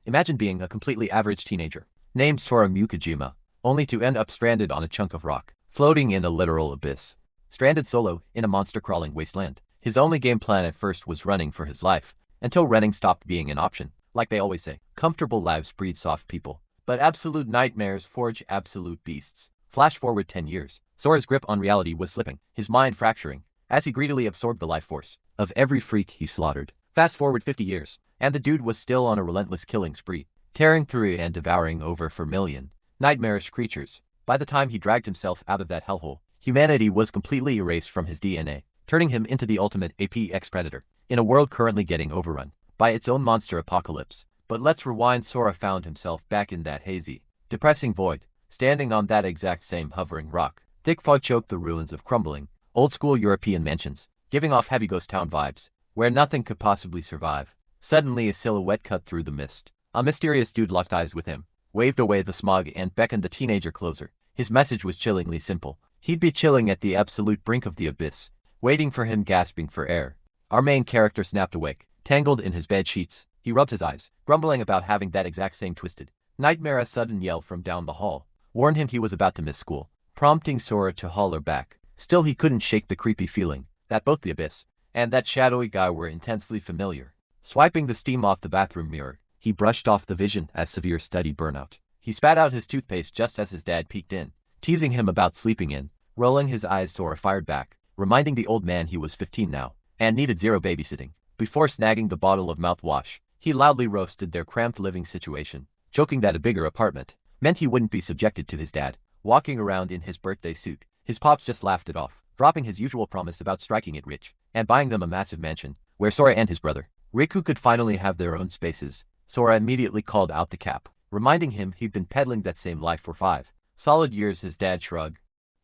Imagine being a completely average teenager, named Sora Mukajima, only to end up stranded on a chunk of rock, floating in a literal abyss. Stranded solo in a monster-crawling wasteland. His only game plan at first was running for his life, until running stopped being an option. Like they always say, comfortable lives breed soft people, but absolute nightmares forge absolute beasts. Flash forward 10 years. Sora's grip on reality was slipping, his mind fracturing, as he greedily absorbed the life force of every freak he slaughtered. Fast forward 50 years, and the dude was still on a relentless killing spree, tearing through and devouring over 4 million nightmarish creatures. By the time he dragged himself out of that hellhole, humanity was completely erased from his DNA, turning him into the ultimate apex predator, in a world currently getting overrun by its own monster apocalypse. But let's rewind. Sora found himself back in that hazy, depressing void, standing on that exact same hovering rock. Thick fog choked the ruins of crumbling, old-school European mansions, giving off heavy ghost town vibes, where nothing could possibly survive. Suddenly a silhouette cut through the mist. A mysterious dude locked eyes with him, waved away the smog and beckoned the teenager closer. His message was chillingly simple. He'd be chilling at the absolute brink of the abyss, waiting for him, gasping for air. Our main character snapped awake, tangled in his bed sheets. He rubbed his eyes, grumbling about having that exact same twisted nightmare. A sudden yell from down the hall warned him he was about to miss school, prompting Sora to holler back. Still, he couldn't shake the creepy feeling that both the abyss and that shadowy guy were intensely familiar. Swiping the steam off the bathroom mirror, he brushed off the vision as severe study burnout. He spat out his toothpaste just as his dad peeked in, teasing him about sleeping in. Rolling his eyes, Sora fired back, reminding the old man he was 15 now, and needed zero babysitting. Before snagging the bottle of mouthwash, he loudly roasted their cramped living situation, joking that a bigger apartment meant he wouldn't be subjected to his dad walking around in his birthday suit. His pops just laughed it off, dropping his usual promise about striking it rich and buying them a massive mansion, where Sora and his brother Riku could finally have their own spaces. Sora immediately called out the cap, reminding him he'd been peddling that same life for 5 solid years. His dad shrugged,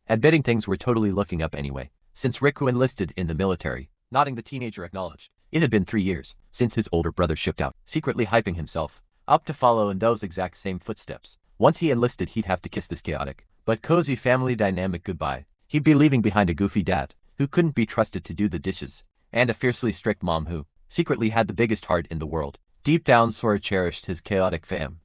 admitting things were totally looking up anyway, since Riku enlisted in the military. Nodding, the teenager acknowledged. It had been 3 years since his older brother shipped out, secretly hyping himself up to follow in those exact same footsteps. Once he enlisted, he'd have to kiss this chaotic but cozy family dynamic goodbye. He'd be leaving behind a goofy dad who couldn't be trusted to do the dishes, and a fiercely strict mom who secretly had the biggest heart in the world. Deep down, Sora cherished his chaotic fam.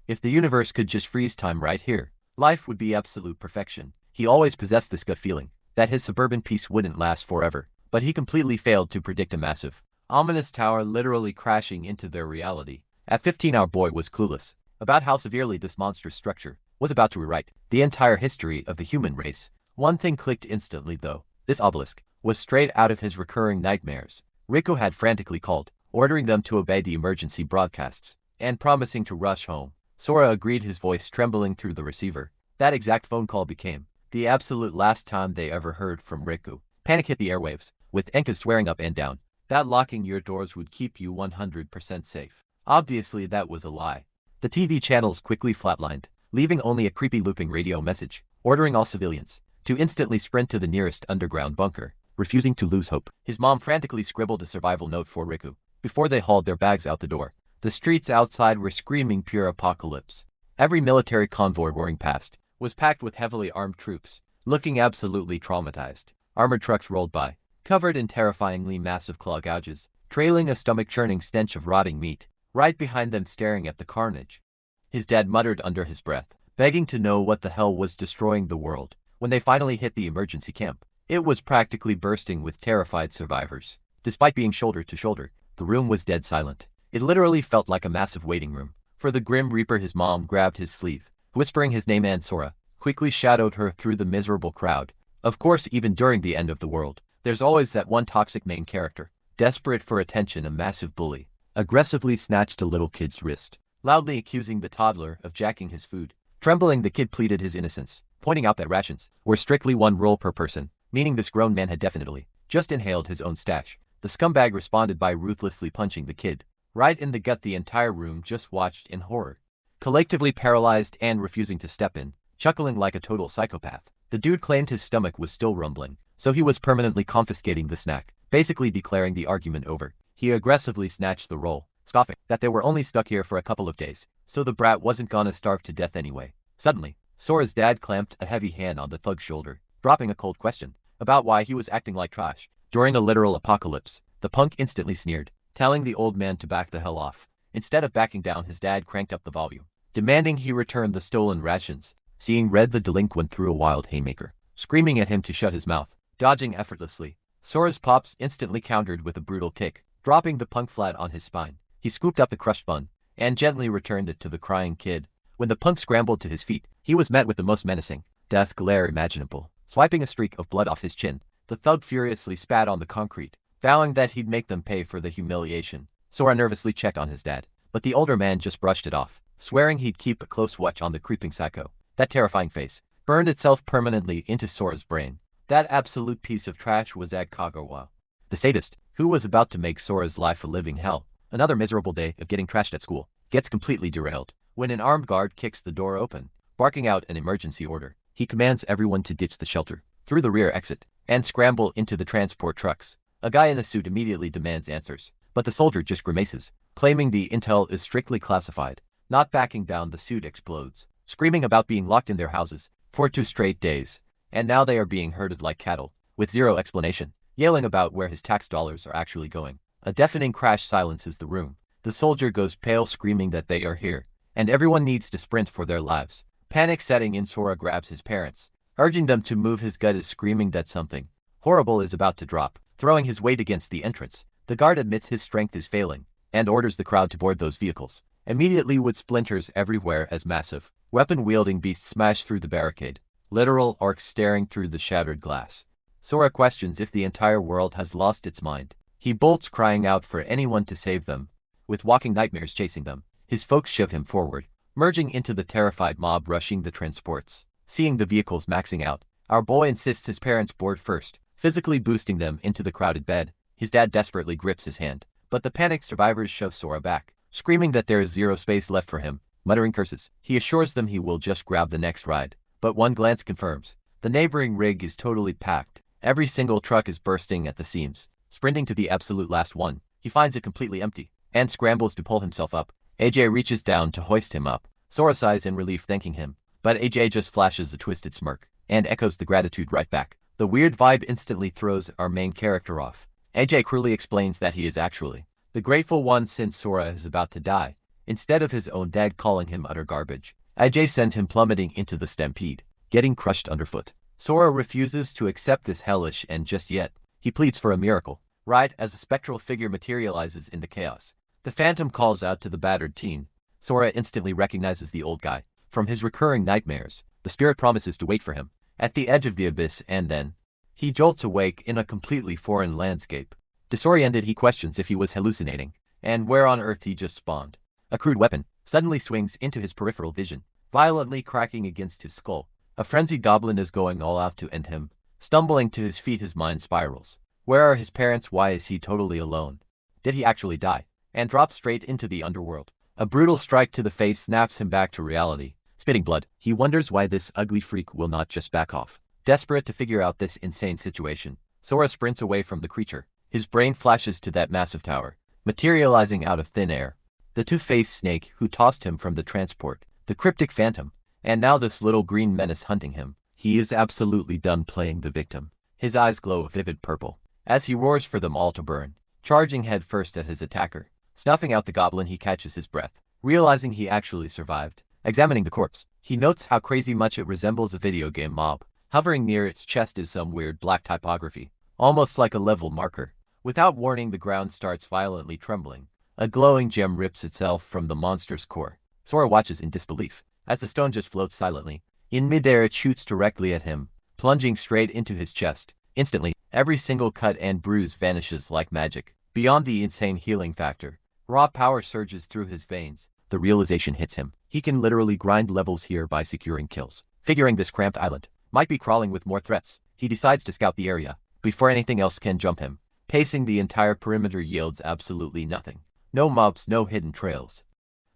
If the universe could just freeze time right here, life would be absolute perfection. He always possessed this gut feeling that his suburban peace wouldn't last forever, but he completely failed to predict a massive, ominous tower literally crashing into their reality. At 15, our boy was clueless about how severely this monstrous structure was about to rewrite the entire history of the human race. One thing clicked instantly though. This obelisk was straight out of his recurring nightmares. Riku had frantically called, ordering them to obey the emergency broadcasts, and promising to rush home. Sora agreed, his voice trembling through the receiver. That exact phone call became the absolute last time they ever heard from Riku. Panic hit the airwaves, with Enka swearing up and down that locking your doors would keep you 100% safe. Obviously that was a lie. The TV channels quickly flatlined, leaving only a creepy looping radio message, ordering all civilians to instantly sprint to the nearest underground bunker. Refusing to lose hope, his mom frantically scribbled a survival note for Riku before they hauled their bags out the door. The streets outside were screaming pure apocalypse. Every military convoy roaring past was packed with heavily armed troops, looking absolutely traumatized. Armored trucks rolled by, covered in terrifyingly massive claw gouges, trailing a stomach-churning stench of rotting meat. Right behind them, staring at the carnage, his dad muttered under his breath, begging to know what the hell was destroying the world. When they finally hit the emergency camp, it was practically bursting with terrified survivors. Despite being shoulder to shoulder, the room was dead silent. It literally felt like a massive waiting room for the Grim Reaper. His mom grabbed his sleeve, whispering his name, and Sora quickly shadowed her through the miserable crowd. Of course, even during the end of the world, there's always that one toxic main character, desperate for attention. A massive bully aggressively snatched a little kid's wrist, loudly accusing the toddler of jacking his food. Trembling, the kid pleaded his innocence, pointing out that rations were strictly 1 roll per person, meaning this grown man had definitely just inhaled his own stash. The scumbag responded by ruthlessly punching the kid right in the gut. The entire room just watched in horror, collectively paralyzed and refusing to step in, chuckling like a total psychopath. The dude claimed his stomach was still rumbling, so he was permanently confiscating the snack, basically declaring the argument over. He aggressively snatched the roll, scoffing that they were only stuck here for a couple of days, so the brat wasn't gonna starve to death anyway. Suddenly, Sora's dad clamped a heavy hand on the thug's shoulder, dropping a cold question about why he was acting like trash during a literal apocalypse. The punk instantly sneered, telling the old man to back the hell off. Instead of backing down, his dad cranked up the volume, demanding he return the stolen rations. Seeing red, the delinquent threw a wild haymaker, screaming at him to shut his mouth. Dodging effortlessly, Sora's pops instantly countered with a brutal kick, dropping the punk flat on his spine. He scooped up the crushed bun and gently returned it to the crying kid. When the punk scrambled to his feet, he was met with the most menacing death glare imaginable. Swiping a streak of blood off his chin, the thug furiously spat on the concrete, vowing that he'd make them pay for the humiliation. Sora nervously checked on his dad, but the older man just brushed it off, swearing he'd keep a close watch on the creeping psycho. That terrifying face burned itself permanently into Sora's brain. That absolute piece of trash was Kagawa, the sadist, who was about to make Sora's life a living hell. Another miserable day of getting trashed at school gets completely derailed when an armed guard kicks the door open, barking out an emergency order. He commands everyone to ditch the shelter through the rear exit and scramble into the transport trucks. A guy in a suit immediately demands answers, but the soldier just grimaces, claiming the intel is strictly classified. Not backing down, the suit explodes, screaming about being locked in their houses for 2 straight days, and now they are being herded like cattle, with zero explanation, yelling about where his tax dollars are actually going. A deafening crash silences the room. The soldier goes pale, screaming that they are here, and everyone needs to sprint for their lives. Panic setting in, Sora grabs his parents, urging them to move. His gut is screaming that something horrible is about to drop. Throwing his weight against the entrance, the guard admits his strength is failing, and orders the crowd to board those vehicles, immediately with splinters everywhere as massive, weapon-wielding beasts smash through the barricade, literal orcs staring through the shattered glass. Sora questions if the entire world has lost its mind. He bolts, crying out for anyone to save them. With walking nightmares chasing them, his folks shove him forward, merging into the terrified mob rushing the transports. Seeing the vehicles maxing out, our boy insists his parents board first, physically boosting them into the crowded bed. His dad desperately grips his hand, but the panicked survivors shove Sora back, screaming that there is zero space left for him. Muttering curses, he assures them he will just grab the next ride. But one glance confirms, the neighboring rig is totally packed. Every single truck is bursting at the seams. Sprinting to the absolute last one, he finds it completely empty, and scrambles to pull himself up. AJ reaches down to hoist him up. Sora sighs in relief, thanking him, but AJ just flashes a twisted smirk, and echoes the gratitude right back. The weird vibe instantly throws our main character off. AJ cruelly explains that he is actually the grateful one since Sora is about to die, instead of his own dad calling him utter garbage. AJ sends him plummeting into the stampede, getting crushed underfoot. Sora refuses to accept this hellish end just yet. He pleads for a miracle. Right as a spectral figure materializes in the chaos, the Phantom calls out to the battered teen. Sora instantly recognizes the old guy from his recurring nightmares. The spirit promises to wait for him at the edge of the abyss, and then he jolts awake in a completely foreign landscape. Disoriented, he questions if he was hallucinating, and where on earth he just spawned. A crude weapon suddenly swings into his peripheral vision, violently cracking against his skull. A frenzied goblin is going all out to end him. Stumbling to his feet, his mind spirals. Where are his parents? Why is he totally alone? Did he actually die? And drops straight into the underworld. A brutal strike to the face snaps him back to reality. Spitting blood, he wonders why this ugly freak will not just back off. Desperate to figure out this insane situation, Sora sprints away from the creature. His brain flashes to that massive tower, materializing out of thin air. The two-faced snake who tossed him from the transport, the cryptic phantom, and now this little green menace hunting him. He is absolutely done playing the victim. His eyes glow a vivid purple as he roars for them all to burn, charging headfirst at his attacker. Snuffing out the goblin, he catches his breath, realizing he actually survived. Examining the corpse, he notes how crazy much it resembles a video game mob. Hovering near its chest is some weird black typography, almost like a level marker. Without warning, the ground starts violently trembling. A glowing gem rips itself from the monster's core. Sora watches in disbelief as the stone just floats silently. In midair, it shoots directly at him, plunging straight into his chest. Instantly, every single cut and bruise vanishes like magic. Beyond the insane healing factor, raw power surges through his veins. The realization hits him. He can literally grind levels here by securing kills. Figuring this cramped island might be crawling with more threats, he decides to scout the area before anything else can jump him. Pacing the entire perimeter yields absolutely nothing. No mobs, no hidden trails.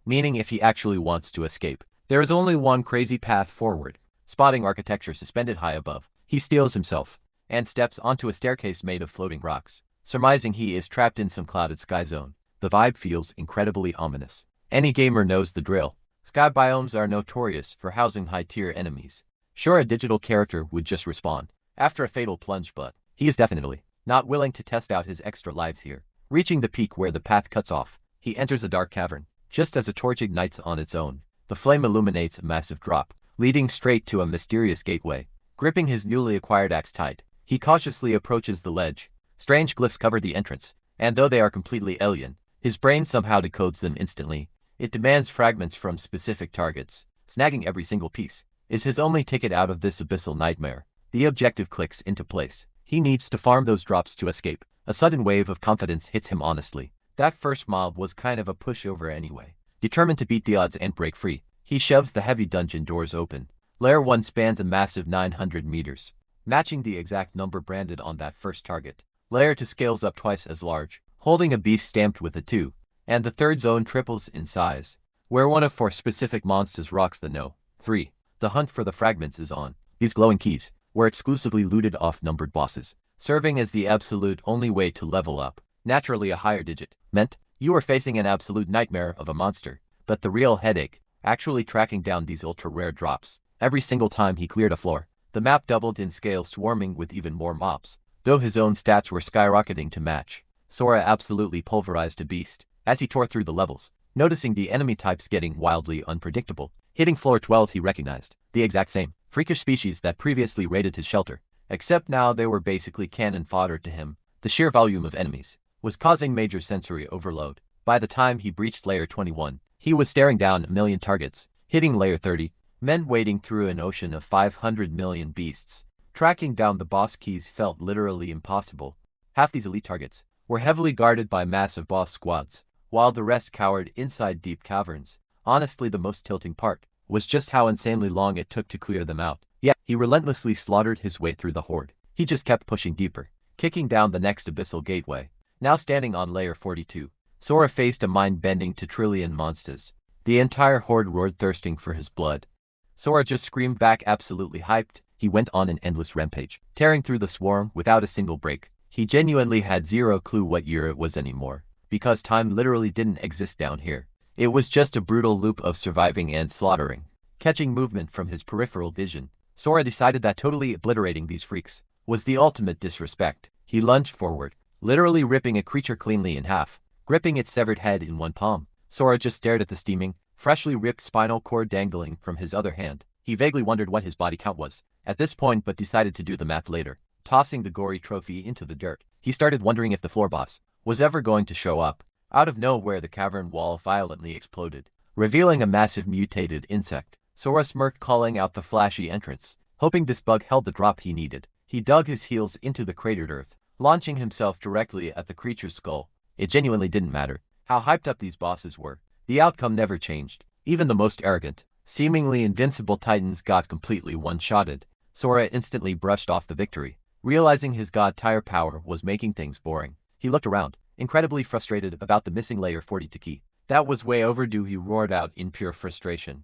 Meaning if he actually wants to escape, there is only one crazy path forward. Spotting architecture suspended high above, he steels himself and steps onto a staircase made of floating rocks, surmising he is trapped in some clouded sky zone. The vibe feels incredibly ominous. Any gamer knows the drill. Sky biomes are notorious for housing high-tier enemies. Sure, a digital character would just respawn after a fatal plunge, but he is definitely not willing to test out his extra lives here. Reaching the peak where the path cuts off, he enters a dark cavern, Just as a torch ignites on its own, the flame illuminates a massive drop, leading straight to a mysterious gateway. Gripping his newly acquired axe tight, he cautiously approaches the ledge. Strange glyphs cover the entrance, and though they are completely alien, his brain somehow decodes them instantly. It demands fragments from specific targets. Snagging every single piece is his only ticket out of this abyssal nightmare. The objective clicks into place. He needs to farm those drops to escape. A sudden wave of confidence hits him honestly. That first mob was kind of a pushover anyway. Determined to beat the odds and break free, he shoves the heavy dungeon doors open. Layer 1 spans a massive 900 meters, matching the exact number branded on that first target. Layer 2 scales up twice as large, holding a beast stamped with a 2, and the third zone triples in size, where one of 4 specific monsters rocks the no. 3. The hunt for the fragments is on. These glowing keys were exclusively looted off numbered bosses, serving as the absolute only way to level up. Naturally, a higher digit meant you were facing an absolute nightmare of a monster, but the real headache, actually tracking down these ultra-rare drops. Every single time he cleared a floor, the map doubled in scale, swarming with even more mobs. Though his own stats were skyrocketing to match, Sora absolutely pulverized a beast as he tore through the levels, noticing the enemy types getting wildly unpredictable. Hitting floor 12, he recognized the exact same freakish species that previously raided his shelter, except now they were basically cannon fodder to him. The sheer volume of enemies was causing major sensory overload. By the time he breached layer 21, he was staring down a million targets. Hitting layer 30, men wading through an ocean of 500 million beasts. Tracking down the boss keys felt literally impossible. Half these elite targets were heavily guarded by massive boss squads, while the rest cowered inside deep caverns. Honestly, the most tilting part was just how insanely long it took to clear them out. Yet, he relentlessly slaughtered his way through the horde. He just kept pushing deeper, kicking down the next abyssal gateway. Now standing on layer 42, Sora faced a mind-bending trillion monsters. The entire horde roared, thirsting for his blood. Sora just screamed back, absolutely hyped. He went on an endless rampage, tearing through the swarm without a single break. He genuinely had zero clue what year it was anymore, because time literally didn't exist down here. It was just a brutal loop of surviving and slaughtering. Catching movement from his peripheral vision, Sora decided that totally obliterating these freaks was the ultimate disrespect. He lunged forward, literally ripping a creature cleanly in half. Gripping its severed head in one palm, Sora just stared at the steaming, freshly ripped spinal cord dangling from his other hand. He vaguely wondered what his body count was at this point, but decided to do the math later. Tossing the gory trophy into the dirt, he started wondering if the floor boss was ever going to show up. Out of nowhere, the cavern wall violently exploded, revealing a massive mutated insect. Sora smirked, calling out the flashy entrance, hoping this bug held the drop he needed. He dug his heels into the cratered earth, launching himself directly at the creature's skull. It genuinely didn't matter how hyped up these bosses were. The outcome never changed. Even the most arrogant, seemingly invincible titans got completely one-shotted. Sora instantly brushed off the victory, realizing his god-tier power was making things boring. He looked around, incredibly frustrated about the missing layer 42 key. That was way overdue, he roared out in pure frustration.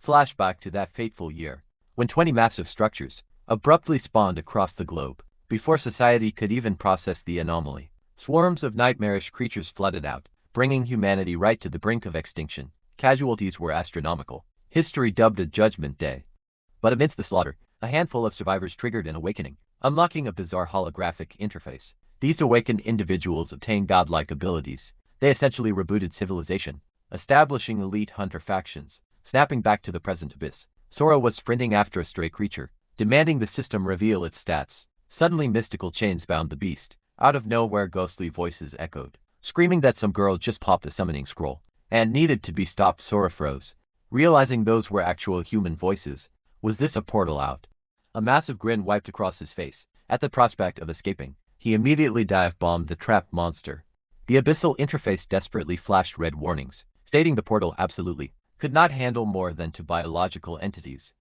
Flashback to that fateful year, when 20 massive structures abruptly spawned across the globe. Before society could even process the anomaly, swarms of nightmarish creatures flooded out, bringing humanity right to the brink of extinction. Casualties were astronomical. History dubbed a Judgment Day. But amidst the slaughter, a handful of survivors triggered an awakening, unlocking a bizarre holographic interface. These awakened individuals obtained godlike abilities. They essentially rebooted civilization, establishing elite hunter factions. Snapping back to the present abyss, Sora was sprinting after a stray creature, demanding the system reveal its stats. Suddenly, mystical chains bound the beast. Out of nowhere, ghostly voices echoed, screaming that some girl just popped a summoning scroll and needed to be stopped. Sora froze, realizing those were actual human voices. Was this a portal out? A massive grin wiped across his face at the prospect of escaping. He immediately dive-bombed the trapped monster. The abyssal interface desperately flashed red warnings, stating the portal absolutely could not handle more than 2 biological entities.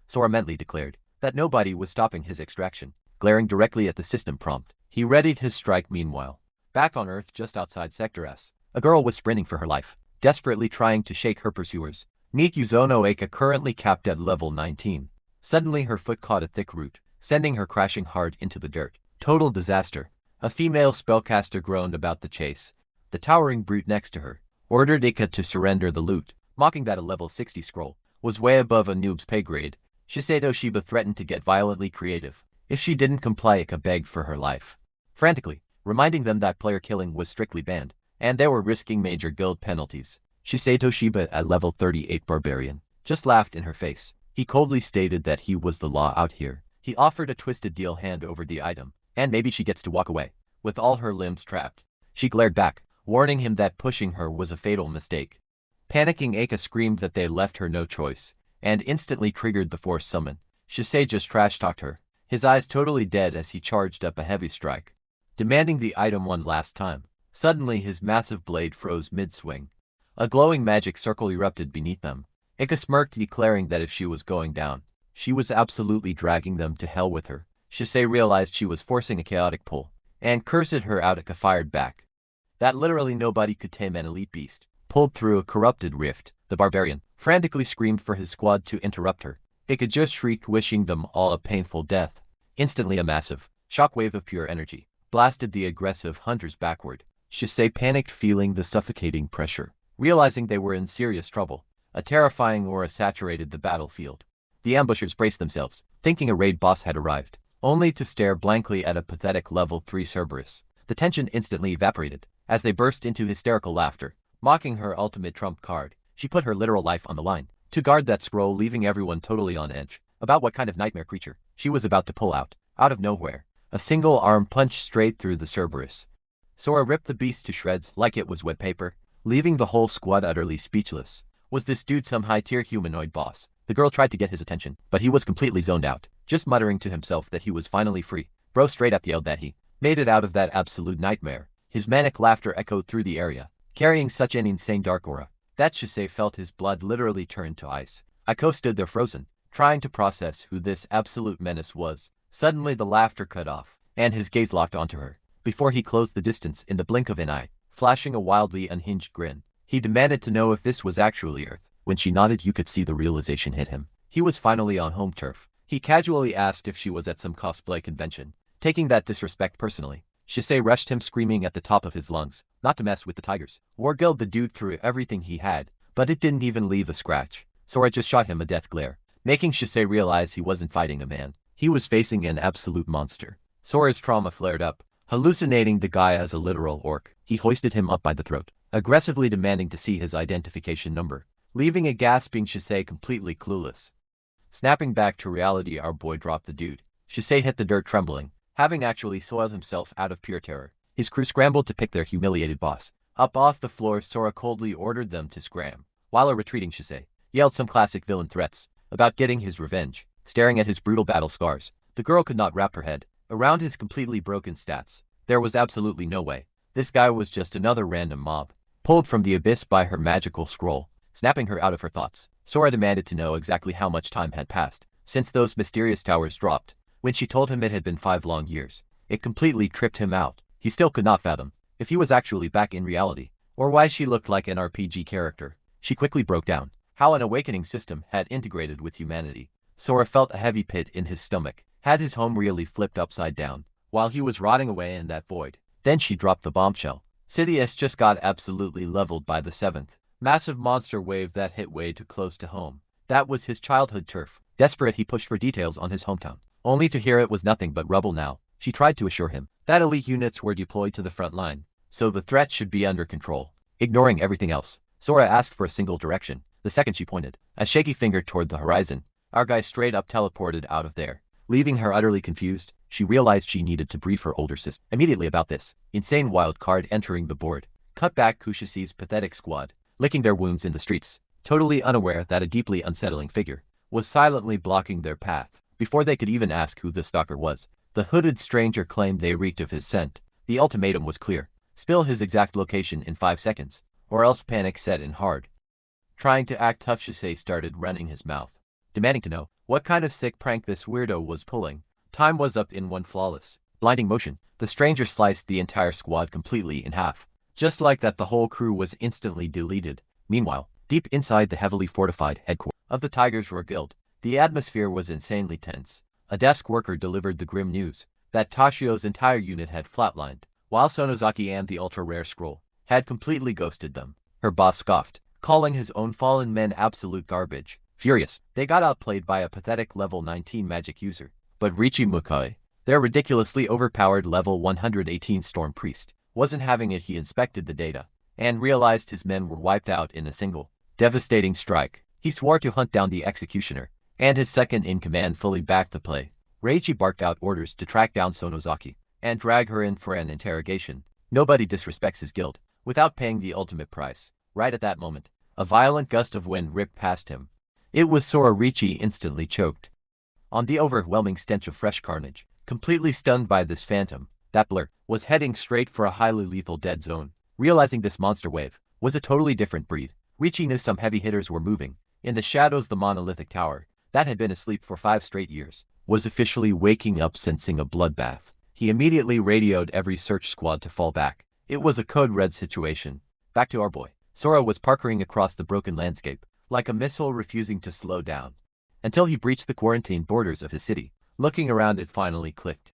Sora mentally declared that nobody was stopping his extraction. Glaring directly at the system prompt, he readied his strike. Meanwhile, back on Earth just outside Sector S, a girl was sprinting for her life, desperately trying to shake her pursuers. Mikuzono Aka, currently capped at level 19. Suddenly her foot caught a thick root, sending her crashing hard into the dirt. Total disaster. A female spellcaster groaned about the chase. The towering brute next to her ordered Ika to surrender the loot, mocking that a level 60 scroll was way above a noob's pay grade. Shiseido Shiba threatened to get violently creative if she didn't comply. Ika begged for her life, frantically reminding them that player killing was strictly banned, and they were risking major guild penalties. Shisei Toshiba at level 38 barbarian just laughed in her face. He coldly stated that he was the law out here. He offered a twisted deal hand over the item, and maybe she gets to walk away. With all her limbs trapped, she glared back, warning him that pushing her was a fatal mistake. Panicking, Aka screamed that they left her no choice, and instantly triggered the force summon. Shisei just trash-talked her, his eyes totally dead as he charged up a heavy strike, demanding the item one last time. Suddenly his massive blade froze mid-swing. A glowing magic circle erupted beneath them. Ika smirked, declaring that if she was going down, she was absolutely dragging them to hell with her. Shisei realized she was forcing a chaotic pull, and cursed her out. Ika fired back. That literally nobody could tame an elite beast. Pulled through a corrupted rift, the barbarian frantically screamed for his squad to interrupt her. Ika just shrieked, wishing them all a painful death. Instantly a massive shockwave of pure energy blasted the aggressive hunters backward. Shisei panicked, feeling the suffocating pressure. Realizing they were in serious trouble, a terrifying aura saturated the battlefield. The ambushers braced themselves, thinking a raid boss had arrived, only to stare blankly at a pathetic level 3 Cerberus. The tension instantly evaporated as they burst into hysterical laughter, mocking her ultimate trump card. She put her literal life on the line to guard that scroll, leaving everyone totally on edge about what kind of nightmare creature she was about to pull out. Out of nowhere, a single arm punched straight through the Cerberus. Sora ripped the beast to shreds like it was wet paper, leaving the whole squad utterly speechless. Was this dude some high-tier humanoid boss? The girl tried to get his attention, but he was completely zoned out, just muttering to himself that he was finally free. Bro straight up yelled that he made it out of that absolute nightmare. His manic laughter echoed through the area, carrying such an insane dark aura that Shisei felt his blood literally turn to ice. Aiko stood there frozen, trying to process who this absolute menace was. Suddenly the laughter cut off, and his gaze locked onto her, before he closed the distance in the blink of an eye, flashing a wildly unhinged grin. He demanded to know if this was actually Earth. When she nodded, you could see the realization hit him. He was finally on home turf. He casually asked if she was at some cosplay convention, taking that disrespect personally. Shisei rushed him, screaming at the top of his lungs not to mess with the tigers. War Guild the dude threw everything he had, but it didn't even leave a scratch. Sora just shot him a death glare, making Shisei realize he wasn't fighting a man. He was facing an absolute monster. Sora's trauma flared up, hallucinating the guy as a literal orc. He hoisted him up by the throat, aggressively demanding to see his identification number, leaving a gasping Shisei completely clueless. Snapping back to reality, our boy dropped the dude. Shisei hit the dirt, trembling, having actually soiled himself out of pure terror. His crew scrambled to pick their humiliated boss up off the floor. Sora coldly ordered them to scram, while a retreating Shisei yelled some classic villain threats about getting his revenge. Staring at his brutal battle scars, the girl could not wrap her head around his completely broken stats. There was absolutely no way. This guy was just another random mob, pulled from the abyss by her magical scroll, snapping her out of her thoughts. Sora demanded to know exactly how much time had passed since those mysterious towers dropped. When she told him it had been 5 long years, it completely tripped him out. He still could not fathom if he was actually back in reality, or why she looked like an RPG character. She quickly broke down how an awakening system had integrated with humanity. Sora felt a heavy pit in his stomach. Had his home really flipped upside down while he was rotting away in that void? Then she dropped the bombshell. Sidious just got absolutely leveled by the 7th massive monster wave that hit way too close to home. That was his childhood turf. Desperate, he pushed for details on his hometown, only to hear it was nothing but rubble now. She tried to assure him that elite units were deployed to the front line, so the threat should be under control. Ignoring everything else, Sora asked for a single direction. The second she pointed a shaky finger toward the horizon, our guy straight up teleported out of there, leaving her utterly confused. She realized she needed to brief her older sister immediately about this insane wild card entering the board. Cut back Kushisi's pathetic squad, licking their wounds in the streets, totally unaware that a deeply unsettling figure was silently blocking their path. Before they could even ask who the stalker was, the hooded stranger claimed they reeked of his scent. The ultimatum was clear: spill his exact location in 5 seconds, or else panic set in hard. Trying to act tough, Shisei started running his mouth, demanding to know what kind of sick prank this weirdo was pulling. Time was up. In one flawless, blinding motion, the stranger sliced the entire squad completely in half. Just like that, the whole crew was instantly deleted. Meanwhile, deep inside the heavily fortified headquarters of the Tigers Roar Guild, the atmosphere was insanely tense. A desk worker delivered the grim news that Toshio's entire unit had flatlined, while Sonozaki and the ultra-rare scroll had completely ghosted them. Her boss scoffed, calling his own fallen men absolute garbage. Furious, they got outplayed by a pathetic level 19 magic user. But Richi Mukai, their ridiculously overpowered level 118 storm priest, wasn't having it. He inspected the data, and realized his men were wiped out in a single, devastating strike. He swore to hunt down the executioner, and his second-in-command fully backed the play. Reichi barked out orders to track down Sonozaki and drag her in for an interrogation. Nobody disrespects his guild without paying the ultimate price. Right at that moment, a violent gust of wind ripped past him. It was Sora. Reichi instantly choked on the overwhelming stench of fresh carnage. Completely stunned by this phantom, that blur was heading straight for a highly lethal dead zone. Realizing this monster wave was a totally different breed, Reichi knew some heavy hitters were moving. In the shadows, the monolithic tower, that had been asleep for 5 straight years, was officially waking up, sensing a bloodbath. He immediately radioed every search squad to fall back. It was a code red situation. Back to our boy. Sora was parkering across the broken landscape, like a missile refusing to slow down, until he breached the quarantine borders of his city. Looking around, it finally clicked.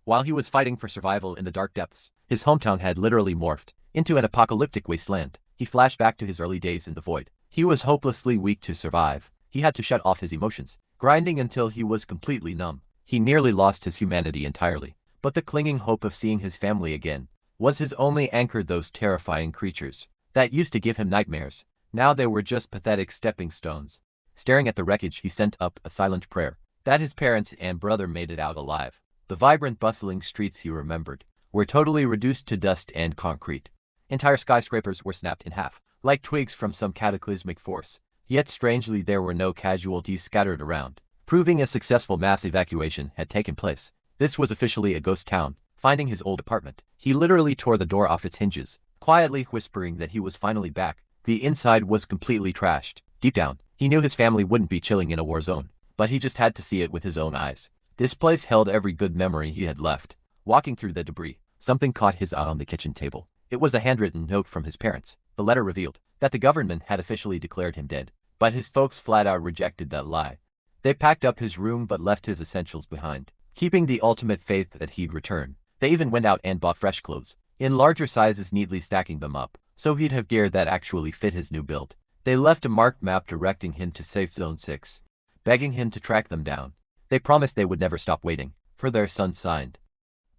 While he was fighting for survival in the dark depths, his hometown had literally morphed into an apocalyptic wasteland. He flashed back to his early days in the void. He was hopelessly weak to survive. He had to shut off his emotions, grinding until he was completely numb. He nearly lost his humanity entirely, but the clinging hope of seeing his family again was his only anchor. Those terrifying creatures that used to give him nightmares, now they were just pathetic stepping stones. Staring at the wreckage, he sent up a silent prayer that his parents and brother made it out alive. The vibrant, bustling streets, he remembered, were totally reduced to dust and concrete. Entire skyscrapers were snapped in half, like twigs from some cataclysmic force. Yet strangely, there were no casualties scattered around, proving a successful mass evacuation had taken place. This was officially a ghost town. Finding his old apartment, he literally tore the door off its hinges, quietly whispering that he was finally back. The inside was completely trashed. Deep down, he knew his family wouldn't be chilling in a war zone, but he just had to see it with his own eyes. This place held every good memory he had left. Walking through the debris, something caught his eye on the kitchen table. It was a handwritten note from his parents. The letter revealed that the government had officially declared him dead, but his folks flat out rejected that lie. They packed up his room but left his essentials behind, keeping the ultimate faith that he'd return. They even went out and bought fresh clothes, in larger sizes, neatly stacking them up, so he'd have gear that actually fit his new build. They left a marked map directing him to Safe Zone 6, begging him to track them down. They promised they would never stop waiting for their son. Signed,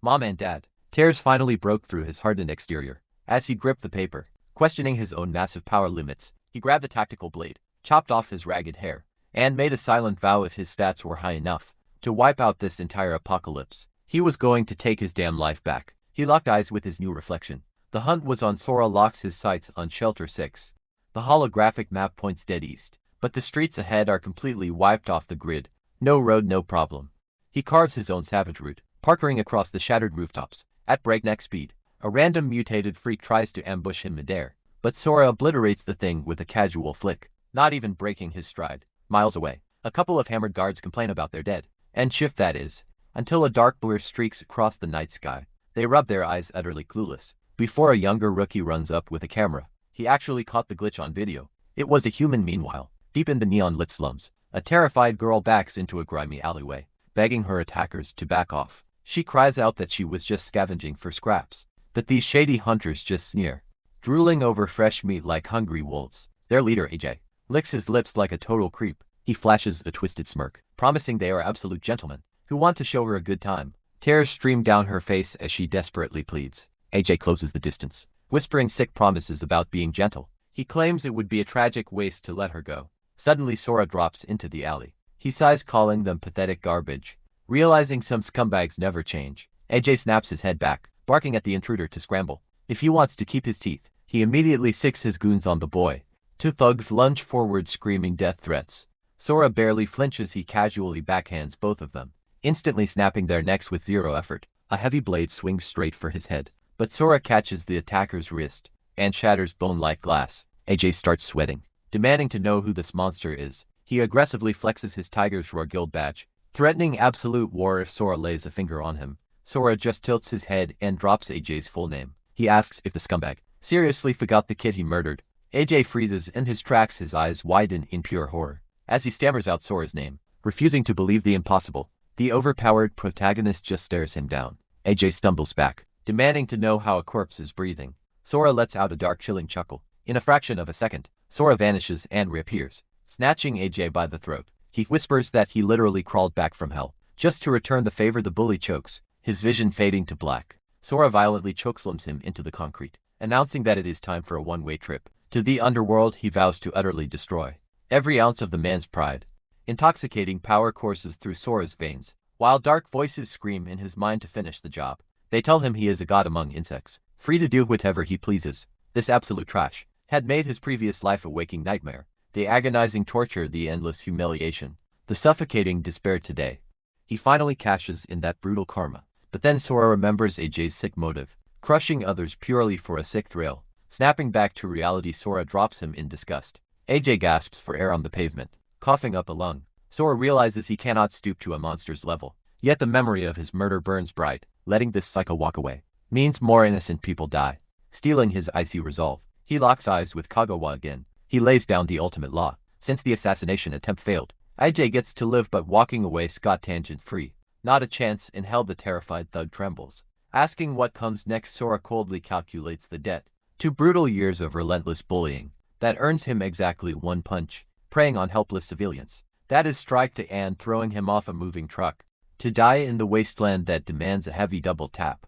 Mom and Dad. Tears finally broke through his hardened exterior as he gripped the paper. Questioning his own massive power limits, he grabbed a tactical blade, chopped off his ragged hair, and made a silent vow if his stats were high enough to wipe out this entire apocalypse, he was going to take his damn life back. He locked eyes with his new reflection. The hunt was on. Sora locks his sights on Shelter 6. The holographic map points dead east, but the streets ahead are completely wiped off the grid. No road, no problem. He carves his own savage route, parkering across the shattered rooftops at breakneck speed. A random mutated freak tries to ambush him midair, but Sora obliterates the thing with a casual flick, not even breaking his stride. Miles away, a couple of hammered guards complain about their dead and shift, that is, until a dark blur streaks across the night sky. They rub their eyes, utterly clueless, before a younger rookie runs up with a camera. He actually caught the glitch on video. It was a human. Meanwhile, deep in the neon-lit slums, a terrified girl backs into a grimy alleyway, begging her attackers to back off. She cries out that she was just scavenging for scraps, but these shady hunters just sneer, drooling over fresh meat like hungry wolves. Their leader, AJ, licks his lips like a total creep. He flashes a twisted smirk, promising they are absolute gentlemen who want to show her a good time. Tears stream down her face as she desperately pleads. AJ closes the distance, whispering sick promises about being gentle. He claims it would be a tragic waste to let her go. Suddenly Sora drops into the alley. He sighs, calling them pathetic garbage. Realizing some scumbags never change, AJ snaps his head back, barking at the intruder to scramble. If he wants to keep his teeth, he immediately sicks his goons on the boy. 2 thugs lunge forward, screaming death threats. Sora barely flinches. He casually backhands both of them, instantly snapping their necks with zero effort. A heavy blade swings straight for his head, but Sora catches the attacker's wrist and shatters bone like glass. AJ starts sweating, demanding to know who this monster is. He aggressively flexes his Tiger's Roar Guild badge, threatening absolute war if Sora lays a finger on him. Sora just tilts his head and drops AJ's full name. He asks if the scumbag seriously forgot the kid he murdered. AJ freezes in his tracks, his eyes widen in pure horror as he stammers out Sora's name, refusing to believe the impossible. The overpowered protagonist just stares him down. AJ stumbles back, demanding to know how a corpse is breathing. Sora lets out a dark, chilling chuckle. In a fraction of a second, Sora vanishes and reappears, snatching AJ by the throat. He whispers that he literally crawled back from hell just to return the favor. The bully chokes, his vision fading to black. Sora violently chokeslams him into the concrete, announcing that it is time for a one-way trip to the underworld he vows to utterly destroy. Every ounce of the man's pride. Intoxicating power courses through Sora's veins, while dark voices scream in his mind to finish the job. They tell him he is a god among insects, free to do whatever he pleases. This absolute trash had made his previous life a waking nightmare. The agonizing torture, the endless humiliation, the suffocating despair today. He finally cashes in that brutal karma. But then Sora remembers AJ's sick motive, crushing others purely for a sick thrill. Snapping back to reality, Sora drops him in disgust. AJ gasps for air on the pavement, coughing up a lung. Sora realizes he cannot stoop to a monster's level. Yet the memory of his murder burns bright. Letting this psycho walk away means more innocent people die. Stealing his icy resolve, he locks eyes with Kagawa again. He lays down the ultimate law. Since the assassination attempt failed, AJ gets to live, but walking away scot-tangent free. Not a chance in hell. The terrified thug trembles. Asking what comes next, Sora coldly calculates the debt. 2 brutal years of relentless bullying. That earns him exactly 1 punch, preying on helpless civilians. That is strike to and throwing him off a moving truck, to die in the wasteland that demands a heavy double tap.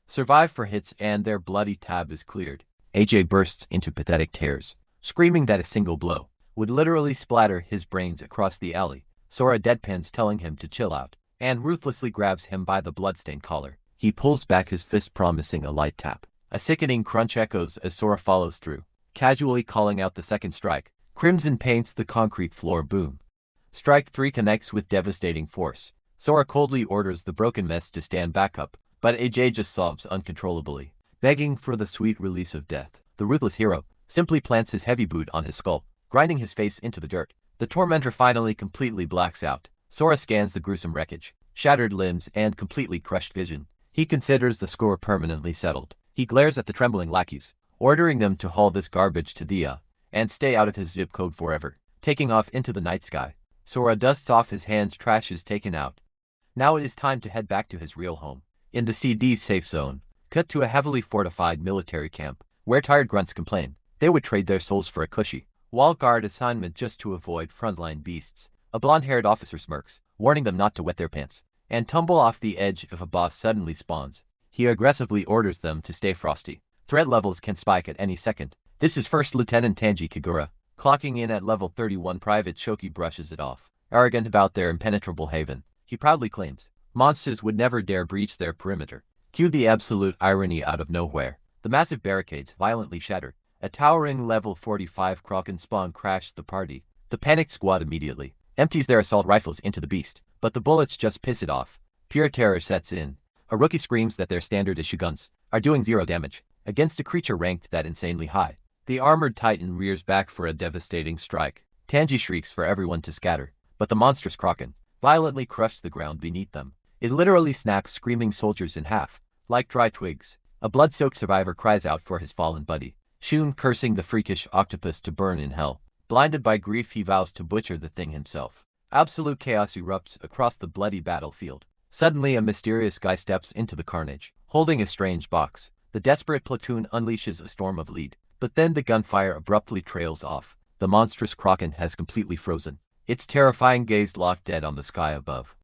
Survive for hits and their bloody tab is cleared. AJ bursts into pathetic tears, screaming that a single blow would literally splatter his brains across the alley. Sora deadpans, telling him to chill out, and ruthlessly grabs him by the bloodstained collar. He pulls back his fist, promising a light tap. A sickening crunch echoes as Sora follows through, casually calling out the second strike. Crimson paints the concrete floor. Boom. Strike 3 connects with devastating force. Sora coldly orders the broken mess to stand back up, but AJ just sobs uncontrollably, begging for the sweet release of death. The ruthless hero simply plants his heavy boot on his skull, grinding his face into the dirt. The tormentor finally completely blacks out. Sora scans the gruesome wreckage, shattered limbs and completely crushed vision. He considers the score permanently settled. He glares at the trembling lackeys, ordering them to haul this garbage to the and stay out of his zip code forever. Taking off into the night sky, Sora dusts off his hands. Trash is taken out. Now it is time to head back to his real home. In the CD's safe zone, cut to a heavily fortified military camp, where tired grunts complain they would trade their souls for a cushy wall guard assignment just to avoid frontline beasts. A blonde-haired officer smirks, warning them not to wet their pants and tumble off the edge if a boss suddenly spawns. He aggressively orders them to stay frosty. Threat levels can spike at any second. This is First Lieutenant Tanji Kagura, clocking in at level 31. Private Shoki brushes it off, arrogant about their impenetrable haven. He proudly claims monsters would never dare breach their perimeter. Cue the absolute irony out of nowhere. The massive barricades violently shatter. A towering level 45 Kraken spawn crashed the party. The panicked squad immediately empties their assault rifles into the beast, but the bullets just piss it off. Pure terror sets in. A rookie screams that their standard issue guns are doing 0 damage against a creature ranked that insanely high. The armored titan rears back for a devastating strike. Tanji shrieks for everyone to scatter, but the monstrous Kraken violently crushes the ground beneath them. It literally snaps screaming soldiers in half, like dry twigs. A blood-soaked survivor cries out for his fallen buddy, Shun cursing the freakish octopus to burn in hell. Blinded by grief, he vows to butcher the thing himself. Absolute chaos erupts across the bloody battlefield. Suddenly, a mysterious guy steps into the carnage, holding a strange box. The desperate platoon unleashes a storm of lead, but then the gunfire abruptly trails off. The monstrous Kraken has completely frozen, its terrifying gaze locked dead on the sky above.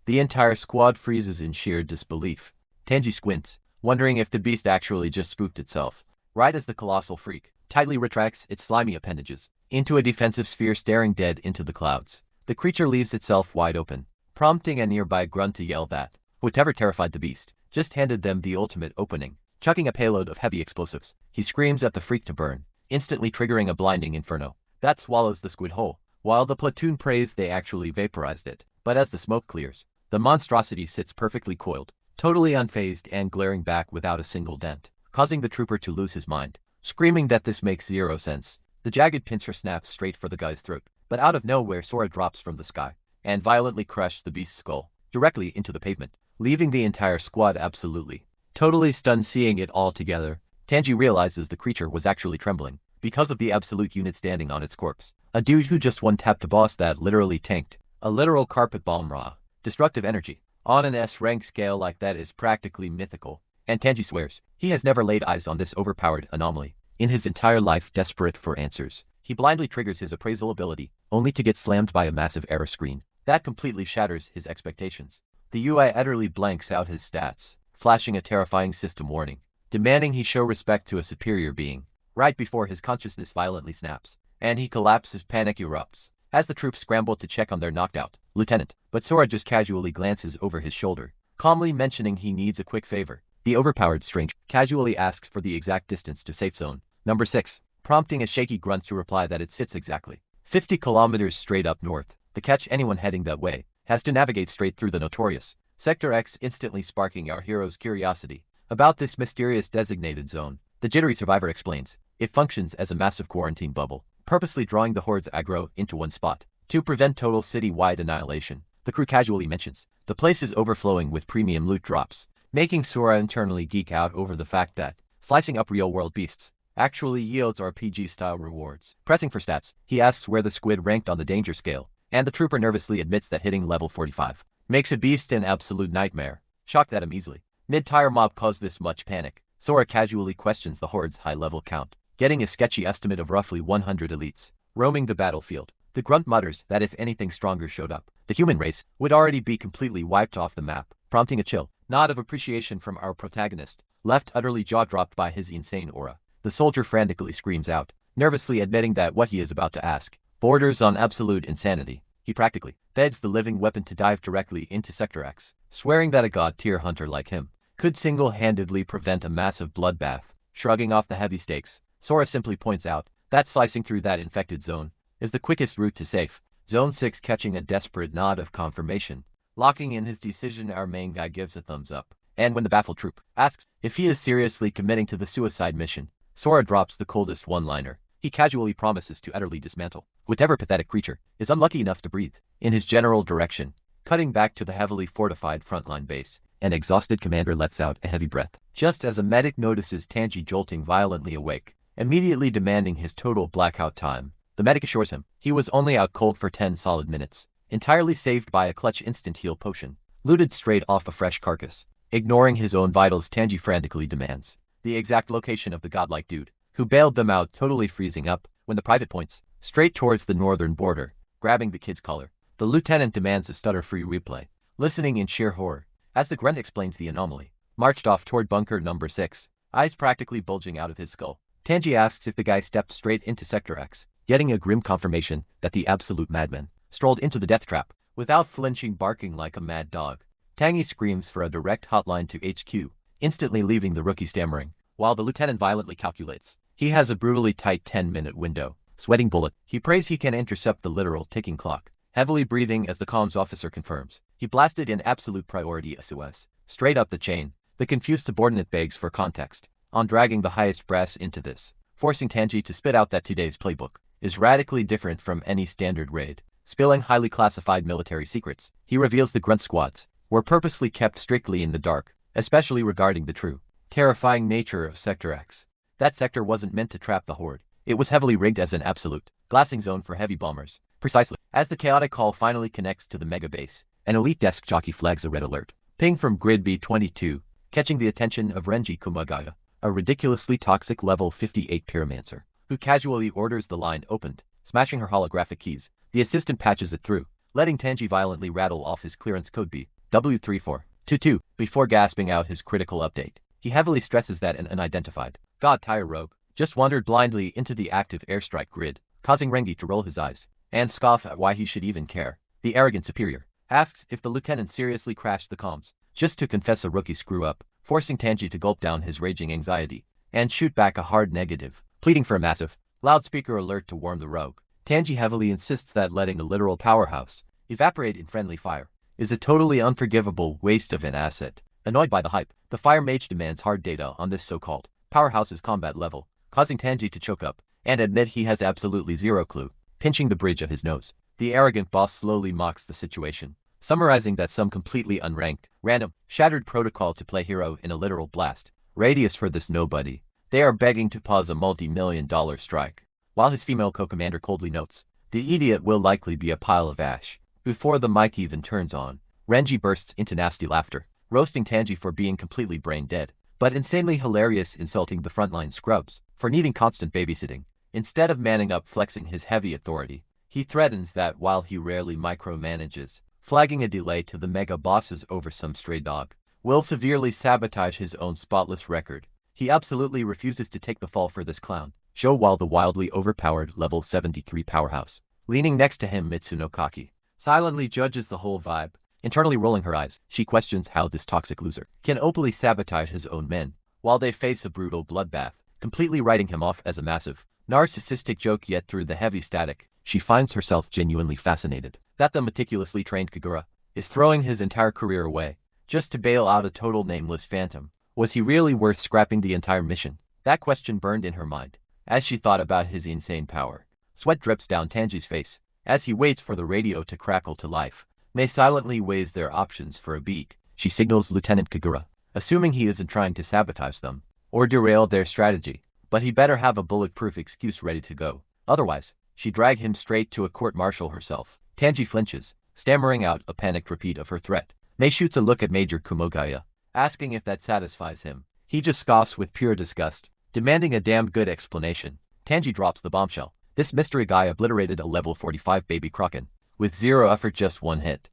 The entire squad freezes in sheer disbelief. Tanji squints, wondering if the beast actually just spooked itself, right as the colossal freak tightly retracts its slimy appendages into a defensive sphere, staring dead into the clouds. The creature leaves itself wide open, prompting a nearby grunt to yell that whatever terrified the beast just handed them the ultimate opening. Chucking a payload of heavy explosives, he screams at the freak to burn, instantly triggering a blinding inferno that swallows the squid whole. While the platoon prays they actually vaporized it, but as the smoke clears, the monstrosity sits perfectly coiled, totally unfazed and glaring back without a single dent, causing the trooper to lose his mind, screaming that this makes 0 sense. The jagged pincer snaps straight for the guy's throat, but out of nowhere Sora drops from the sky and violently crushes the beast's skull directly into the pavement, leaving the entire squad absolutely, totally stunned. Seeing it all together, Tanji realizes the creature was actually trembling because of the absolute unit standing on its corpse. A dude who just one-tapped a boss that literally tanked. A literal carpet bomb. Raw destructive energy on an S-rank scale like that is practically mythical, and Tanji swears he has never laid eyes on this overpowered anomaly in his entire life. Desperate for answers, he blindly triggers his appraisal ability, only to get slammed by a massive error screen that completely shatters his expectations. The UI utterly blanks out his stats, flashing a terrifying system warning. demanding he show respect to a superior being. Right before his consciousness violently snaps, and he collapses, panic erupts. As the troops scramble to check on their knocked out lieutenant, but Sora just casually glances over his shoulder, calmly mentioning he needs a quick favor. The overpowered stranger casually asks for the exact distance to safe zone number 6, prompting a shaky grunt to reply that it sits exactly 50 kilometers straight up north. The catch: anyone heading that way has to navigate straight through the notorious Sector X, instantly sparking our hero's curiosity about this mysterious designated zone. The jittery survivor explains, it functions as a massive quarantine bubble, purposely drawing the horde's aggro into one spot to prevent total city-wide annihilation. The crew casually mentions the place is overflowing with premium loot drops, making Sora internally geek out over the fact that slicing up real-world beasts actually yields RPG-style rewards. Pressing for stats, he asks where the squid ranked on the danger scale, and the trooper nervously admits that hitting level 45 makes a beast an absolute nightmare. Shocked at him easily mid-tire mob caused this much panic, Sora casually questions the horde's high-level count, getting a sketchy estimate of roughly 100 elites roaming the battlefield. The grunt mutters that if anything stronger showed up, the human race would already be completely wiped off the map, prompting a chill nod of appreciation from our protagonist, left utterly jaw-dropped by his insane aura. The soldier frantically screams out, nervously admitting that what he is about to ask borders on absolute insanity. He practically begs the living weapon to dive directly into Sector X, swearing that a god-tier hunter like him could single-handedly prevent a massive bloodbath. Shrugging off the heavy stakes, Sora simply points out that slicing through that infected zone is the quickest route to safe Zone 6. Catching a desperate nod of confirmation, locking in his decision, our main guy gives a thumbs up, and when the baffled troop asks if he is seriously committing to the suicide mission, Sora drops the coldest one-liner. He casually promises to utterly dismantle whatever pathetic creature is unlucky enough to breathe in his general direction. Cutting back to the heavily fortified frontline base, an exhausted commander lets out a heavy breath, just as a medic notices Tanji jolting violently awake, immediately demanding his total blackout time. The medic assures him he was only out cold for 10 solid minutes, entirely saved by a clutch instant heal potion, looted straight off a fresh carcass. Ignoring his own vitals, Tanji frantically demands the exact location of the godlike dude who bailed them out, totally freezing up when the private points straight towards the northern border, grabbing the kid's collar. The lieutenant demands a stutter-free replay, listening in sheer horror as the grunt explains the anomaly. Marched off toward bunker number 6, eyes practically bulging out of his skull. Tanji asks if the guy stepped straight into Sector X, getting a grim confirmation that the absolute madman strolled into the death trap without flinching, barking like a mad dog. Tangy screams for a direct hotline to HQ, instantly leaving the rookie stammering, while the lieutenant violently calculates he has a brutally tight 10-minute window. Sweating bullet, he prays he can intercept the literal ticking clock. Heavily breathing as the comms officer confirms he blasted in absolute priority SOS straight up the chain. The confused subordinate begs for context on dragging the highest brass into this, forcing Tanji to spit out that today's playbook is radically different from any standard raid. Spilling highly classified military secrets, he reveals the grunt squads were purposely kept strictly in the dark, especially regarding the true, terrifying nature of Sector X. That sector wasn't meant to trap the horde. It was heavily rigged as an absolute glassing zone for heavy bombers. Precisely. As the chaotic call finally connects to the mega base, an elite desk jockey flags a red alert. Ping from grid B22, catching the attention of Renji Kumagaya, a ridiculously toxic level 58 pyromancer, who casually orders the line opened, smashing her holographic keys. The assistant patches it through, letting Tanji violently rattle off his clearance code BW3422 before gasping out his critical update. He heavily stresses that an unidentified god-tier rogue just wandered blindly into the active airstrike grid, causing Rengi to roll his eyes and scoff at why he should even care. The arrogant superior asks if the lieutenant seriously crashed the comms just to confess a rookie screw-up, forcing Tanji to gulp down his raging anxiety and shoot back a hard negative, pleading for a massive loudspeaker alert to warn the rogue. Tanji heavily insists that letting a literal powerhouse evaporate in friendly fire is a totally unforgivable waste of an asset. Annoyed by the hype, the fire mage demands hard data on this so-called powerhouse's combat level, causing Tanji to choke up and admit he has absolutely zero clue. Pinching the bridge of his nose, the arrogant boss slowly mocks the situation, summarizing that some completely unranked, random, shattered protocol to play hero in a literal blast radius for this nobody. They are begging to pause a multi-million-dollar strike. While his female co-commander coldly notes, the idiot will likely be a pile of ash. Before the mic even turns on, Renji bursts into nasty laughter, roasting Tanji for being completely brain dead, but insanely hilarious, insulting the frontline scrubs for needing constant babysitting. Instead of manning up, flexing his heavy authority, he threatens that while he rarely micromanages, flagging a delay to the mega bosses over some stray dog will severely sabotage his own spotless record. He absolutely refuses to take the fall for this clown. Show while the wildly overpowered level 73 powerhouse, leaning next to him Mitsuno Kaki, silently judges the whole vibe. Internally rolling her eyes, she questions how this toxic loser can openly sabotage his own men, while they face a brutal bloodbath, completely writing him off as a massive, narcissistic joke. Yet through the heavy static, she finds herself genuinely fascinated that the meticulously trained Kagura is throwing his entire career away just to bail out a total nameless phantom. Was he really worth scrapping the entire mission? That question burned in her mind as she thought about his insane power. Sweat drips down Tanji's face as he waits for the radio to crackle to life. May silently weighs their options for a beat. She signals Lieutenant Kagura, assuming he isn't trying to sabotage them or derail their strategy, but he better have a bulletproof excuse ready to go. Otherwise, she drag him straight to a court-martial herself. Tanji flinches, stammering out a panicked repeat of her threat. May shoots a look at Major Kumogaya, asking if that satisfies him. He just scoffs with pure disgust, demanding a damn good explanation. Tanji drops the bombshell. This mystery guy obliterated a level 45 baby Kraken with zero effort, just one hit.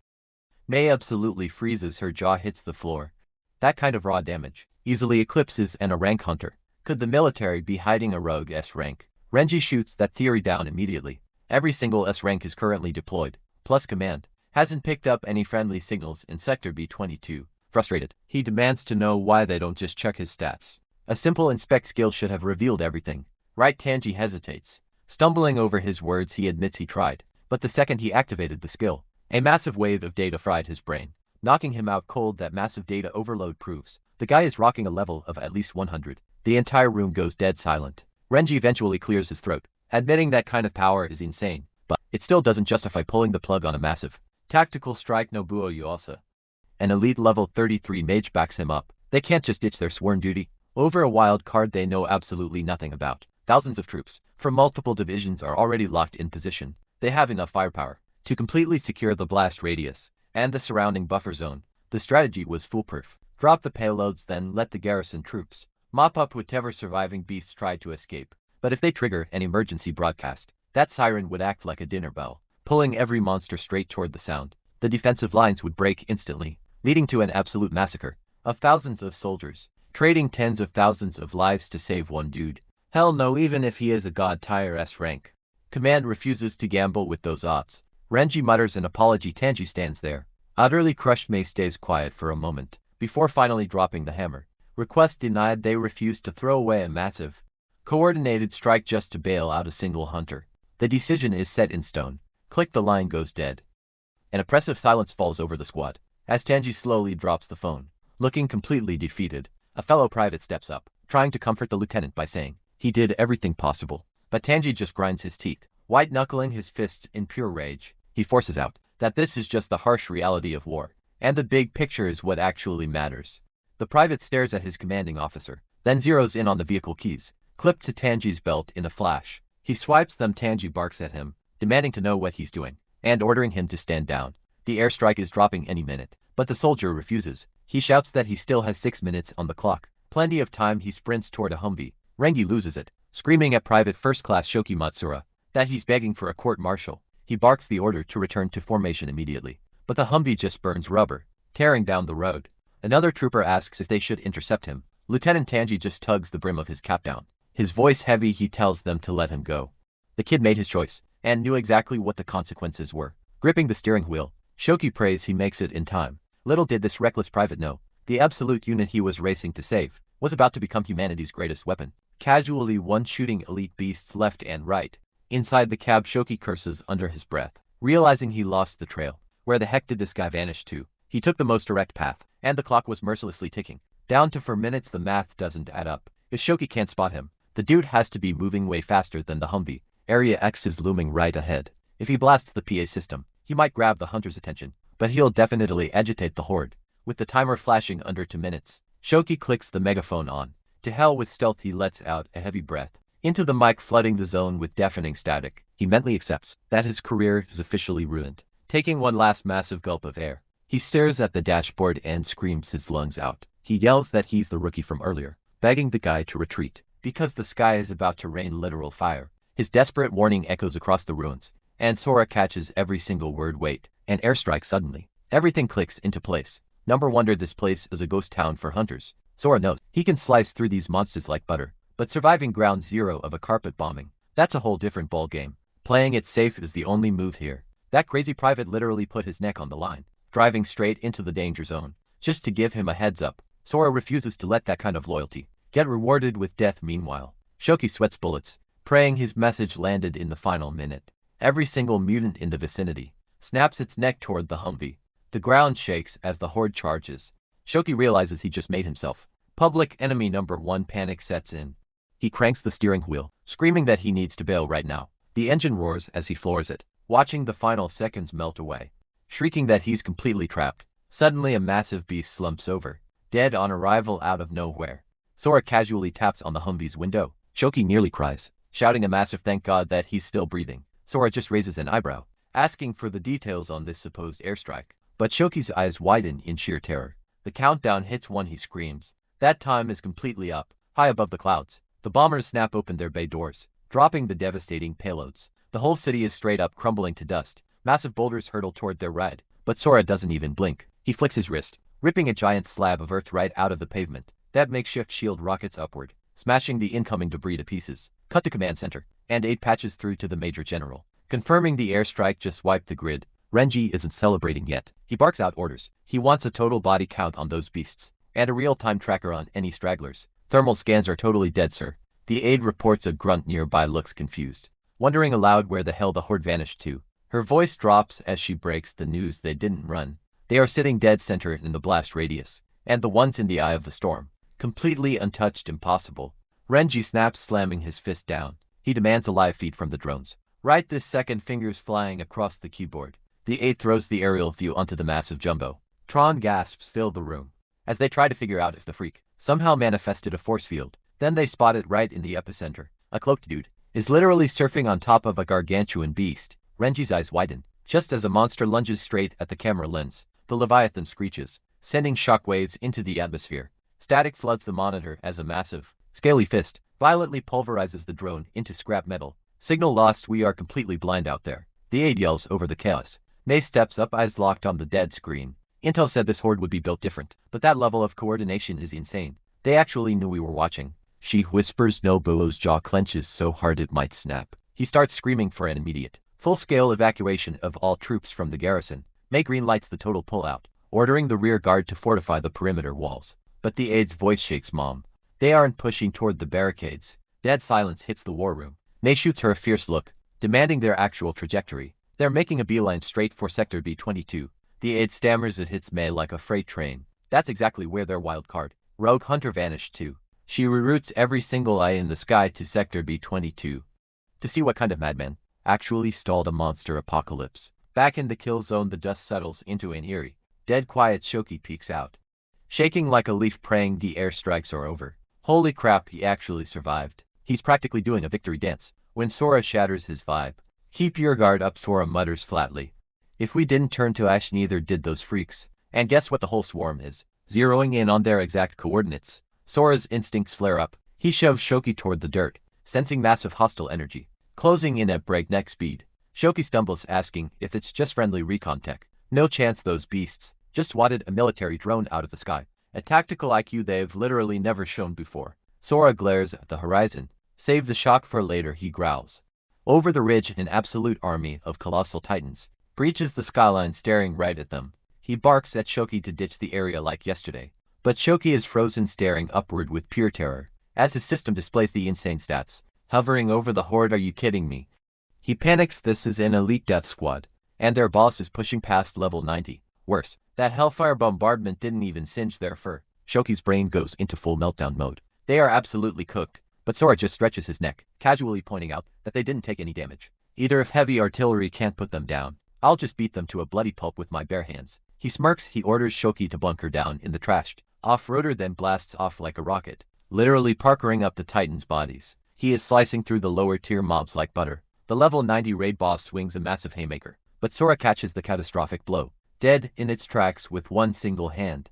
May absolutely freezes, her jaw hits the floor. That kind of raw damage easily eclipses a rank hunter. Could the military be hiding a rogue S rank? Renji shoots that theory down immediately. Every single S rank is currently deployed, plus command hasn't picked up any friendly signals in Sector B22. Frustrated, he demands to know why they don't just check his stats. A simple inspect skill should have revealed everything. Right? Tanji hesitates. Stumbling over his words, he admits he tried, but the second he activated the skill, a massive wave of data fried his brain, knocking him out cold. That massive data overload proves the guy is rocking a level of at least 100. The entire room goes dead silent. Renji eventually clears his throat, admitting that kind of power is insane, but it still doesn't justify pulling the plug on a massive tactical strike. Nobuo Yuasa, an elite level 33 mage, backs him up. They can't just ditch their sworn duty over a wild card they know absolutely nothing about. Thousands of troops from multiple divisions are already locked in position. They have enough firepower to completely secure the blast radius and the surrounding buffer zone. The strategy was foolproof. Drop the payloads, then let the garrison troops mop up whatever surviving beasts tried to escape. But if they trigger an emergency broadcast, that siren would act like a dinner bell, pulling every monster straight toward the sound. The defensive lines would break instantly, leading to an absolute massacre of thousands of soldiers, trading tens of thousands of lives to save one dude. Hell no, even if he is a god tier S rank. Command refuses to gamble with those odds. Renji mutters an apology. Tanji stands there, utterly crushed. May stays quiet for a moment, before finally dropping the hammer. Request denied. They refuse to throw away a massive, coordinated strike just to bail out a single hunter. The decision is set in stone. Click, the line goes dead. An oppressive silence falls over the squad, as Tanji slowly drops the phone. Looking completely defeated, a fellow private steps up, trying to comfort the lieutenant by saying he did everything possible. But Tanji just grinds his teeth, white-knuckling his fists in pure rage. He forces out that this is just the harsh reality of war, and the big picture is what actually matters. The private stares at his commanding officer, then zeroes in on the vehicle keys, clipped to Tanji's belt in a flash. He swipes them. Tanji barks at him, demanding to know what he's doing, and ordering him to stand down. The airstrike is dropping any minute, but the soldier refuses. He shouts that he still has 6 minutes on the clock. Plenty of time. He sprints toward a Humvee. Rengi loses it, screaming at Private First Class Shoki Matsura that he's begging for a court-martial. He barks the order to return to formation immediately, but the Humvee just burns rubber, tearing down the road. Another trooper asks if they should intercept him. Lieutenant Tanji just tugs the brim of his cap down. His voice heavy, he tells them to let him go. The kid made his choice, and knew exactly what the consequences were. Gripping the steering wheel, Shoki prays he makes it in time. Little did this reckless private know, the absolute unit he was racing to save was about to become humanity's greatest weapon. Casually one-shooting elite beasts left and right. Inside the cab, Shoki curses under his breath, realizing he lost the trail. Where the heck did this guy vanish to? He took the most direct path, and the clock was mercilessly ticking down to 4 minutes. The math doesn't add up. If Shoki can't spot him, the dude has to be moving way faster than the Humvee. Area X is looming right ahead. If he blasts the PA system, he might grab the hunter's attention, but he'll definitely agitate the horde. With the timer flashing under 2 minutes, Shoki clicks the megaphone on. To hell with stealth, he lets out a heavy breath into the mic, flooding the zone with deafening static. He mentally accepts that his career is officially ruined. Taking one last massive gulp of air, he stares at the dashboard and screams his lungs out. He yells that he's the rookie from earlier, begging the guy to retreat, because the sky is about to rain literal fire. His desperate warning echoes across the ruins, and Sora catches every single word. Wait, an airstrike. Suddenly, everything clicks into place. Number wonder, this place is a ghost town for hunters. Sora knows he can slice through these monsters like butter, but surviving ground zero of a carpet bombing, that's a whole different ball game. Playing it safe is the only move here. That crazy private literally put his neck on the line, driving straight into the danger zone, just to give him a heads up. Sora refuses to let that kind of loyalty get rewarded with death. Meanwhile, Shoki sweats bullets, praying his message landed in the final minute. Every single mutant in the vicinity snaps its neck toward the Humvee. The ground shakes as the horde charges. Shoki realizes he just made himself public enemy number one. Panic sets in. He cranks the steering wheel, screaming that he needs to bail right now. The engine roars as he floors it, watching the final seconds melt away, shrieking that he's completely trapped. Suddenly a massive beast slumps over, dead on arrival out of nowhere. Sora casually taps on the Humvee's window. Shoki nearly cries, shouting a massive thank God that he's still breathing. Sora just raises an eyebrow, asking for the details on this supposed airstrike. But Shoki's eyes widen in sheer terror. The countdown hits 1. He screams. That time is completely up, high above the clouds. The bombers snap open their bay doors, dropping the devastating payloads. The whole city is straight up crumbling to dust. Massive boulders hurtle toward their ride, but Sora doesn't even blink. He flicks his wrist, ripping a giant slab of earth right out of the pavement. That makeshift shield rockets upward, smashing the incoming debris to pieces. Cut to command center, and aid patches through to the Major General, confirming the airstrike just wiped the grid. Renji isn't celebrating yet. He barks out orders. He wants a total body count on those beasts, and a real-time tracker on any stragglers. Thermal scans are totally dead, sir. The aide reports. A grunt nearby looks confused, wondering aloud where the hell the horde vanished to. Her voice drops as she breaks the news. They didn't run. They are sitting dead center in the blast radius, and the ones in the eye of the storm, completely untouched. Impossible. Renji snaps, slamming his fist down. He demands a live feed from the drones. Right this second, fingers flying across the keyboard. The aide throws the aerial view onto the massive jumbo. Tron gasps fill the room as they try to figure out if the freak somehow manifested a force field. Then they spot it right in the epicenter. A cloaked dude is literally surfing on top of a gargantuan beast. Renji's eyes widen, just as a monster lunges straight at the camera lens. The Leviathan screeches, sending shockwaves into the atmosphere. Static floods the monitor as a massive, scaly fist violently pulverizes the drone into scrap metal. Signal lost. We are completely blind out there. The aide yells over the chaos. May steps up, eyes locked on the dead screen. Intel said this horde would be built different, but that level of coordination is insane. They actually knew we were watching. She whispers. Nobuo's jaw clenches so hard it might snap. He starts screaming for an immediate, full-scale evacuation of all troops from the garrison. May greenlights the total pullout, ordering the rear guard to fortify the perimeter walls. But the aide's voice shakes. Mom, they aren't pushing toward the barricades. Dead silence hits the war room. May shoots her a fierce look, demanding their actual trajectory. They're making a beeline straight for Sector B-22. The aide stammers. It hits May like a freight train. That's exactly where their wild card, Rogue Hunter, vanished to. She reroutes every single eye in the sky to Sector B-22 to see what kind of madman actually stalled a monster apocalypse. Back in the kill zone, the dust settles into an eerie, dead quiet. Shoki peeks out, shaking like a leaf, praying the airstrikes are over. Holy crap, he actually survived. He's practically doing a victory dance when Sora shatters his vibe. Keep your guard up, Sora mutters flatly. If we didn't turn to ash, neither did those freaks. And guess what the whole swarm is? Zeroing in on their exact coordinates. Sora's instincts flare up. He shoves Shoki toward the dirt, sensing massive hostile energy, closing in at breakneck speed. Shoki stumbles, asking if it's just friendly recon tech. No chance. Those beasts just swatted a military drone out of the sky. A tactical IQ they've literally never shown before. Sora glares at the horizon. Save the shock for later, he growls. Over the ridge, an absolute army of colossal titans breaches the skyline, staring right at them. He barks at Shoki to ditch the area like yesterday, but Shoki is frozen, staring upward with pure terror as his system displays the insane stats, hovering over the horde. Are you kidding me? He panics. This is an elite death squad, and their boss is pushing past level 90. Worse, that hellfire bombardment didn't even singe their fur. Shoki's brain goes into full meltdown mode. They are absolutely cooked, but Sora just stretches his neck, casually pointing out that they didn't take any damage. Either if heavy artillery can't put them down, I'll just beat them to a bloody pulp with my bare hands. He smirks. He orders Shoki to bunker down in the trashed off-roader, then blasts off like a rocket, literally parkering up the Titans' bodies. He is slicing through the lower-tier mobs like butter. The level 90 raid boss swings a massive haymaker, but Sora catches the catastrophic blow, dead in its tracks with one single hand.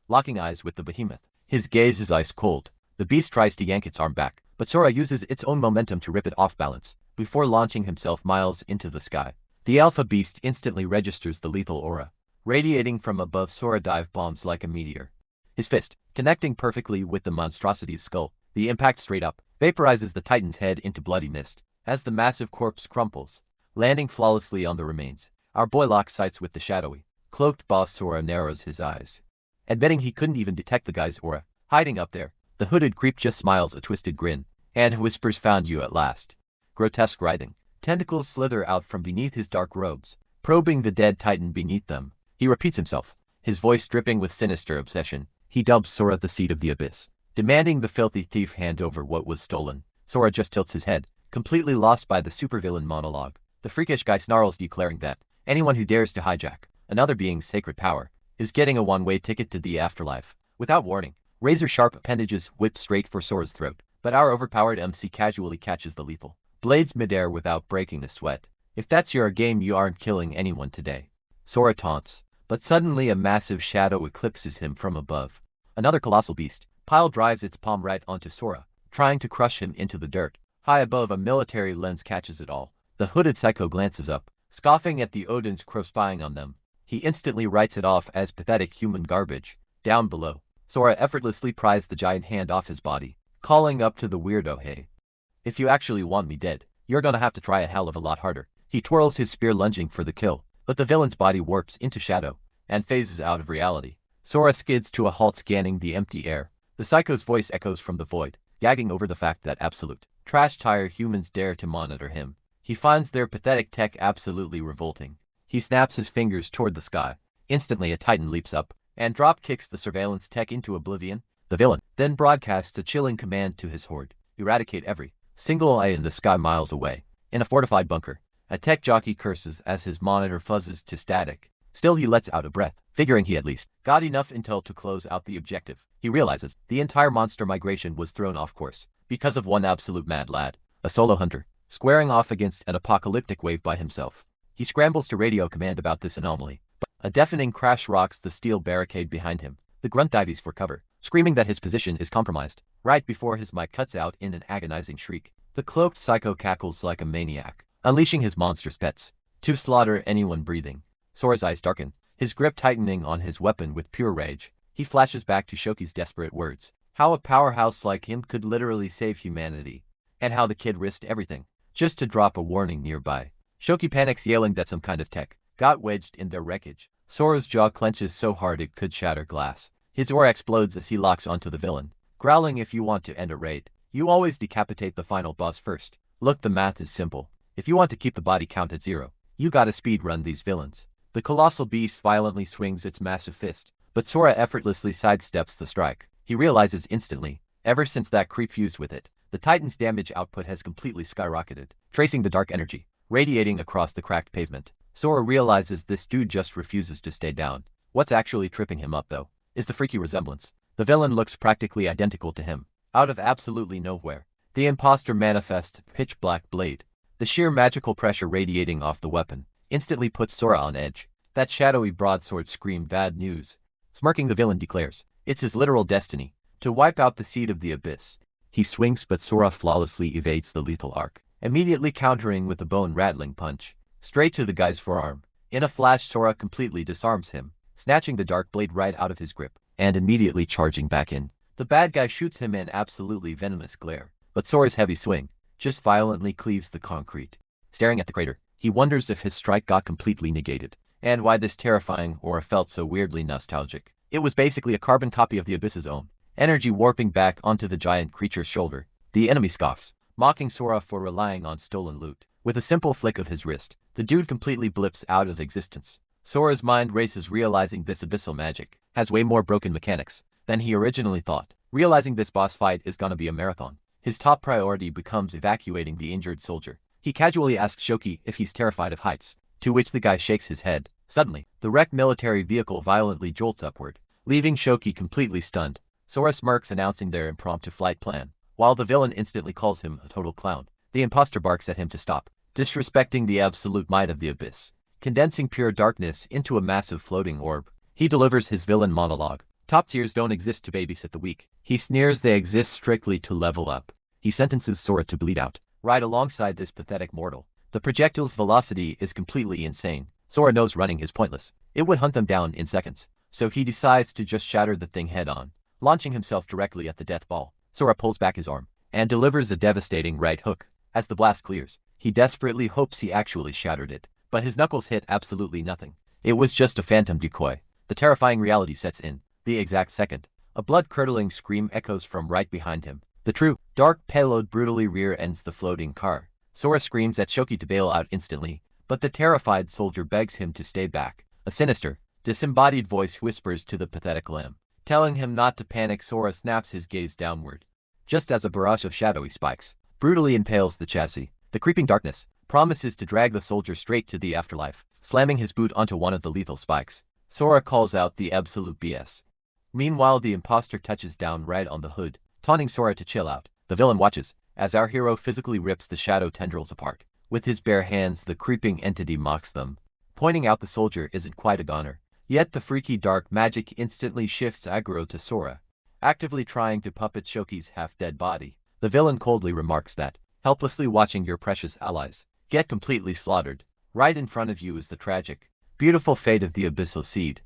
Locking eyes with the behemoth, his gaze is ice cold. The beast tries to yank its arm back, but Sora uses its own momentum to rip it off balance, before launching himself miles into the sky. The alpha beast instantly registers the lethal aura, radiating from above. Sora dive bombs like a meteor, His fist, connecting perfectly with the monstrosity's skull, the impact straight up, vaporizes the Titan's head into bloody mist, as the massive corpse crumples, landing flawlessly on the remains. Our boy locks sights with the shadowy, cloaked boss. Sora narrows his eyes, admitting he couldn't even detect the guy's aura, hiding up there. The hooded creep just smiles a twisted grin, and whispers, "Found you at last." Grotesque writhing tentacles slither out from beneath his dark robes, probing the dead Titan beneath them. He repeats himself, his voice dripping with sinister obsession. He dubs Sora the Seed of the Abyss, demanding the filthy thief hand over what was stolen. Sora just tilts his head, completely lost by the supervillain monologue. The freakish guy snarls, declaring that anyone who dares to hijack another being's sacred power is getting a one-way ticket to the afterlife. Without warning, razor-sharp appendages whip straight for Sora's throat, but our overpowered MC casually catches the lethal blades midair without breaking the sweat. "If that's your game, you aren't killing anyone today," Sora taunts, but suddenly a massive shadow eclipses him from above. Another colossal beast pile drives its palm right onto Sora, trying to crush him into the dirt. High above, a military lens catches it all. The hooded psycho glances up, scoffing at the Odin's crow spying on them. He instantly writes it off as pathetic human garbage. Down below, Sora effortlessly pries the giant hand off his body, calling up to the weirdo, "Hey, if you actually want me dead, you're gonna have to try a hell of a lot harder." He twirls his spear, lunging for the kill, but the villain's body warps into shadow and phases out of reality. Sora skids to a halt, scanning the empty air. The psycho's voice echoes from the void, gagging over the fact that absolute trash-tire humans dare to monitor him. He finds their pathetic tech absolutely revolting. He snaps his fingers toward the sky. Instantly, a Titan leaps up and drop-kicks the surveillance tech into oblivion. The villain then broadcasts a chilling command to his horde: eradicate every single eye in the sky miles away. In a fortified bunker, a tech jockey curses as his monitor fuzzes to static. Still, he lets out a breath, figuring he at least got enough intel to close out the objective. He realizes the entire monster migration was thrown off course because of one absolute mad lad, a solo hunter, squaring off against an apocalyptic wave by himself. He scrambles to radio command about this anomaly, but a deafening crash rocks the steel barricade behind him. The grunt dives for cover, screaming that his position is compromised, right before his mic cuts out in an agonizing shriek. The cloaked psycho cackles like a maniac, unleashing his monstrous pets to slaughter anyone breathing. Sora's eyes darken, his grip tightening on his weapon with pure rage. He flashes back to Shoki's desperate words, how a powerhouse like him could literally save humanity, and how the kid risked everything just to drop a warning nearby. Shoki panics, yelling that some kind of tech got wedged in their wreckage. Sora's jaw clenches so hard it could shatter glass. His aura explodes as he locks onto the villain, growling, "If you want to end a raid, you always decapitate the final boss first. Look, the math is simple. If you want to keep the body count at 0, you gotta speedrun these villains." The colossal beast violently swings its massive fist, but Sora effortlessly sidesteps the strike. He realizes instantly, ever since that creep fused with it, the Titan's damage output has completely skyrocketed, tracing the dark energy radiating across the cracked pavement. Sora realizes this dude just refuses to stay down. What's actually tripping him up, though, is the freaky resemblance. The villain looks practically identical to him, out of absolutely nowhere. The imposter manifests a pitch-black blade. The sheer magical pressure radiating off the weapon instantly puts Sora on edge. That shadowy broadsword screamed bad news. Smirking, the villain declares it's his literal destiny to wipe out the Seed of the Abyss. He swings, but Sora flawlessly evades the lethal arc, immediately countering with a bone-rattling punch straight to the guy's forearm. In a flash, Sora completely disarms him, snatching the dark blade right out of his grip and immediately charging back in. The bad guy shoots him an absolutely venomous glare, but Sora's heavy swing just violently cleaves the concrete. Staring at the crater, he wonders if his strike got completely negated, and why this terrifying aura felt so weirdly nostalgic. It was basically a carbon copy of the Abyss's own energy warping back onto the giant creature's shoulder. The enemy scoffs, mocking Sora for relying on stolen loot. With a simple flick of his wrist, the dude completely blips out of existence. Sora's mind races, realizing this abyssal magic has way more broken mechanics than he originally thought. Realizing this boss fight is gonna be a marathon, his top priority becomes evacuating the injured soldier. He casually asks Shoki if he's terrified of heights, to which the guy shakes his head. Suddenly, the wrecked military vehicle violently jolts upward, leaving Shoki completely stunned. Sora smirks, announcing their impromptu flight plan, while the villain instantly calls him a total clown. The imposter barks at him to stop disrespecting the absolute might of the abyss, condensing pure darkness into a massive floating orb. He delivers his villain monologue. Top tiers don't exist to babysit the weak. He sneers, they exist strictly to level up. He sentences Sora to bleed out right alongside this pathetic mortal. The projectile's velocity is completely insane. Sora knows running is pointless. It would hunt them down in seconds. so he decides to just shatter the thing head-on, launching himself directly at the death ball. Sora pulls back his arm and delivers a devastating right hook. As the blast clears, he desperately hopes he actually shattered it, but his knuckles hit absolutely nothing. It was just a phantom decoy. The terrifying reality sets in the exact second. A blood-curdling scream echoes from right behind him. The true, dark payload brutally rear-ends the floating car. Sora screams at Shoki to bail out instantly, but the terrified soldier begs him to stay back. A sinister, disembodied voice whispers to the pathetic lamb, telling him not to panic. Sora snaps his gaze downward, just as a barrage of shadowy spikes brutally impales the chassis. The creeping darkness promises to drag the soldier straight to the afterlife. Slamming his boot onto one of the lethal spikes, Sora calls out the absolute BS. Meanwhile, the imposter touches down right on the hood, taunting Sora to chill out. The villain watches as our hero physically rips the shadow tendrils apart. With his bare hands, the creeping entity mocks them, pointing out the soldier isn't quite a goner. Yet the freaky dark magic instantly shifts aggro to Sora, actively trying to puppet Shoki's half-dead body. The villain coldly remarks that, helplessly watching your precious allies get completely slaughtered right in front of you is the tragic, beautiful fate of the abyssal seed.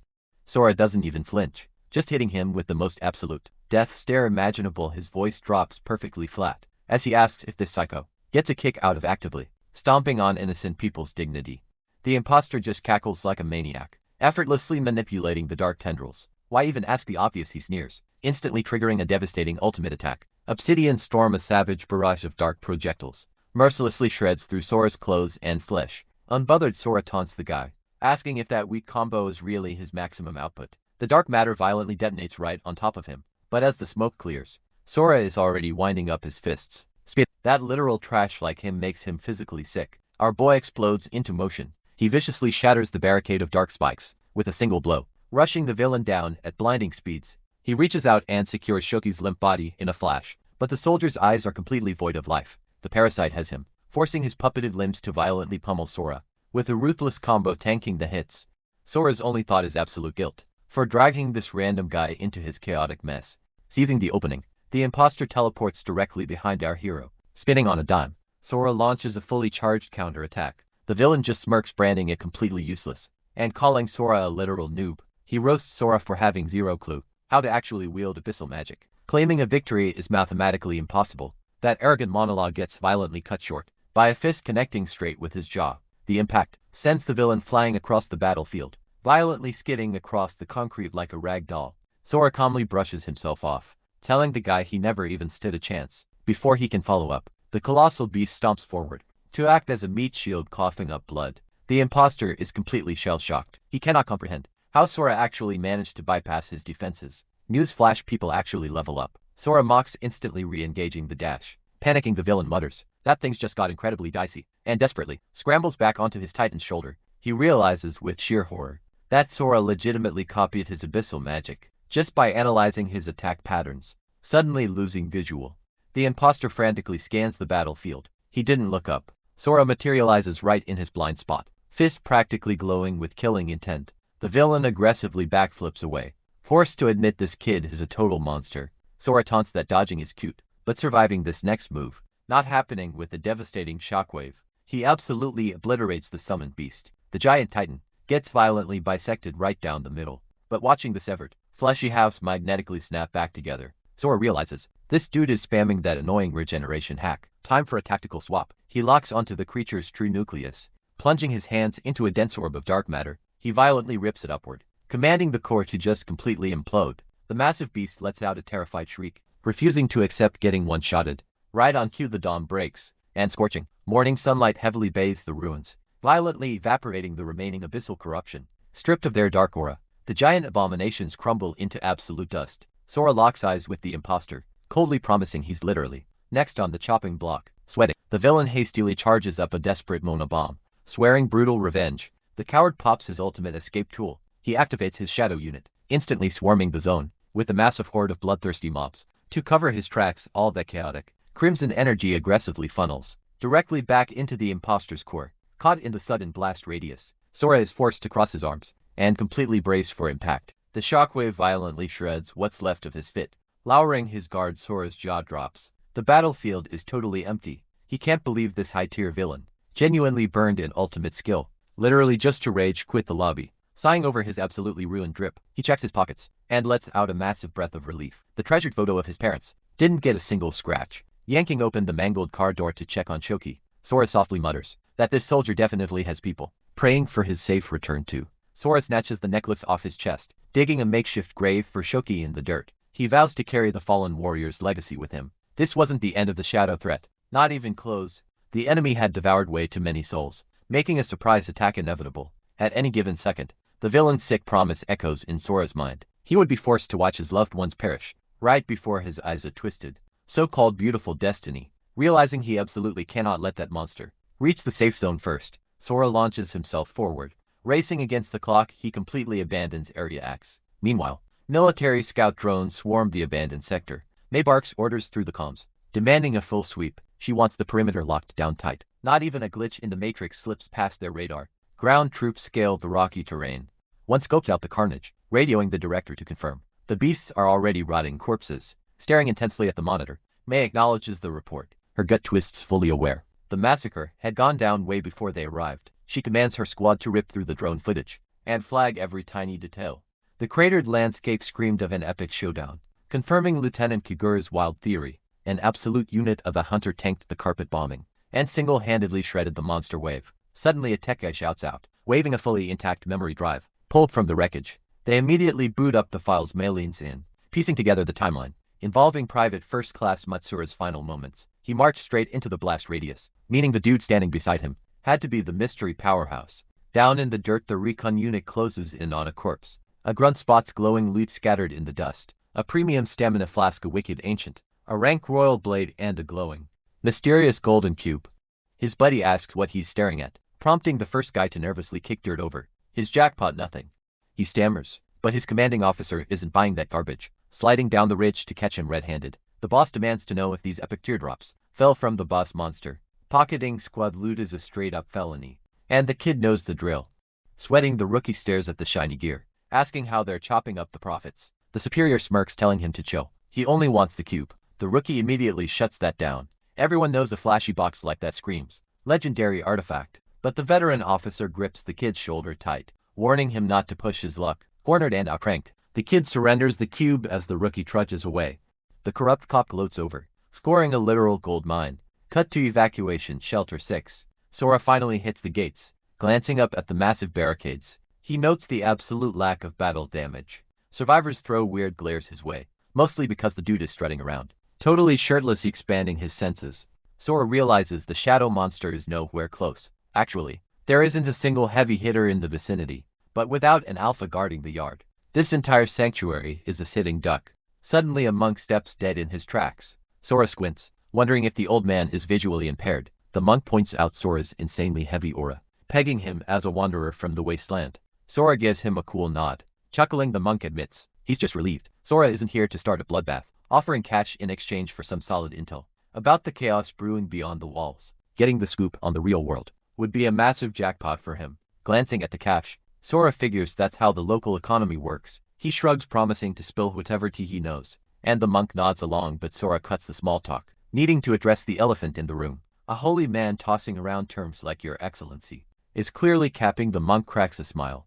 Sora doesn't even flinch, just hitting him with the most absolute death stare imaginable. His voice drops perfectly flat as he asks if this psycho gets a kick out of actively stomping on innocent people's dignity. The imposter just cackles like a maniac, effortlessly manipulating the dark tendrils. Why even ask the obvious, he sneers, instantly triggering a devastating ultimate attack. Obsidian Storm, a savage barrage of dark projectiles, mercilessly shreds through Sora's clothes and flesh. Unbothered, Sora taunts the guy, asking if that weak combo is really his maximum output. The dark matter violently detonates right on top of him, but as the smoke clears, Sora is already winding up his fists. Spit. That literal trash like him makes him physically sick. Our boy explodes into motion. He viciously shatters the barricade of dark spikes with a single blow, rushing the villain down at blinding speeds. He reaches out and secures Shoki's limp body in a flash, but the soldier's eyes are completely void of life. The parasite has him, forcing his puppeted limbs to violently pummel Sora, with a ruthless combo tanking the hits. Sora's only thought is absolute guilt for dragging this random guy into his chaotic mess. Seizing the opening, the imposter teleports directly behind our hero. Spinning on a dime, Sora launches a fully charged counter-attack. The villain just smirks, branding it completely useless, and calling Sora a literal noob. He roasts Sora for having zero clue how to actually wield abyssal magic, claiming a victory is mathematically impossible. That arrogant monologue gets violently cut short by a fist connecting straight with his jaw. The impact sends the villain flying across the battlefield, violently skidding across the concrete like a rag doll. Sora calmly brushes himself off, telling the guy he never even stood a chance. Before he can follow up, the colossal beast stomps forward to act as a meat shield, coughing up blood. The imposter is completely shell-shocked. He cannot comprehend how Sora actually managed to bypass his defenses. Newsflash, people actually level up. Sora mocks, instantly re-engaging the dash. Panicking, the villain mutters, "That thing's just got incredibly dicey," and desperately scrambles back onto his titan's shoulder. He realizes with sheer horror that Sora legitimately copied his abyssal magic just by analyzing his attack patterns. Suddenly losing visual, the imposter frantically scans the battlefield. He didn't look up. Sora materializes right in his blind spot, fist practically glowing with killing intent. The villain aggressively backflips away, forced to admit this kid is a total monster. Sora taunts that dodging is cute, but surviving this next move not happening with a devastating shockwave. He absolutely obliterates the summoned beast. The giant titan gets violently bisected right down the middle, but watching the severed, fleshy halves magnetically snap back together, Sora realizes this dude is spamming that annoying regeneration hack. Time for a tactical swap. He locks onto the creature's true nucleus, plunging his hands into a dense orb of dark matter. He violently rips it upward, commanding the core to just completely implode. The massive beast lets out a terrified shriek, refusing to accept getting one-shotted. Right on cue, the dawn breaks, and scorching morning sunlight heavily bathes the ruins, violently evaporating the remaining abyssal corruption. Stripped of their dark aura, the giant abominations crumble into absolute dust. Sora locks eyes with the imposter, coldly promising he's literally next on the chopping block. Sweating, the villain hastily charges up a desperate Mona bomb, swearing brutal revenge. The coward pops his ultimate escape tool. He activates his shadow unit, instantly swarming the zone with a massive horde of bloodthirsty mobs. To cover his tracks, all that chaotic crimson energy aggressively funnels directly back into the imposter's core. Caught in the sudden blast radius, Sora is forced to cross his arms and completely brace for impact. The shockwave violently shreds what's left of his fit. Lowering his guard, Sora's jaw drops. The battlefield is totally empty. He can't believe this high-tier villain genuinely burned an ultimate skill, literally just to rage quit the lobby. Sighing over his absolutely ruined drip, he checks his pockets and lets out a massive breath of relief. The treasured photo of his parents didn't get a single scratch. Yanking open the mangled car door to check on Shoki, Sora softly mutters that this soldier definitely has people praying for his safe return too. Sora snatches the necklace off his chest, digging a makeshift grave for Shoki in the dirt. He vows to carry the fallen warrior's legacy with him. This wasn't the end of the shadow threat, not even close. The enemy had devoured way too many souls, making a surprise attack inevitable. At any given second, the villain's sick promise echoes in Sora's mind. He would be forced to watch his loved ones perish, right before his eyes. A twisted, so-called beautiful destiny. Realizing he absolutely cannot let that monster reach the safe zone first, Sora launches himself forward. Racing against the clock, he completely abandons Area X. Meanwhile, military scout drones swarm the abandoned sector. May barks orders through the comms, demanding a full sweep. She wants the perimeter locked down tight. Not even a glitch in the matrix slips past their radar. Ground troops scale the rocky terrain. One scopes out the carnage, radioing the director to confirm. The beasts are already rotting corpses. Staring intensely at the monitor, May acknowledges the report. Her gut twists, fully aware the massacre had gone down way before they arrived. She commands her squad to rip through the drone footage and flag every tiny detail. The cratered landscape screamed of an epic showdown, confirming Lieutenant Kagura's wild theory. An absolute unit of a hunter tanked the carpet bombing and single-handedly shredded the monster wave. Suddenly a tech guy shouts out, waving a fully intact memory drive, pulled from the wreckage. They immediately boot up the files May leans in, piecing together the timeline, involving Private First Class Matsura's final moments. He marched straight into the blast radius, meaning the dude standing beside him had to be the mystery powerhouse. Down in the dirt, the recon unit closes in on a corpse. A grunt spots glowing loot scattered in the dust, a premium stamina flask, a wicked ancient, a rank royal blade, and a glowing, mysterious golden cube. His buddy asks what he's staring at, prompting the first guy to nervously kick dirt over his jackpot. Nothing. He stammers, but his commanding officer isn't buying that garbage, sliding down the ridge to catch him red-handed. The boss demands to know if these epic teardrops fell from the boss monster. Pocketing squad loot is a straight-up felony, and the kid knows the drill. Sweating, the rookie stares at the shiny gear, asking how they're chopping up the profits. The superior smirks, telling him to chill. He only wants the cube. The rookie immediately shuts that down. Everyone knows a flashy box like that screams legendary artifact, but the veteran officer grips the kid's shoulder tight, warning him not to push his luck. Cornered and outcranked, the kid surrenders the cube as the rookie trudges away. The corrupt cop gloats over, scoring a literal gold mine. Cut to evacuation shelter 6. Sora finally hits the gates, glancing up at the massive barricades. He notes the absolute lack of battle damage. Survivors throw weird glares his way, mostly because the dude is strutting around, totally shirtless, expanding his senses. Sora realizes the shadow monster is nowhere close. Actually, there isn't a single heavy hitter in the vicinity, but without an alpha guarding the yard, this entire sanctuary is a sitting duck. Suddenly a monk steps dead in his tracks. Sora squints, wondering if the old man is visually impaired. The monk points out Sora's insanely heavy aura, pegging him as a wanderer from the wasteland. Sora gives him a cool nod. Chuckling, the monk admits he's just relieved Sora isn't here to start a bloodbath, offering cash in exchange for some solid intel about the chaos brewing beyond the walls. Getting the scoop on the real world would be a massive jackpot for him. Glancing at the cash, Sora figures that's how the local economy works. He shrugs, promising to spill whatever tea he knows, and the monk nods along, but Sora cuts the small talk, needing to address the elephant in the room. A holy man tossing around terms like Your Excellency is clearly capping. The monk cracks a smile,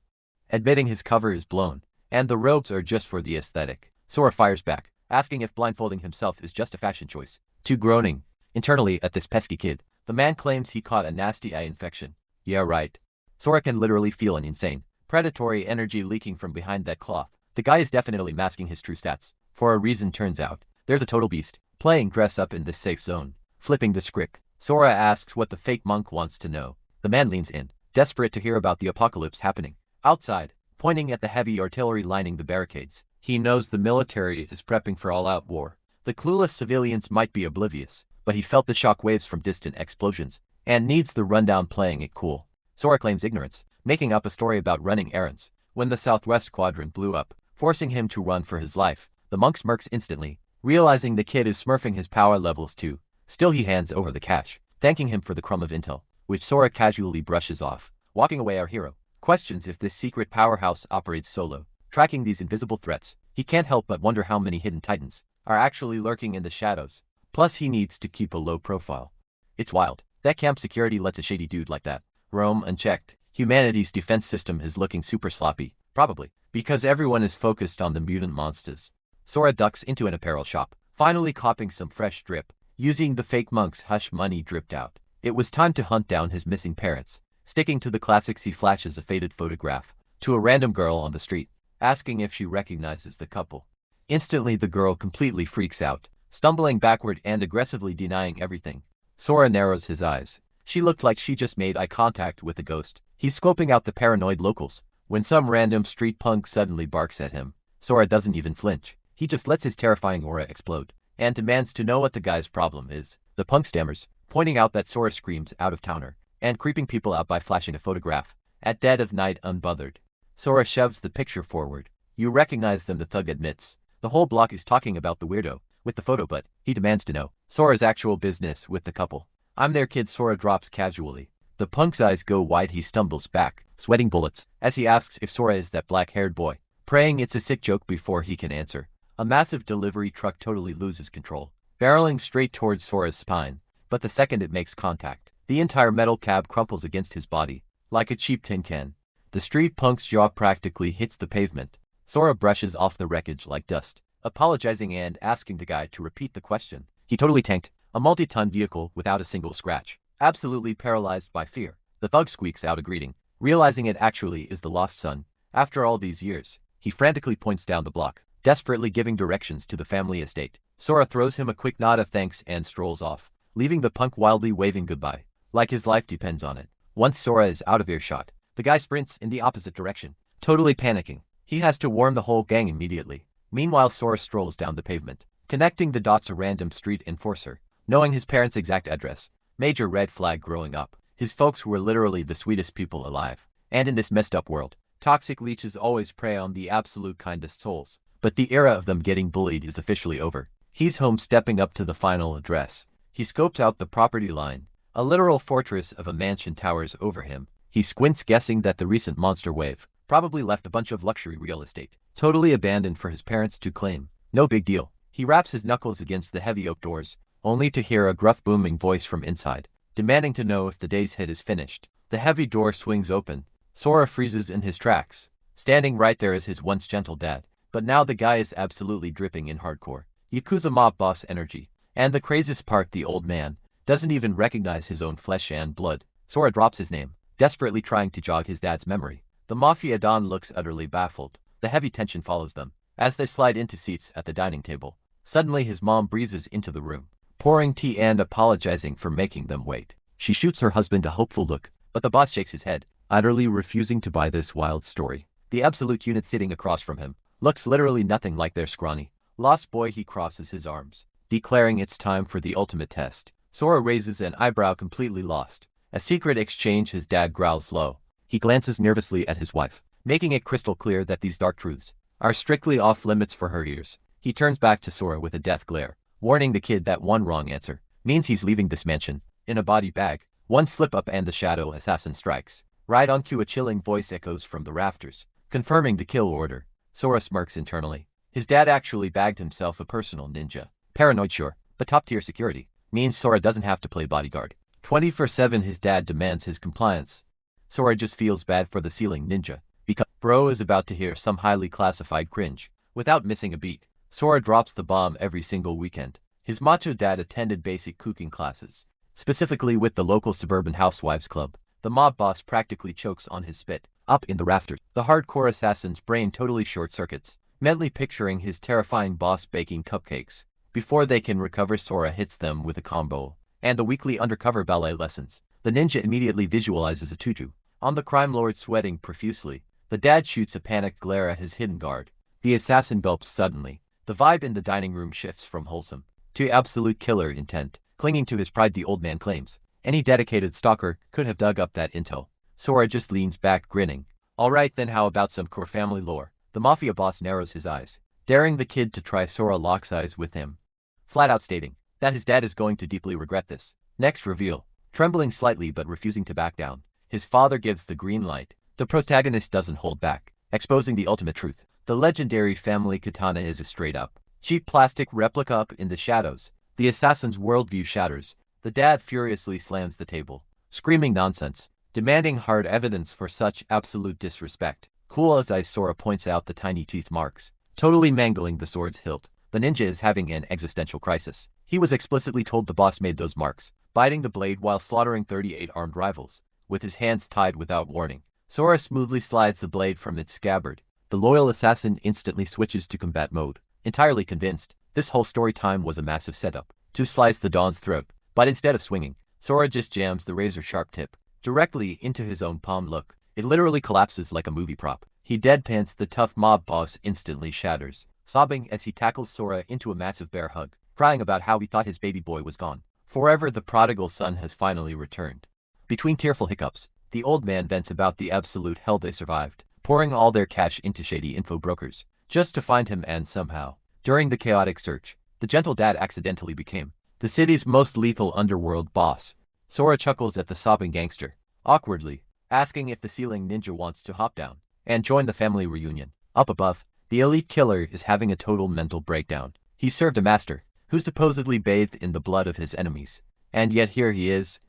admitting his cover is blown, and the robes are just for the aesthetic. Sora fires back, asking if blindfolding himself is just a fashion choice. Groaning internally at this pesky kid, the man claims he caught a nasty eye infection. Yeah, right. Sora can literally feel an insane, predatory energy leaking from behind that cloth. The guy is definitely masking his true stats. For a reason, turns out. There's a total beast playing dress up in this safe zone. Flipping the script, Sora asks what the fake monk wants to know. The man leans in, desperate to hear about the apocalypse happening outside, pointing at the heavy artillery lining the barricades. He knows the military is prepping for all-out war. The clueless civilians might be oblivious, but he felt the shock waves from distant explosions, and needs the rundown playing it cool. Sora claims ignorance, making up a story about running errands when the southwest quadrant blew up, forcing him to run for his life. The monk smirks instantly, realizing the kid is smurfing his power levels too. Still, he hands over the cash, thanking him for the crumb of intel, which Sora casually brushes off. Walking away, our hero questions if this secret powerhouse operates solo. Tracking these invisible threats, he can't help but wonder how many hidden titans are actually lurking in the shadows. Plus, he needs to keep a low profile. It's wild that camp security lets a shady dude like that roam unchecked. Humanity's defense system is looking super sloppy, probably because everyone is focused on the mutant monsters. Sora ducks into an apparel shop, finally copping some fresh drip, using the fake monk's hush money dripped out. It was time to hunt down his missing parents. Sticking to the classics, he flashes a faded photograph to a random girl on the street, asking if she recognizes the couple. Instantly the girl completely freaks out, stumbling backward and aggressively denying everything. Sora narrows his eyes. She looked like she just made eye contact with a ghost. He's scoping out the paranoid locals, when some random street punk suddenly barks at him. Sora doesn't even flinch. He just lets his terrifying aura explode, and demands to know what the guy's problem is. The punk stammers, pointing out that Sora screams out of towner, and creeping people out by flashing a photograph. At dead of night unbothered. Sora shoves the picture forward. You recognize them, the thug admits. The whole block is talking about the weirdo with the photo, but he demands to know Sora's actual business with the couple. I'm their kid, Sora drops casually. The punk's eyes go wide, he stumbles back, sweating bullets, as he asks if Sora is that black-haired boy, praying it's a sick joke before he can answer. A massive delivery truck totally loses control, barreling straight towards Sora's spine, but the second it makes contact, the entire metal cab crumples against his body, like a cheap tin can. The street punk's jaw practically hits the pavement. Sora brushes off the wreckage like dust, apologizing and asking the guy to repeat the question. He totally tanked a multi-ton vehicle without a single scratch. Absolutely paralyzed by fear, the thug squeaks out a greeting, realizing it actually is the lost son. After all these years, he frantically points down the block, desperately giving directions to the family estate. Sora throws him a quick nod of thanks and strolls off, leaving the punk wildly waving goodbye, like his life depends on it. Once Sora is out of earshot, the guy sprints in the opposite direction, totally panicking. He has to warn the whole gang immediately. Meanwhile, Sora strolls down the pavement, connecting the dots. A random street enforcer, knowing his parents' exact address. Major red flag. Growing up, his folks were literally the sweetest people alive. And in this messed up world, toxic leeches always prey on the absolute kindest souls. But the era of them getting bullied is officially over. He's home, stepping up to the final address. He scopes out the property line. A literal fortress of a mansion towers over him. He squints, guessing that the recent monster wave probably left a bunch of luxury real estate totally abandoned for his parents to claim. No big deal. He raps his knuckles against the heavy oak doors, only to hear a gruff booming voice from inside, demanding to know if the day's hit is finished. The heavy door swings open. Sora freezes in his tracks. Standing right there is his once gentle dad, but now the guy is absolutely dripping in hardcore Yakuza mob boss energy. And the craziest part, the old man doesn't even recognize his own flesh and blood. Sora drops his name, desperately trying to jog his dad's memory. The Mafia Don looks utterly baffled. The heavy tension follows them as they slide into seats at the dining table. Suddenly his mom breezes into the room, pouring tea and apologizing for making them wait. She shoots her husband a hopeful look, but the boss shakes his head, utterly refusing to buy this wild story. The absolute unit sitting across from him looks literally nothing like their scrawny lost boy. He crosses his arms, declaring it's time for the ultimate test. Sora raises an eyebrow, completely lost. A secret exchange, his dad growls low. He glances nervously at his wife, making it crystal clear that these dark truths are strictly off limits for her ears. He turns back to Sora with a death glare, warning the kid that one wrong answer means he's leaving this mansion in a body bag. One slip up and the shadow assassin strikes. Right on cue, a chilling voice echoes from the rafters, confirming the kill order. Sora smirks internally. His dad actually bagged himself a personal ninja. Paranoid, sure, but top-tier security means Sora doesn't have to play bodyguard 24/7. His dad demands his compliance. Sora just feels bad for the ceiling ninja, because bro is about to hear some highly classified cringe. Without missing a beat, Sora drops the bomb every single weekend. His macho dad attended basic cooking classes, specifically with the local suburban housewives club. The mob boss practically chokes on his spit. Up in the rafters, the hardcore assassin's brain totally short circuits, mentally picturing his terrifying boss baking cupcakes. Before they can recover, Sora hits them with a combo and the weekly undercover ballet lessons. The ninja immediately visualizes a tutu on the crime lord, sweating profusely. The dad shoots a panicked glare at his hidden guard. The assassin gulps suddenly. The vibe in the dining room shifts from wholesome to absolute killer intent. Clinging to his pride, the old man claims any dedicated stalker could have dug up that intel. Sora just leans back, grinning. Alright then, how about some core family lore? The mafia boss narrows his eyes, daring the kid to try. Sora locks eyes with him, flat out stating that his dad is going to deeply regret this. Next reveal. Trembling slightly but refusing to back down, his father gives the green light. The protagonist doesn't hold back, exposing the ultimate truth. The legendary family katana is a straight-up cheap plastic replica. Up in the shadows, the assassin's worldview shatters. The dad furiously slams the table, screaming nonsense, demanding hard evidence for such absolute disrespect. Cool as ice, Sora points out the tiny teeth marks, totally mangling the sword's hilt. The ninja is having an existential crisis. He was explicitly told the boss made those marks, biting the blade while slaughtering 38 armed rivals. With his hands tied without warning, Sora smoothly slides the blade from its scabbard. The loyal assassin instantly switches to combat mode, entirely convinced this whole story time was a massive setup to slice the Don's throat. But instead of swinging, Sora just jams the razor-sharp tip directly into his own palm. Look, it literally collapses like a movie prop. He deadpans. The tough mob boss instantly shatters, sobbing as he tackles Sora into a massive bear hug, crying about how he thought his baby boy was gone forever. The prodigal son has finally returned. Between tearful hiccups, the old man vents about the absolute hell they survived, pouring all their cash into shady info brokers, just to find him. And somehow, during the chaotic search, the gentle dad accidentally became the city's most lethal underworld boss. Sora chuckles at the sobbing gangster, awkwardly asking if the ceiling ninja wants to hop down and join the family reunion. Up above, the elite killer is having a total mental breakdown. He served a master who supposedly bathed in the blood of his enemies, and yet here he is,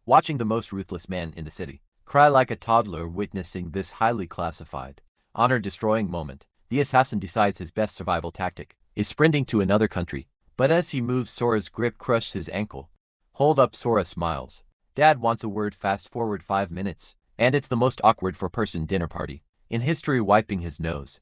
watching the most ruthless man in the city cry like a toddler. Witnessing this highly classified, honor-destroying moment, the assassin decides his best survival tactic is sprinting to another country. But as he moves, Sora's grip crushes his ankle. Hold up, Sora smiles. Dad wants a word. Fast forward 5 minutes, and it's the most awkward four-person dinner party in history. Wiping his nose,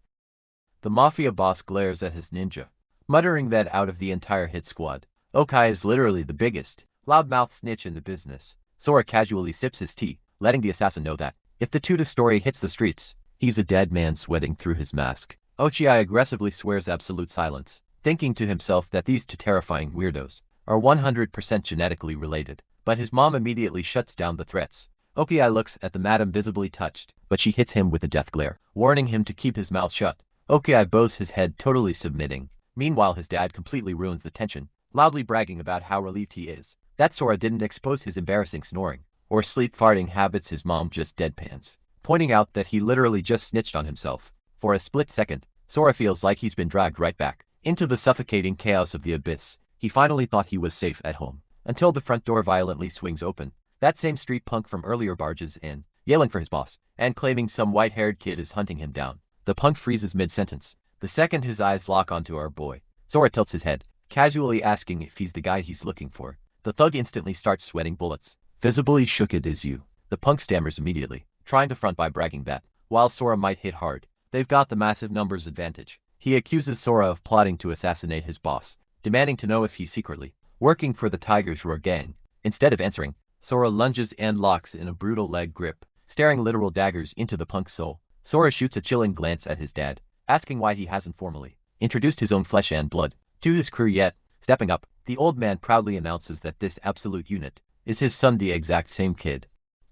the mafia boss glares at his ninja, muttering that out of the entire hit squad, Okai is literally the biggest loudmouth snitch in the business. Sora casually sips his tea, letting the assassin know that if the Tuta story hits the streets, he's a dead man sweating through his mask. Ochi aggressively swears absolute silence, thinking to himself that these two terrifying weirdos are 100% genetically related. But his mom immediately shuts down the threats. Oki looks at the madam, visibly touched, but she hits him with a death glare, warning him to keep his mouth shut. Oki bows his head, totally submitting. Meanwhile, his dad completely ruins the tension, loudly bragging about how relieved he is that Sora didn't expose his embarrassing snoring or sleep farting habits. His mom just deadpans, pointing out that he literally just snitched on himself. For a split second, Sora feels like he's been dragged right back into the suffocating chaos of the abyss. He finally thought he was safe at home, until the front door violently swings open. That same street punk from earlier barges in, yelling for his boss, and claiming some white-haired kid is hunting him down. The punk freezes mid-sentence. The second his eyes lock onto our boy, Sora tilts his head, casually asking if he's the guy he's looking for. The thug instantly starts sweating bullets. Visibly shook. It is you. The punk stammers immediately, trying to front by bragging that, while Sora might hit hard, they've got the massive numbers advantage. He accuses Sora of plotting to assassinate his boss, demanding to know if he's secretly working for the Tiger's Roar gang. Instead of answering, Sora lunges and locks in a brutal leg grip, staring literal daggers into the punk's soul. Sora shoots a chilling glance at his dad, asking why he hasn't formally introduced his own flesh and blood to his crew yet. Stepping up, the old man proudly announces that this absolute unit is his son, the exact same kid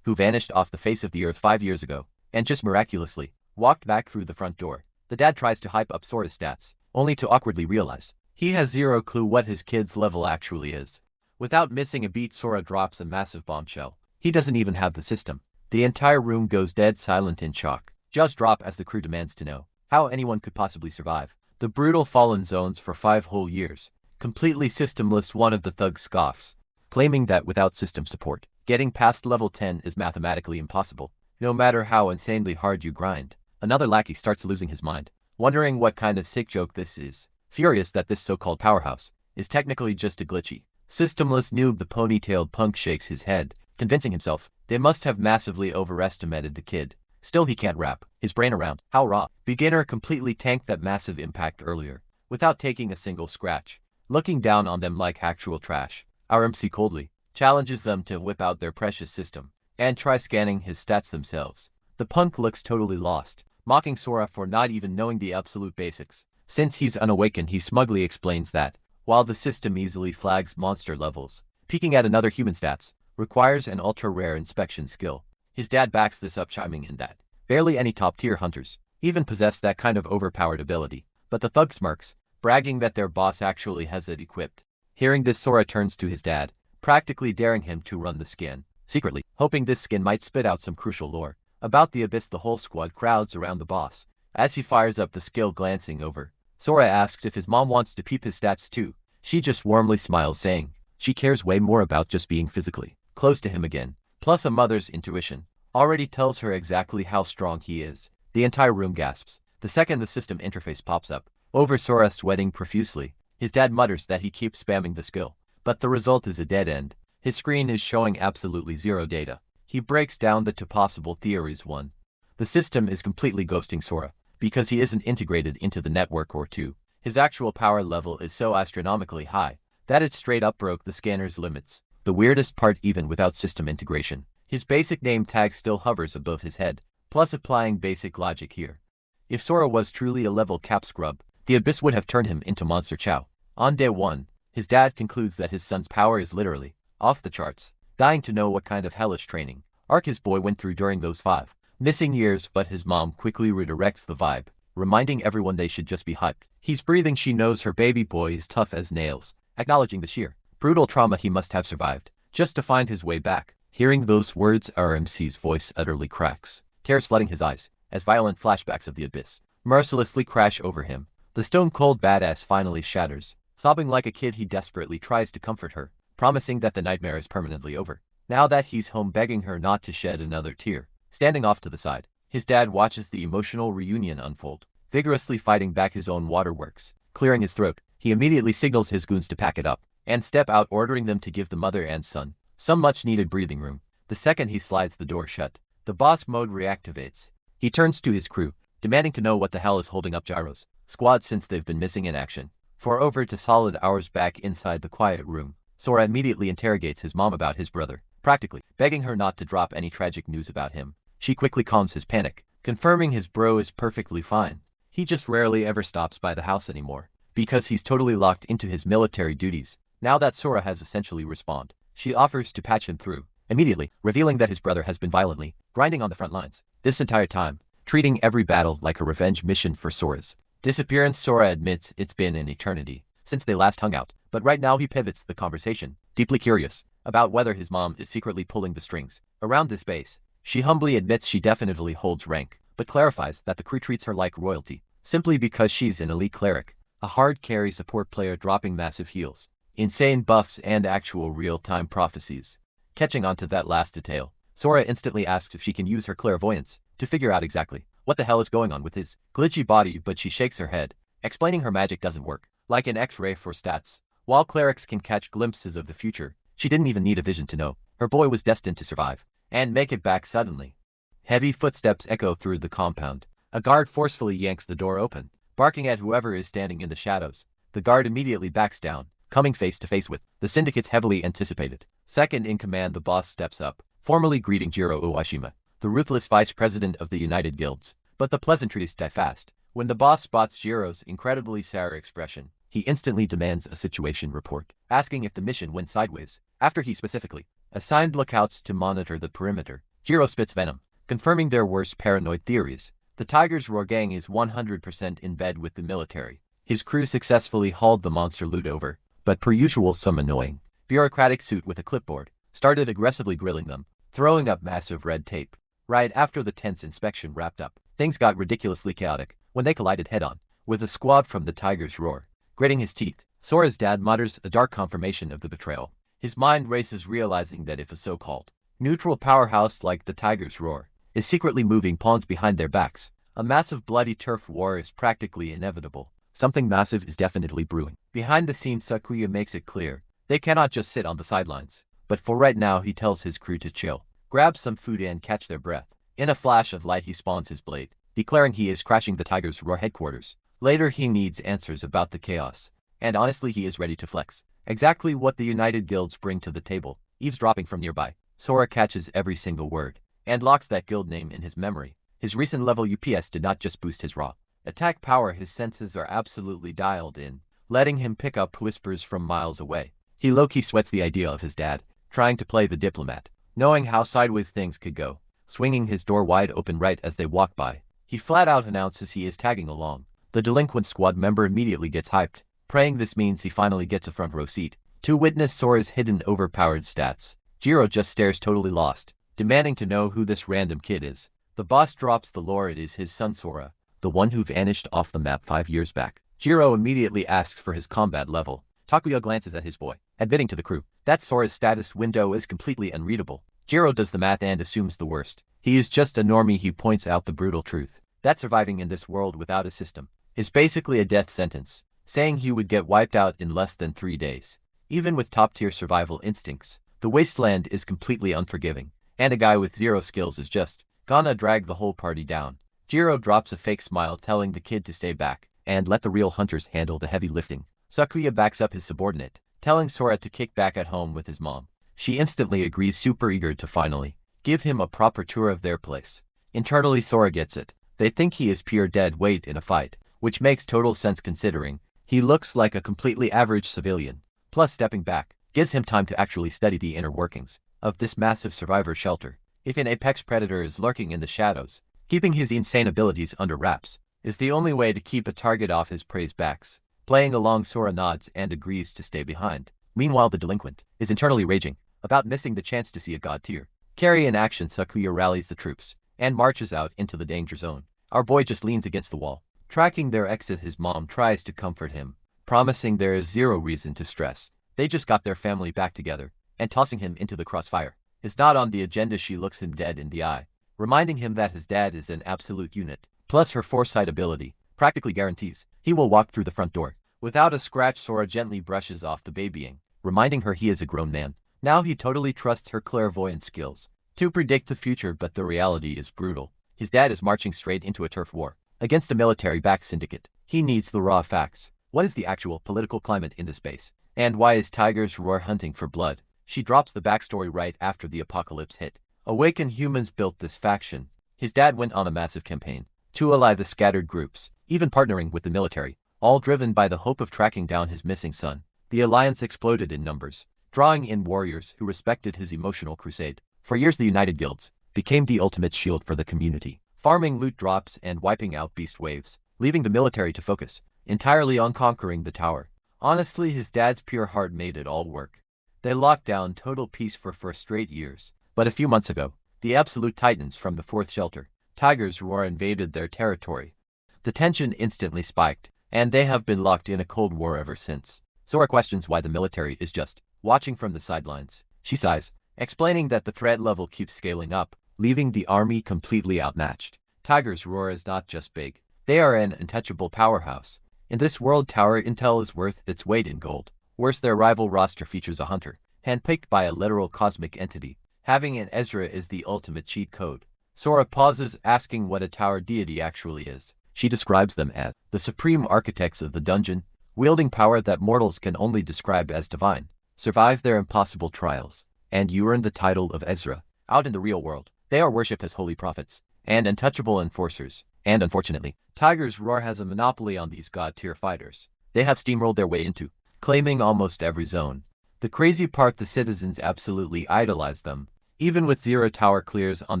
who vanished off the face of the earth 5 years ago and just miraculously walked back through the front door. The dad tries to hype up Sora's stats, only to awkwardly realize he has zero clue what his kid's level actually is. Without missing a beat, Sora drops a massive bombshell. He doesn't even have the system. The entire room goes dead silent in shock. Just drop as the crew demands to know how anyone could possibly survive the brutal fallen zones for 5 whole years, completely systemless. One of the thugs scoffs, claiming that without system support, getting past level 10 is mathematically impossible, no matter how insanely hard you grind. Another lackey starts losing his mind, wondering what kind of sick joke this is, furious that this so-called powerhouse is technically just a glitchy, systemless noob. The ponytailed punk shakes his head, convincing himself they must have massively overestimated the kid. Still, he can't wrap his brain around how raw beginner completely tanked that massive impact earlier, without taking a single scratch. Looking down on them like actual trash, our MC coldly challenges them to whip out their precious system and try scanning his stats themselves. The punk looks totally lost, mocking Sora for not even knowing the absolute basics. Since he's unawakened, he smugly explains that, while the system easily flags monster levels, peeking at another human stats requires an ultra-rare inspection skill. His dad backs this up, chiming in that barely any top-tier hunters even possess that kind of overpowered ability. But the thug smirks, bragging that their boss actually has it equipped. Hearing this, Sora turns to his dad, practically daring him to run the skin, secretly hoping this skin might spit out some crucial lore about the abyss. The whole squad crowds around the boss as he fires up the skill. Glancing over, Sora asks if his mom wants to peep his stats too. She just warmly smiles, saying she cares way more about just being physically close to him again, plus a mother's intuition, already tells her exactly how strong he is. The entire room gasps. The second the system interface pops up, over Sora sweating profusely. His dad mutters that he keeps spamming the skill, but the result is a dead end. His screen is showing absolutely zero data. He breaks down the two possible theories. 1. The system is completely ghosting Sora, because he isn't integrated into the network, or 2. His actual power level is so astronomically high that it straight up broke the scanner's limits. The weirdest part, even without system integration, his basic name tag still hovers above his head, plus applying basic logic here. If Sora was truly a level cap scrub, the Abyss would have turned him into Monster Chow. On day 1, his dad concludes that his son's power is literally off the charts, dying to know what kind of hellish training arc his boy went through during those 5 missing years, but his mom quickly redirects the vibe, reminding everyone they should just be hyped. He's breathing, she knows her baby boy is tough as nails, acknowledging the sheer brutal trauma he must have survived, just to find his way back. Hearing those words, RMC's voice utterly cracks, tears flooding his eyes, as violent flashbacks of the Abyss mercilessly crash over him. The stone-cold badass finally shatters. Sobbing like a kid, he desperately tries to comfort her, promising that the nightmare is permanently over. Now that he's home, begging her not to shed another tear. Standing off to the side, his dad watches the emotional reunion unfold, vigorously fighting back his own waterworks. Clearing his throat, he immediately signals his goons to pack it up and step out, ordering them to give the mother and son some much-needed breathing room. The second he slides the door shut, the boss mode reactivates. He turns to his crew, demanding to know what the hell is holding up Gyro's squad since they've been missing in action for over 2 solid hours. Back inside the quiet room, Sora immediately interrogates his mom about his brother, practically begging her not to drop any tragic news about him. She quickly calms his panic, confirming his bro is perfectly fine. He just rarely ever stops by the house anymore, because he's totally locked into his military duties. Now that Sora has essentially respawned, she offers to patch him through, immediately revealing that his brother has been violently grinding on the front lines this entire time, treating every battle like a revenge mission for Sora's disappearance. Sora admits it's been an eternity since they last hung out, but right now he pivots the conversation, deeply curious about whether his mom is secretly pulling the strings around this base. She humbly admits she definitely holds rank, but clarifies that the crew treats her like royalty, simply because she's an elite cleric, a hard carry support player dropping massive heals, insane buffs, and actual real-time prophecies. Catching on to that last detail, Sora instantly asks if she can use her clairvoyance to figure out exactly what the hell is going on with his glitchy body, but she shakes her head, explaining her magic doesn't work like an X-ray for stats. While clerics can catch glimpses of the future, she didn't even need a vision to know her boy was destined to survive and make it back suddenly. Heavy footsteps echo through the compound. A guard forcefully yanks the door open, barking at whoever is standing in the shadows. The guard immediately backs down, coming face to face with the Syndicate's heavily anticipated second in command. The boss steps up, formally greeting Jiro Uwashima, the ruthless vice president of the United Guilds. But the pleasantries die fast. When the boss spots Jiro's incredibly sour expression, he instantly demands a situation report, asking if the mission went sideways. After he specifically assigned lookouts to monitor the perimeter, Jiro spits venom, confirming their worst paranoid theories. The Tiger's Roar gang is 100% in bed with the military. His crew successfully hauled the monster loot over, but per usual some annoying bureaucratic suit with a clipboard started aggressively grilling them, throwing up massive red tape. Right after the tense inspection wrapped up, things got ridiculously chaotic when they collided head-on with a squad from the Tiger's Roar. Gritting his teeth, Sora's dad mutters a dark confirmation of the betrayal. His mind races, realizing that if a so-called neutral powerhouse like the Tiger's Roar is secretly moving pawns behind their backs, a massive bloody turf war is practically inevitable. Something massive is definitely brewing. Behind the scenes, Sakuya makes it clear they cannot just sit on the sidelines. But for right now, he tells his crew to chill, grab some food and catch their breath. In a flash of light, he spawns his blade, declaring he is crashing the Tiger's Roar headquarters. Later, he needs answers about the chaos, and honestly he is ready to flex exactly what the United Guilds bring to the table. Eavesdropping from nearby, Sora catches every single word and locks that guild name in his memory. His recent level UPS did not just boost his raw attack power, his senses are absolutely dialed in, letting him pick up whispers from miles away. He low-key sweats the idea of his dad trying to play the diplomat, knowing how sideways things could go. Swinging his door wide open right as they walk by, he flat out announces he is tagging along. The delinquent squad member immediately gets hyped, praying this means he finally gets a front row seat to witness Sora's hidden overpowered stats. Jiro just stares, totally lost, demanding to know who this random kid is. The boss drops the lore. It is his son Sora, the one who vanished off the map 5 years back. Jiro immediately asks for his combat level. Takuya glances at his boy, admitting to the crew that Sora's status window is completely unreadable. Jiro does the math and assumes the worst. He is just a normie. He points out the brutal truth that surviving in this world without a system is basically a death sentence, saying he would get wiped out in less than 3 days. Even with top-tier survival instincts, the wasteland is completely unforgiving, and a guy with zero skills is just gonna drag the whole party down. Jiro drops a fake smile, telling the kid to stay back and let the real hunters handle the heavy lifting. Sakuya backs up his subordinate, telling Sora to kick back at home with his mom. She instantly agrees, super eager to finally give him a proper tour of their place. Internally, Sora gets it. They think he is pure dead weight in a fight, which makes total sense considering he looks like a completely average civilian. Plus, stepping back gives him time to actually study the inner workings of this massive survivor shelter. If an apex predator is lurking in the shadows, keeping his insane abilities under wraps is the only way to keep a target off his prey's backs. Playing along, Sora nods and agrees to stay behind. Meanwhile, the delinquent is internally raging about missing the chance to see a god tier carry in action. Sakuya rallies the troops and marches out into the danger zone. Our boy just leans against the wall, tracking their exit. His mom tries to comfort him, promising there is zero reason to stress. They just got their family back together, and tossing him into the crossfire is not on the agenda. She looks him dead in the eye, reminding him that his dad is an absolute unit. Plus, her foresight ability practically guarantees he will walk through the front door without a scratch. Sora gently brushes off the babying, reminding her he is a grown man. Now he totally trusts her clairvoyant skills to predict the future, but the reality is brutal. His dad is marching straight into a turf war against a military-backed syndicate. He needs the raw facts. What is the actual political climate in this base? And why is Tiger's Roar hunting for blood? She drops the backstory right after the apocalypse hit. Awakened humans built this faction. His dad went on a massive campaign to ally the scattered groups, even partnering with the military, all driven by the hope of tracking down his missing son. The alliance exploded in numbers, drawing in warriors who respected his emotional crusade. For years, the United Guilds became the ultimate shield for the community, farming loot drops and wiping out beast waves, leaving the military to focus entirely on conquering the tower. Honestly, his dad's pure heart made it all work. They locked down total peace for 4 straight years. But a few months ago, the absolute titans from the 4th shelter, Tiger's Roar, invaded their territory. The tension instantly spiked, and they have been locked in a cold war ever since. Sora questions why the military is just watching from the sidelines. She sighs, explaining that the threat level keeps scaling up, leaving the army completely outmatched. Tiger's Roar is not just big. They are an untouchable powerhouse. In this world, tower intel is worth its weight in gold. Worse, their rival roster features a hunter, handpicked by a literal cosmic entity. Having an Ezra is the ultimate cheat code. Sora pauses, asking what a tower deity actually is. She describes them as the supreme architects of the dungeon, wielding power that mortals can only describe as divine. Survive their impossible trials, and you earn the title of Ezra. Out in the real world, they are worshipped as holy prophets and untouchable enforcers. And unfortunately, Tiger's Roar has a monopoly on these god-tier fighters. They have steamrolled their way into claiming almost every zone. The crazy part, the citizens absolutely idolize them. Even with 0 tower clears on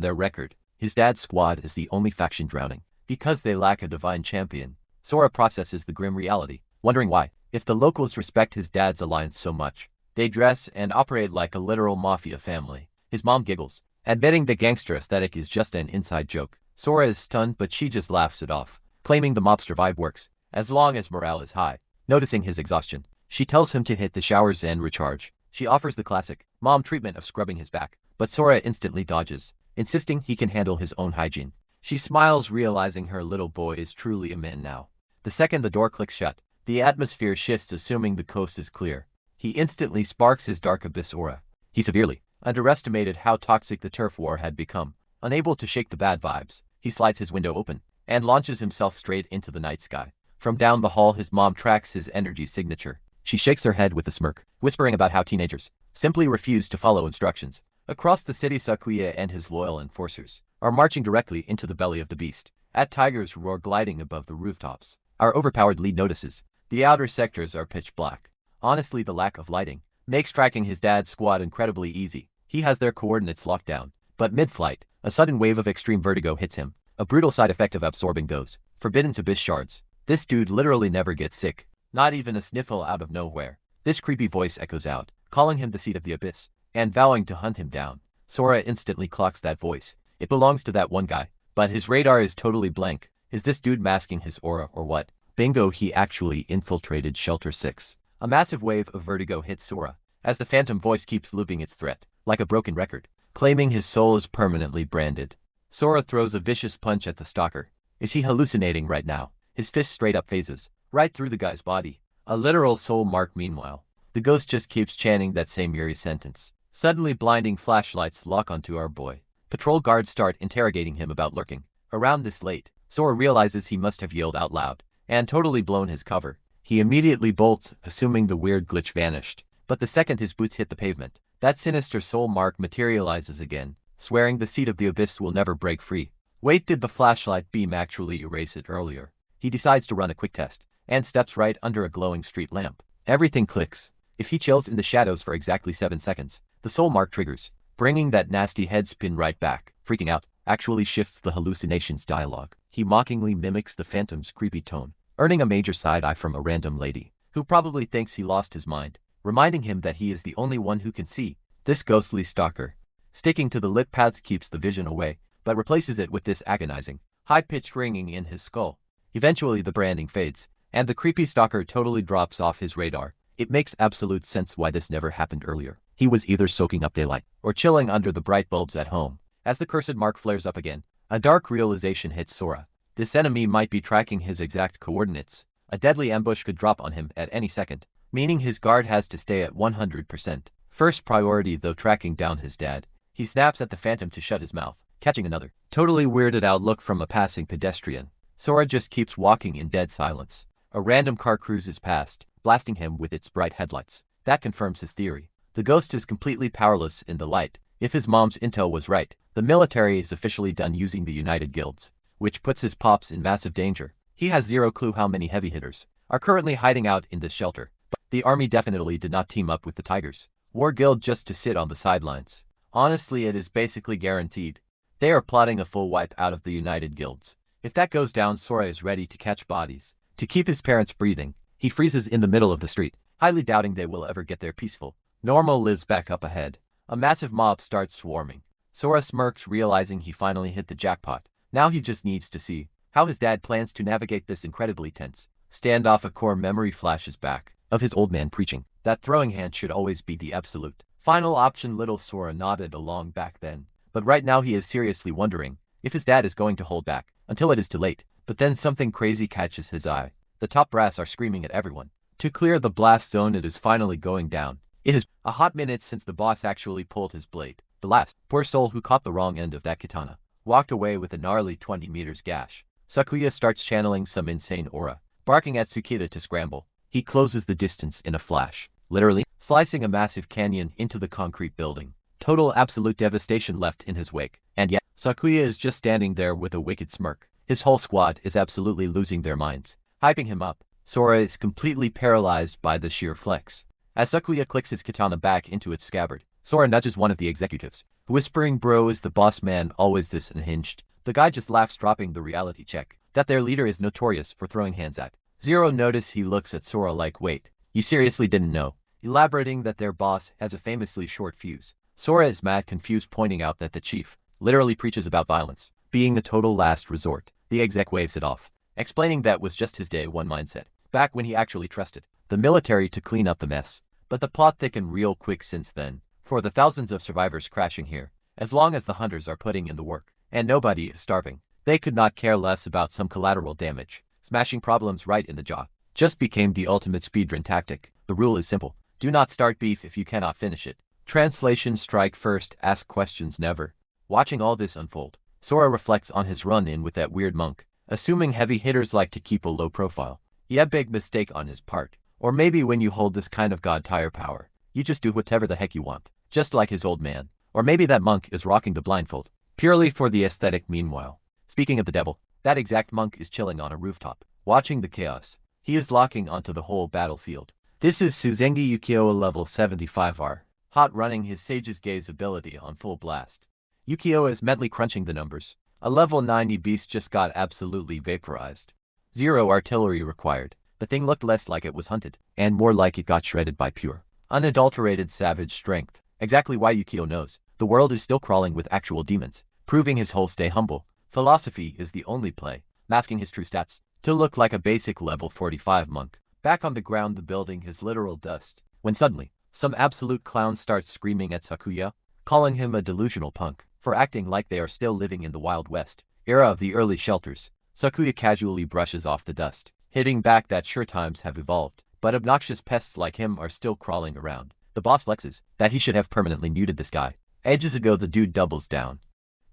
their record, his dad's squad is the only faction drowning because they lack a divine champion. Sora processes the grim reality, wondering why, if the locals respect his dad's alliance so much, they dress and operate like a literal mafia family. His mom giggles, admitting the gangster aesthetic is just an inside joke. Sora is stunned, but she just laughs it off, claiming the mobster vibe works as long as morale is high. Noticing his exhaustion, she tells him to hit the showers and recharge. She offers the classic mom treatment of scrubbing his back, but Sora instantly dodges, insisting he can handle his own hygiene. She smiles, realizing her little boy is truly a man now. The second the door clicks shut, the atmosphere shifts, assuming the coast is clear. He instantly sparks his dark abyss aura. He severely underestimated how toxic the turf war had become. Unable to shake the bad vibes, he slides his window open and launches himself straight into the night sky. From down the hall, his mom tracks his energy signature. She shakes her head with a smirk, whispering about how teenagers simply refuse to follow instructions. Across the city, Sakuya and his loyal enforcers are marching directly into the belly of the beast. At Tiger's Roar, gliding above the rooftops, our overpowered lead notices the outer sectors are pitch black. Honestly, the lack of lighting makes tracking his dad's squad incredibly easy. He has their coordinates locked down, but mid-flight, a sudden wave of extreme vertigo hits him, a brutal side effect of absorbing those forbidden abyss shards. This dude literally never gets sick, not even a sniffle out of nowhere. This creepy voice echoes out, calling him the seed of the abyss, and vowing to hunt him down. Sora instantly clocks that voice. It belongs to that one guy, but his radar is totally blank. Is this dude masking his aura or what? Bingo, he actually infiltrated Shelter 6. A massive wave of vertigo hits Sora, as the phantom voice keeps looping its threat, like a broken record. claiming his soul is permanently branded. Sora throws a vicious punch at the stalker. Is he hallucinating right now? His fist straight up phases, right through the guy's body. A literal soul mark meanwhile. The ghost just keeps chanting that same eerie sentence. Suddenly blinding flashlights lock onto our boy. Patrol guards start interrogating him about lurking around this late. Sora realizes he must have yelled out loud and totally blown his cover. He immediately bolts, assuming the weird glitch vanished. But the second his boots hit the pavement, that sinister soul mark materializes again, swearing the seed of the abyss will never break free. Wait, did the flashlight beam actually erase it earlier? He decides to run a quick test, and steps right under a glowing street lamp. Everything clicks. If he chills in the shadows for exactly 7 seconds, the soul mark triggers, bringing that nasty head spin right back. Freaking out, actually shifts the hallucination's dialogue. He mockingly mimics the phantom's creepy tone, earning a major side-eye from a random lady, who probably thinks he lost his mind, reminding him that he is the only one who can see. This ghostly stalker, sticking to the lit paths, keeps the vision away, but replaces it with this agonizing, high-pitched ringing in his skull. Eventually the branding fades, and the creepy stalker totally drops off his radar. It makes absolute sense why this never happened earlier. He was either soaking up daylight, or chilling under the bright bulbs at home. As the cursed mark flares up again, a dark realization hits Sora. This enemy might be tracking his exact coordinates. A deadly ambush could drop on him at any second, meaning his guard has to stay at 100%. First priority though tracking down his dad. He snaps at the phantom to shut his mouth, catching another totally weirded out look from a passing pedestrian. Sora just keeps walking in dead silence. A random car cruises past, blasting him with its bright headlights. That confirms his theory. The ghost is completely powerless in the light. If his mom's intel was right, the military is officially done using the United Guilds, which puts his pops in massive danger. He has zero clue how many heavy hitters are currently hiding out in this shelter, but the army definitely did not team up with the Tigers War Guild just to sit on the sidelines. Honestly, it is basically guaranteed. They are plotting a full wipe out of the United Guilds. If that goes down, Sora is ready to catch bodies. To keep his parents breathing, he freezes in the middle of the street, highly doubting they will ever get there peaceful. Normal lives back up ahead. A massive mob starts swarming. Sora smirks, realizing he finally hit the jackpot. Now he just needs to see how his dad plans to navigate this incredibly tense standoff. A core memory flashes back of his old man preaching that throwing hand should always be the absolute final option. Little Sora nodded along back then, but right now he is seriously wondering if his dad is going to hold back until it is too late. But then something crazy catches his eye. The top brass are screaming at everyone to clear the blast zone. It is finally going down. It has a hot minute since the boss actually pulled his blade. The last poor soul who caught the wrong end of that katana walked away with a gnarly 20 meters gash. Sakuya starts channeling some insane aura, barking at Tsukita to scramble. He closes the distance in a flash, literally slicing a massive canyon into the concrete building. Total absolute devastation left in his wake, and yet Sakuya is just standing there with a wicked smirk. His whole squad is absolutely losing their minds, hyping him up. Sora is completely paralyzed by the sheer flex. As Sakuya clicks his katana back into its scabbard, Sora nudges one of the executives, whispering, "Bro, is the boss man always this unhinged?" The guy just laughs, dropping the reality check that their leader is notorious for throwing hands at zero notice. He looks at Sora like, "Wait, you seriously didn't know?" Elaborating that their boss has a famously short fuse. Sora is mad confused, pointing out that the chief literally preaches about violence being the total last resort. The exec waves it off, explaining that was just his day one mindset, back when he actually trusted the military to clean up the mess. But the plot thickened real quick since then, for the thousands of survivors crashing here, as long as the hunters are putting in the work, and nobody is starving, they could not care less about some collateral damage. Smashing problems right in the jaw just became the ultimate speedrun tactic. The rule is simple: do not start beef if you cannot finish it. Translation: strike first, ask questions never. Watching all this unfold, Sora reflects on his run-in with that weird monk, assuming heavy hitters like to keep a low profile. Yeah, big mistake on his part. Or maybe when you hold this kind of god-tier power, you just do whatever the heck you want, just like his old man. Or maybe that monk is rocking the blindfold, purely for the aesthetic. Meanwhile, speaking of the devil, that exact monk is chilling on a rooftop, watching the chaos. He is locking onto the whole battlefield. This is Suzengi Yukio, level 75R, hot, running his Sage's Gaze ability on full blast. Yukio is mentally crunching the numbers. A level 90 beast just got absolutely vaporized. 0 artillery required. The thing looked less like it was hunted, and more like it got shredded by pure, unadulterated savage strength. Exactly why Yukio knows the world is still crawling with actual demons, proving his whole stay humble philosophy is the only play, masking his true stats to look like a basic level 45 monk. Back on the ground, the building is literal dust, when suddenly, some absolute clown starts screaming at Sakuya. calling him a delusional punk for acting like they are still living in the Wild West era of the early shelters. Sakuya casually brushes off the dust, hitting back that sure times have evolved, but obnoxious pests like him are still crawling around. The boss flexes that he should have permanently muted this guy ages ago. The dude doubles down,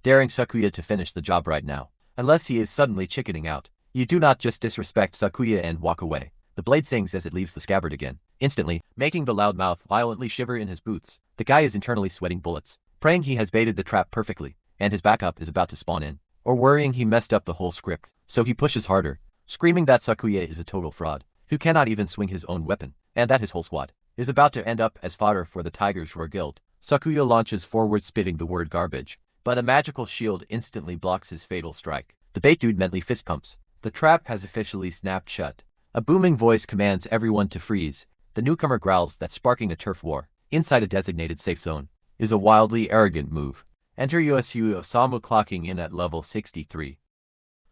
daring Sakuya to finish the job right now, unless he is suddenly chickening out. You do not just disrespect Sakuya and walk away. The blade sings as it leaves the scabbard again, instantly making the loud mouth violently shiver in his boots. The guy is internally sweating bullets, praying he has baited the trap perfectly, and his backup is about to spawn in, or worrying he messed up the whole script. So he pushes harder, screaming that Sakuya is a total fraud, who cannot even swing his own weapon, and that his whole squad is about to end up as fodder for the Tiger's Roar Guild. Sakuya launches forward, spitting the word garbage, but a magical shield instantly blocks his fatal strike. The bait dude mentally fist pumps. The trap has officially snapped shut. A booming voice commands everyone to freeze. The newcomer growls that sparking a turf war inside a designated safe zone is a wildly arrogant move. Enter USU Osamu, clocking in at level 63.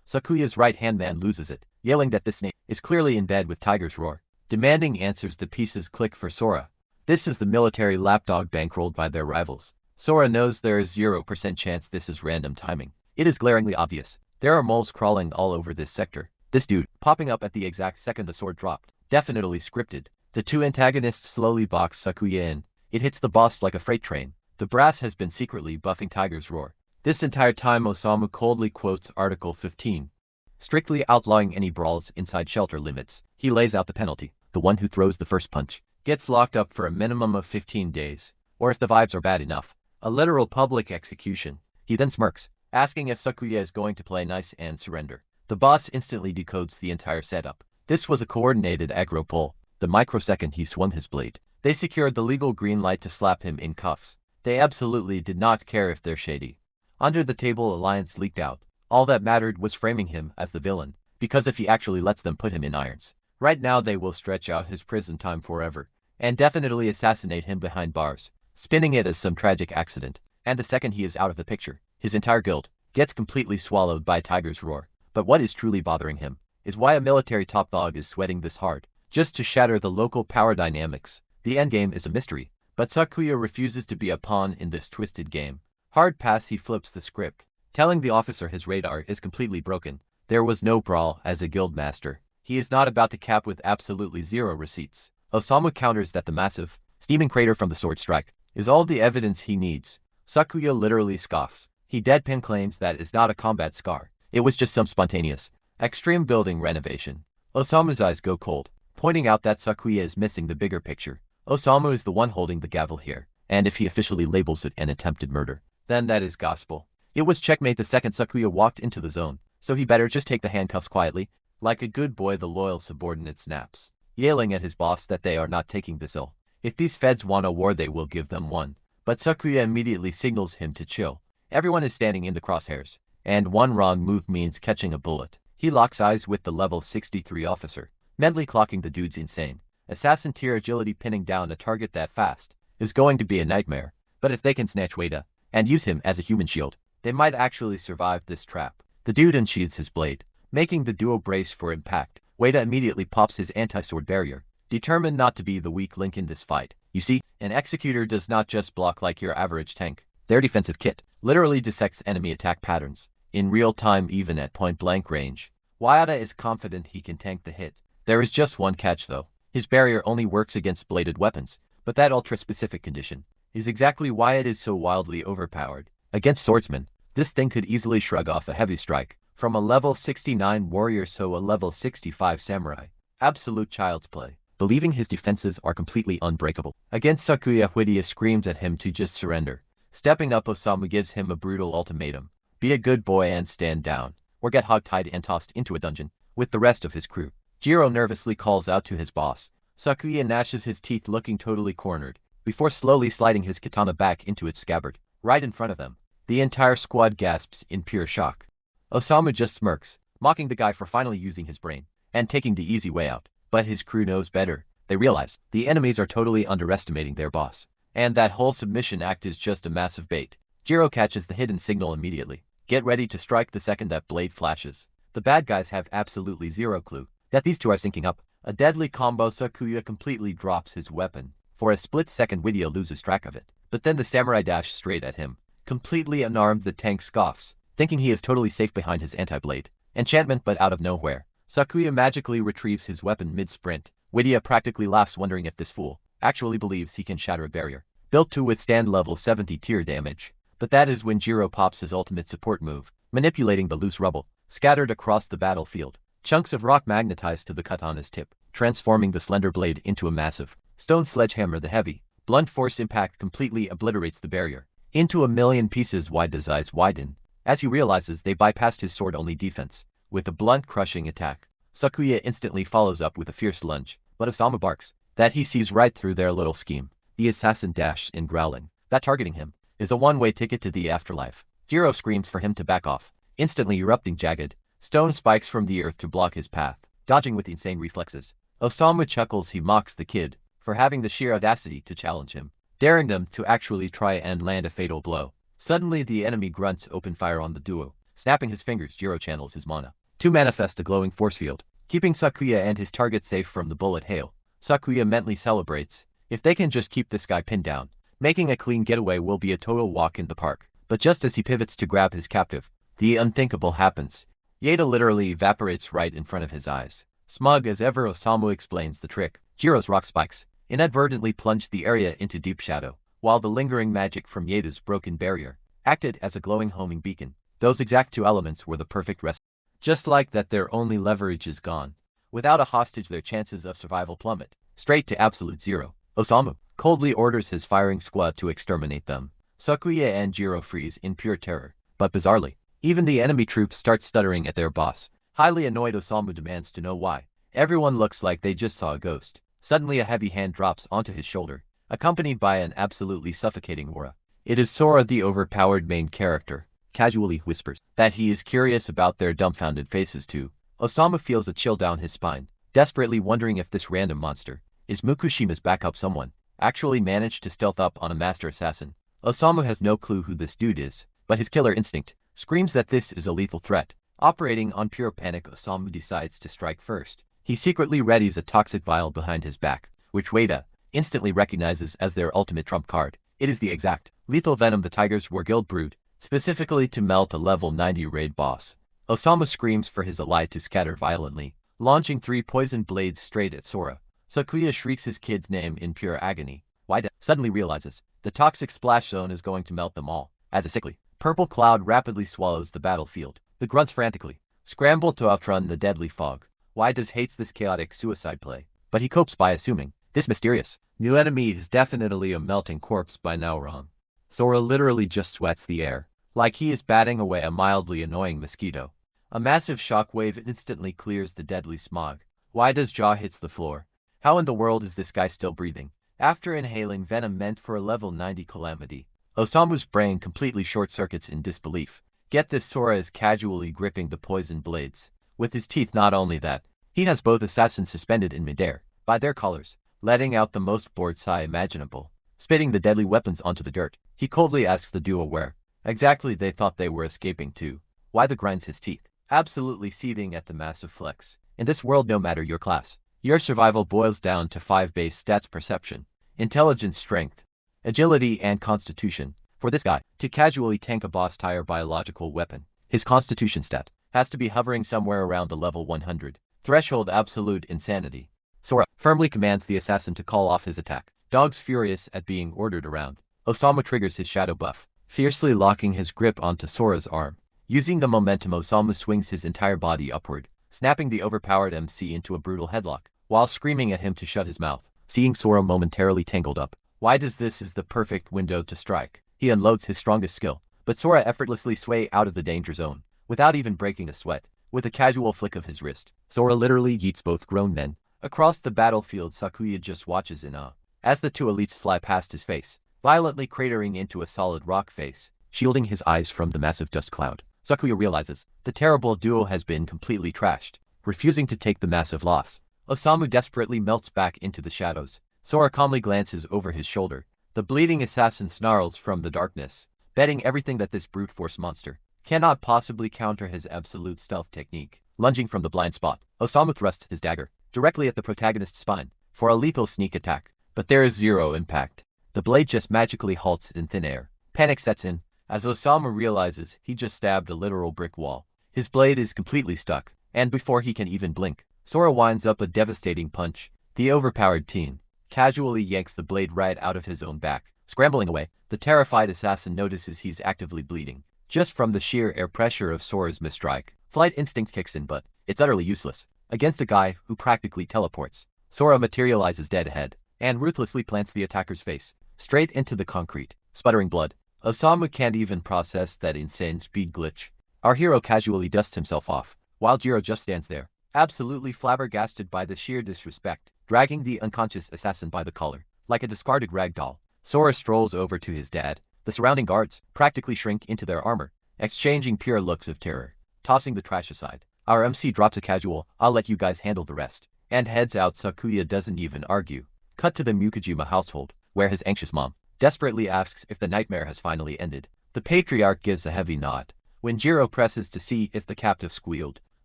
Sakuya's right-hand man loses it, yelling that this snake is clearly in bed with Tiger's Roar, demanding answers. The pieces click for Sora. This is the military lapdog bankrolled by their rivals. Sora knows there is 0% chance this is random timing. It is glaringly obvious. There are moles crawling all over this sector. This dude, popping up at the exact second the sword dropped. Definitely scripted. The two antagonists slowly box Sakuya in. It hits the boss like a freight train. The brass has been secretly buffing Tiger's Roar. This entire time Osamu coldly quotes Article 15, strictly outlawing any brawls inside shelter limits. He lays out the penalty. The one who throws the first punch gets locked up for a minimum of 15 days, or if the vibes are bad enough, a literal public execution. He then smirks, asking if Sakuya is going to play nice and surrender. The boss instantly decodes the entire setup. This was a coordinated aggro pull. The microsecond he swung his blade, they secured the legal green light to slap him in cuffs. They absolutely did not care if they're shady. Under the table alliance leaked out. All that mattered was framing him as the villain, because if he actually lets them put him in irons, right now they will stretch out his prison time forever, and definitely assassinate him behind bars, spinning it as some tragic accident. And the second he is out of the picture, his entire guild gets completely swallowed by Tiger's Roar. But what is truly bothering him is why a military top dog is sweating this hard, just to shatter the local power dynamics. The endgame is a mystery, but Sakuya refuses to be a pawn in this twisted game. Hard pass, he flips the script, telling the officer his radar is completely broken. There was no brawl as a guild master. He is not about to cap with absolutely zero receipts. Osamu counters that the massive, steaming crater from the sword strike is all the evidence he needs. Sakuya literally scoffs. He deadpan claims that is not a combat scar. It was just some spontaneous, extreme building renovation. Osamu's eyes go cold, pointing out that Sakuya is missing the bigger picture. Osamu is the one holding the gavel here, and if he officially labels it an attempted murder, then that is gospel. It was checkmate the second Sakuya walked into the zone, so he better just take the handcuffs quietly. Like a good boy, the loyal subordinate snaps, yelling at his boss that they are not taking this ill. If these feds want a war, they will give them one. But Sakuya immediately signals him to chill. Everyone is standing in the crosshairs, and one wrong move means catching a bullet. He locks eyes with the level 63 officer, mentally clocking the dude's insane assassin tier agility. Pinning down a target that fast is going to be a nightmare, but if they can snatch Wada and use him as a human shield, they might actually survive this trap. The dude unsheathes his blade, making the duo brace for impact. Wada immediately pops his anti-sword barrier, determined not to be the weak link in this fight. You see, an executor does not just block like your average tank. Their defensive kit literally dissects enemy attack patterns in real time, even at point-blank range. Wada is confident he can tank the hit. There is just one catch though. His barrier only works against bladed weapons, but that ultra-specific condition is exactly why it is so wildly overpowered. Against swordsmen, this thing could easily shrug off a heavy strike from a level 69 warrior, so a level 65 samurai. Absolute child's play, believing his defenses are completely unbreakable. Against Sakuya, Whittier screams at him to just surrender. Stepping up, Osamu gives him a brutal ultimatum. Be a good boy and stand down, or get hogtied and tossed into a dungeon with the rest of his crew. Jiro nervously calls out to his boss. Sakuya gnashes his teeth, looking totally cornered, before slowly sliding his katana back into its scabbard, right in front of them. The entire squad gasps in pure shock. Osamu just smirks, mocking the guy for finally using his brain and taking the easy way out. But his crew knows better. They realize the enemies are totally underestimating their boss, and that whole submission act is just a massive bait. Jiro catches the hidden signal immediately. Get ready to strike the second that blade flashes. The bad guys have absolutely zero clue that these two are syncing up. A deadly combo. Sakuya completely drops his weapon. For a split second, Whittier loses track of it, but then the samurai dashed straight at him. Completely unarmed, the tank scoffs, thinking he is totally safe behind his anti-blade enchantment, but out of nowhere, Sakuya magically retrieves his weapon mid-sprint. Widya practically laughs, wondering if this fool actually believes he can shatter a barrier built to withstand level 70 tier damage. But that is when Jiro pops his ultimate support move, manipulating the loose rubble scattered across the battlefield. Chunks of rock magnetize to the katana's tip, transforming the slender blade into a massive stone sledgehammer. The heavy, blunt force impact completely obliterates the barrier into a million pieces. Widya's eyes widen as he realizes they bypassed his sword-only defense with a blunt, crushing attack. Sakuya instantly follows up with a fierce lunge, but Osamu barks that he sees right through their little scheme. The assassin dashes in, growling that targeting him is a one-way ticket to the afterlife. Jiro screams for him to back off, instantly erupting jagged stone spikes from the earth to block his path, dodging with insane reflexes. Osamu chuckles. He mocks the kid for having the sheer audacity to challenge him, daring them to actually try and land a fatal blow. Suddenly the enemy grunts open fire on the duo. Snapping his fingers, Jiro channels his mana to manifest a glowing force field, keeping Sakuya and his target safe from the bullet hail. Sakuya mentally celebrates. If they can just keep this guy pinned down, making a clean getaway will be a total walk in the park. But just as he pivots to grab his captive, the unthinkable happens. Yahello literally evaporates right in front of his eyes. Smug as ever, Osamu explains the trick. Jiro's rock spikes inadvertently plunged the area into deep shadow, while the lingering magic from Yahello's broken barrier acted as a glowing homing beacon. Those exact two elements were the perfect recipe. Just like that, their only leverage is gone. Without a hostage, their chances of survival plummet straight to absolute zero. Osamu coldly orders his firing squad to exterminate them. Sakuya and Jiro freeze in pure terror, but bizarrely, even the enemy troops start stuttering at their boss. Highly annoyed, Osamu demands to know why. Everyone looks like they just saw a ghost. Suddenly a heavy hand drops onto his shoulder, accompanied by an absolutely suffocating aura. It is Sora, the overpowered main character. Casually whispers that he is curious about their dumbfounded faces too. Osamu feels a chill down his spine, desperately wondering if this random monster is Mukushima's backup. Someone actually managed to stealth up on a master assassin. Osamu has no clue who this dude is, but his killer instinct screams that this is a lethal threat. Operating on pure panic, Osamu decides to strike first. He secretly readies a toxic vial behind his back, which Wada instantly recognizes as their ultimate trump card. It is the exact lethal venom the Tigers War Guild brewed specifically to melt a level 90 raid boss. Osamu screams for his ally to scatter violently, launching 3 poison blades straight at Sora. Sakuya shrieks his kid's name in pure agony. Wada suddenly realizes the toxic splash zone is going to melt them all, as a sickly purple cloud rapidly swallows the battlefield. The grunts frantically scramble to outrun the deadly fog. Wada hates this chaotic suicide play, but he copes by assuming this mysterious new enemy is definitely a melting corpse by now. Wrong. Sora literally just sweats the air, like he is batting away a mildly annoying mosquito. A massive shockwave instantly clears the deadly smog. Wada's jaw hits the floor. How in the world is this guy still breathing after inhaling venom meant for a level 90 calamity? Osamu's brain completely short-circuits in disbelief. Get this, Sora is casually gripping the poison blades with his teeth. Not only that, he has both assassins suspended in midair by their collars, letting out the most bored sigh imaginable. Spitting the deadly weapons onto the dirt, he coldly asks the duo where exactly they thought they were escaping to. Wada grinds his teeth, absolutely seething at the massive flex. In this world, no matter your class, your survival boils down to 5 base stats: perception, intelligence, strength, agility, and constitution. For this guy to casually tank a boss tier biological weapon, his constitution stat has to be hovering somewhere around the level 100 threshold. Absolute insanity. Sora firmly commands the assassin to call off his attack. Dogs furious at being ordered around, Osamu triggers his shadow buff, fiercely locking his grip onto Sora's arm. Using the momentum, Osamu swings his entire body upward, snapping the overpowered MC into a brutal headlock, while screaming at him to shut his mouth. Seeing Sora momentarily tangled up, this is the perfect window to strike. He unloads his strongest skill, but Sora effortlessly sways out of the danger zone, without even breaking a sweat. With a casual flick of his wrist, Sora literally yeets both grown men across the battlefield. Sakuya just watches in awe as the 2 elites fly past his face, violently cratering into a solid rock face, shielding his eyes from the massive dust cloud. Sakuya realizes the terrible duo has been completely trashed, refusing to take the massive loss. Osamu desperately melts back into the shadows. Sora calmly glances over his shoulder. The bleeding assassin snarls from the darkness, betting everything that this brute force monster cannot possibly counter his absolute stealth technique. Lunging from the blind spot, Osamu thrusts his dagger directly at the protagonist's spine for a lethal sneak attack, but there is zero impact. the blade just magically halts in thin air. Panic sets in, as Osamu realizes he just stabbed a literal brick wall. His blade is completely stuck, and before he can even blink, Sora winds up a devastating punch. The overpowered teen casually yanks the blade right out of his own back. Scrambling away, the terrified assassin notices he's actively bleeding, just from the sheer air pressure of Sora's misstrike. Flight instinct kicks in, but it's utterly useless against a guy who practically teleports. Sora materializes dead ahead, and ruthlessly plants the attacker's face straight into the concrete, sputtering blood. Osamu can't even process that insane speed glitch. Our hero casually dusts himself off, while Jiro just stands there, absolutely flabbergasted by the sheer disrespect, dragging the unconscious assassin by the collar, like a discarded rag doll. Sora strolls over to his dad. The surrounding guards practically shrink into their armor, exchanging pure looks of terror. Tossing the trash aside, our MC drops a casual, "I'll let you guys handle the rest," and heads out. Sakuya doesn't even argue. Cut to the Mukujima household, where his anxious mom desperately asks if the nightmare has finally ended. The patriarch gives a heavy nod. When Jiro presses to see if the captive squealed,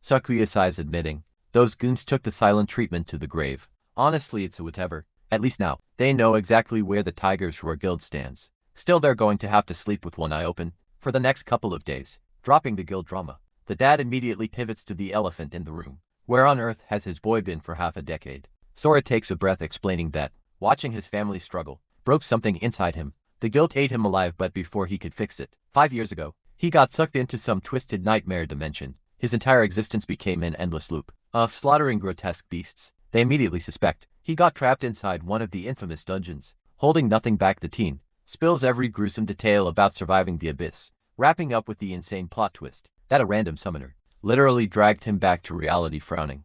Sakuya sighs, admitting, "Those goons took the silent treatment to the grave. Honestly, it's a whatever. At least now, they know exactly where the Tiger's Roar Guild stands. Still, they're going to have to sleep with one eye open for the next couple of days." Dropping the guild drama, the dad immediately pivots to the elephant in the room. Where on earth has his boy been for half a decade? Sora takes a breath, explaining that, watching his family struggle, broke something inside him. The guilt ate him alive, but before he could fix it, 5 years ago, he got sucked into some twisted nightmare dimension. His entire existence became an endless loop of slaughtering grotesque beasts. They immediately suspect he got trapped inside one of the infamous dungeons. Holding nothing back, the teen spills every gruesome detail about surviving the abyss, wrapping up with the insane plot twist that a random summoner literally dragged him back to reality. Frowning,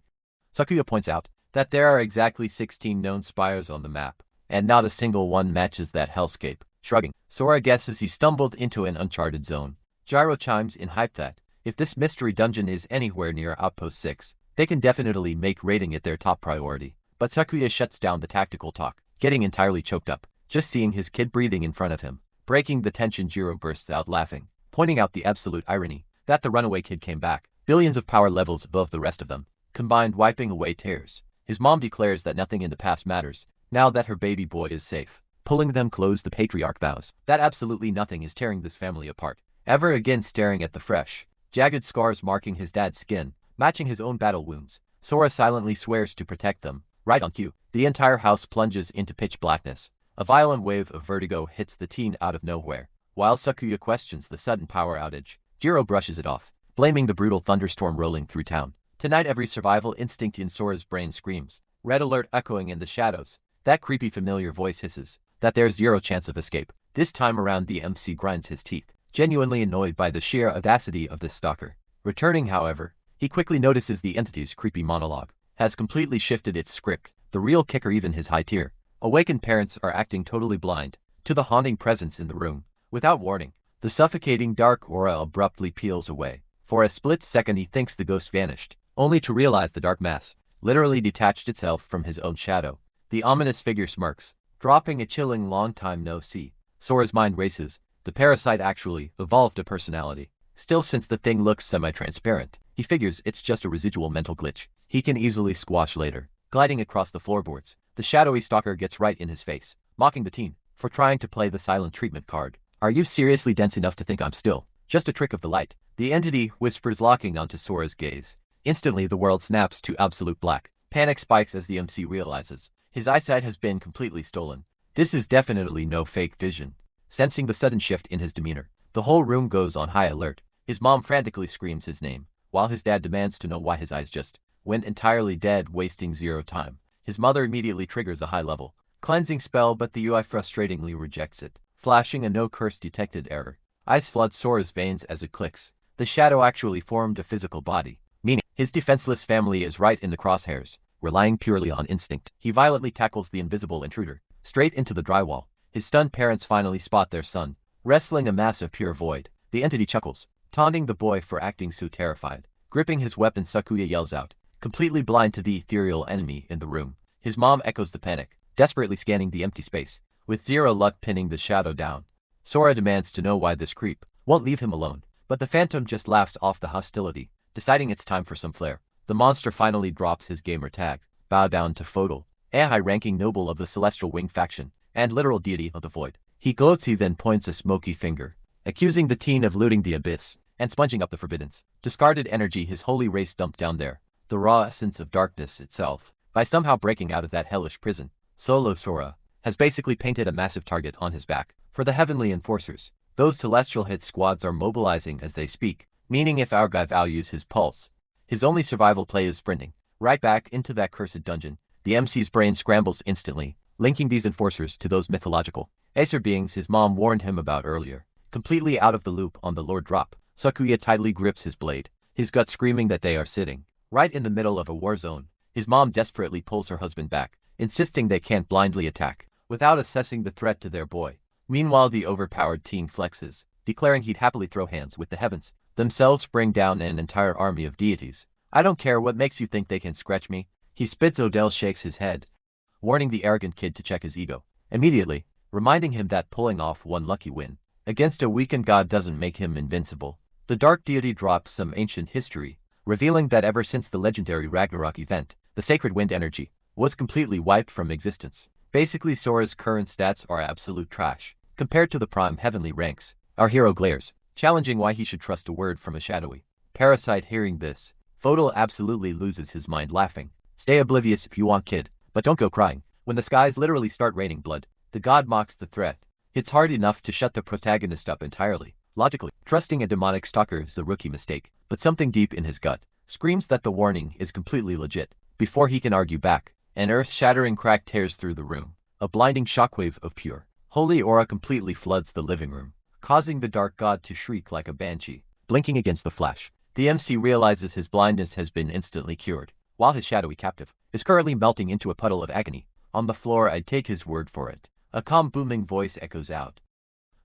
Sakuya points out that there are exactly 16 known spires on the map, and not a single one matches that hellscape. Shrugging, Sora guesses he stumbled into an uncharted zone. Gyro chimes in, hype that if this mystery dungeon is anywhere near Outpost 6, they can definitely make raiding it their top priority. But Sakuya shuts down the tactical talk, getting entirely choked up just seeing his kid breathing in front of him. Breaking the tension, Jiro bursts out laughing, pointing out the absolute irony that the runaway kid came back, billions of power levels above the rest of them, combined, wiping away tears. His mom declares that nothing in the past matters, now that her baby boy is safe. Pulling them close, the patriarch vows that absolutely nothing is tearing this family apart ever again. Staring at the fresh, jagged scars marking his dad's skin, matching his own battle wounds, Sora silently swears to protect them. Right on cue, the entire house plunges into pitch blackness. A violent wave of vertigo hits the teen out of nowhere. While Sakuya questions the sudden power outage, Jiro brushes it off, blaming the brutal thunderstorm rolling through town. Tonight, every survival instinct in Sora's brain screams. Red alert echoing in the shadows. That creepy familiar voice hisses that there's zero chance of escape. This time around, the MC grinds his teeth, genuinely annoyed by the sheer audacity of this stalker. Returning, however, he quickly notices the entity's creepy monologue has completely shifted its script. The real kicker, even his high tier awakened parents are acting totally blind to the haunting presence in the room. Without warning, the suffocating dark aura abruptly peels away. For a split second, he thinks the ghost vanished, only to realize the dark mass literally detached itself from his own shadow. The ominous figure smirks, dropping a chilling "long time no see." Sora's mind races. The parasite actually evolved a personality. Still, since the thing looks semi-transparent, he figures it's just a residual mental glitch he can easily squash later. Gliding across the floorboards, the shadowy stalker gets right in his face, mocking the teen for trying to play the silent treatment card. "Are you seriously dense enough to think I'm still just a trick of the light?" the entity whispers, locking onto Sora's gaze. Instantly, the world snaps to absolute black. Panic spikes as the MC realizes his eyesight has been completely stolen. This is definitely no fake vision. Sensing the sudden shift in his demeanor, the whole room goes on high alert. His mom frantically screams his name, while his dad demands to know why his eyes just went entirely dead, wasting zero time. His mother immediately triggers a high-level cleansing spell, but the UI frustratingly rejects it, flashing a "no curse detected" error. Ice floods Sora's veins as it clicks. The shadow actually formed a physical body, meaning his defenseless family is right in the crosshairs. Relying purely on instinct, he violently tackles the invisible intruder straight into the drywall. His stunned parents finally spot their son wrestling a mass of pure void. The entity chuckles, taunting the boy for acting so terrified. Gripping his weapon, Sakuya yells out, completely blind to the ethereal enemy in the room. His mom echoes the panic, desperately scanning the empty space, with zero luck pinning the shadow down. Sora demands to know why this creep won't leave him alone, but the phantom just laughs off the hostility, deciding it's time for some flair. The monster finally drops his gamer tag, bow down to Fodal, a high-ranking noble of the Celestial Wing faction, and literal deity of the void. He gloats. He then points a smoky finger, accusing the teen of looting the abyss and sponging up the forbiddance. Discarded energy his holy race dumped down there, the raw essence of darkness itself. By somehow breaking out of that hellish prison, Solo Sora has basically painted a massive target on his back for the heavenly enforcers. Those celestial hit squads are mobilizing as they speak, meaning if our guy values his pulse, his only survival play is sprinting right back into that cursed dungeon. The MC's brain scrambles instantly, linking these enforcers to those mythological Acer beings his mom warned him about earlier. Completely out of the loop on the Lord drop, Sakuya tightly grips his blade, his gut screaming that they are sitting right in the middle of a war zone. His mom desperately pulls her husband back, insisting they can't blindly attack without assessing the threat to their boy. Meanwhile, the overpowered teen flexes, declaring he'd happily throw hands with the heavens, themselves bring down an entire army of deities. I don't care what makes you think they can scratch me. He spits. Odell shakes his head, warning the arrogant kid to check his ego immediately, reminding him that pulling off one lucky win against a weakened god doesn't make him invincible. The dark deity drops some ancient history, revealing that ever since the legendary Ragnarok event, the sacred wind energy was completely wiped from existence. Basically, Sora's current stats are absolute trash compared to the prime heavenly ranks. Our hero glares, challenging why he should trust a word from a shadowy parasite. Hearing this, Fodal absolutely loses his mind, laughing. Stay oblivious if you want, kid, but don't go crying. When the skies literally start raining blood, the god mocks the threat. It's hard enough to shut the protagonist up entirely. Logically, trusting a demonic stalker is the rookie mistake, but something deep in his gut screams that the warning is completely legit. Before he can argue back, an earth-shattering crack tears through the room. A blinding shockwave of pure, holy aura completely floods the living room, causing the dark god to shriek like a banshee. Blinking against the flash, the MC realizes his blindness has been instantly cured, while his shadowy captive is currently melting into a puddle of agony. On the floor, I'd take his word for it. A calm booming voice echoes out.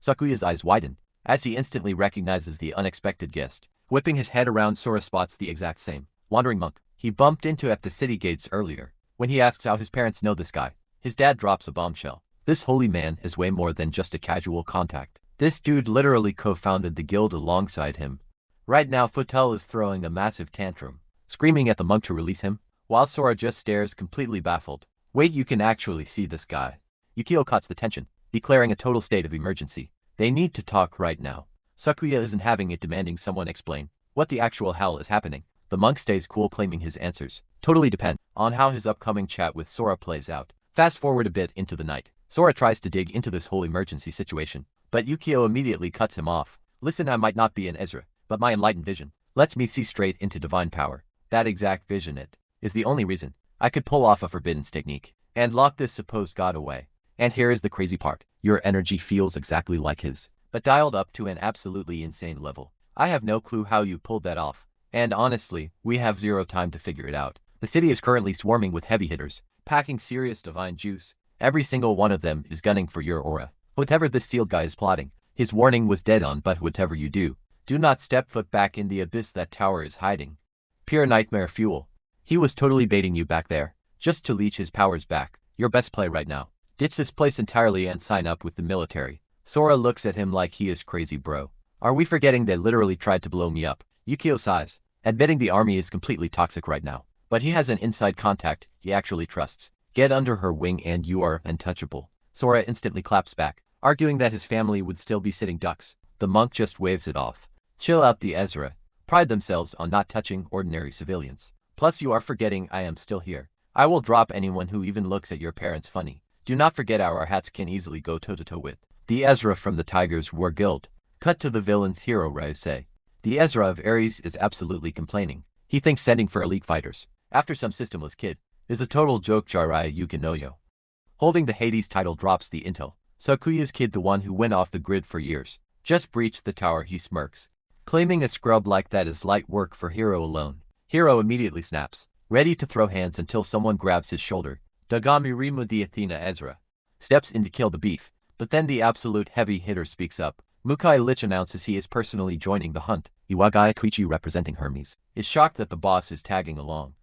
Sakuya's eyes widen as he instantly recognizes the unexpected guest. Whipping his head around, Sora spots the exact same wandering monk he bumped into at the city gates earlier. When he asks how his parents know this guy, his dad drops a bombshell. This holy man is way more than just a casual contact. This dude literally co-founded the guild alongside him. Right now, Fotel is throwing a massive tantrum, screaming at the monk to release him, while Sora just stares completely baffled. Wait, you can actually see this guy. Yukio cuts the tension, declaring a total state of emergency. They need to talk right now. Sakuya isn't having it, demanding someone explain what the actual hell is happening. The monk stays cool, claiming his answers totally depend on how his upcoming chat with Sora plays out. Fast forward a bit into the night. Sora tries to dig into this whole emergency situation, but Yukio immediately cuts him off. Listen, I might not be an Ezra, but my enlightened vision lets me see straight into divine power. That exact vision is the only reason I could pull off a forbidden technique and lock this supposed god away. And here is the crazy part. Your energy feels exactly like his, but dialed up to an absolutely insane level. I have no clue how you pulled that off, and honestly, we have zero time to figure it out. The city is currently swarming with heavy hitters, packing serious divine juice. Every single one of them is gunning for your aura. Whatever this sealed guy is plotting, his warning was dead on, but whatever you do not step foot back in the abyss that tower is hiding. Pure nightmare fuel. He was totally baiting you back there, just to leech his powers back. Your best play right now. Ditch this place entirely and sign up with the military. Sora looks at him like he is crazy, bro. Are we forgetting they literally tried to blow me up? Yukio sighs, admitting the army is completely toxic right now. But he has an inside contact he actually trusts. Get under her wing and you are untouchable. Sora instantly claps back, arguing that his family would still be sitting ducks. The monk just waves it off. Chill out, the Ezra pride themselves on not touching ordinary civilians. Plus, you are forgetting I am still here. I will drop anyone who even looks at your parents funny. Do not forget our hats can easily go toe-to-toe with the Ezra from the Tigers War Guild. Cut to the villain's hero, Ryusei. The Ezra of Ares is absolutely complaining. He thinks sending for elite fighters after some systemless kid is a total joke. Jiraiya Yukinoyo, holding the Hades title, drops the intel. Sakuya's kid, the one who went off the grid for years, just breached the tower. He smirks, claiming a scrub like that is light work for Hero alone. Hero immediately snaps, ready to throw hands until someone grabs his shoulder. Dagami Rimu, the Athena Ezra, steps in to kill the beef, but then the absolute heavy hitter speaks up. Mukai Lich announces he is personally joining the hunt. Iwagai Koichi, representing Hermes, is shocked that the boss is tagging along.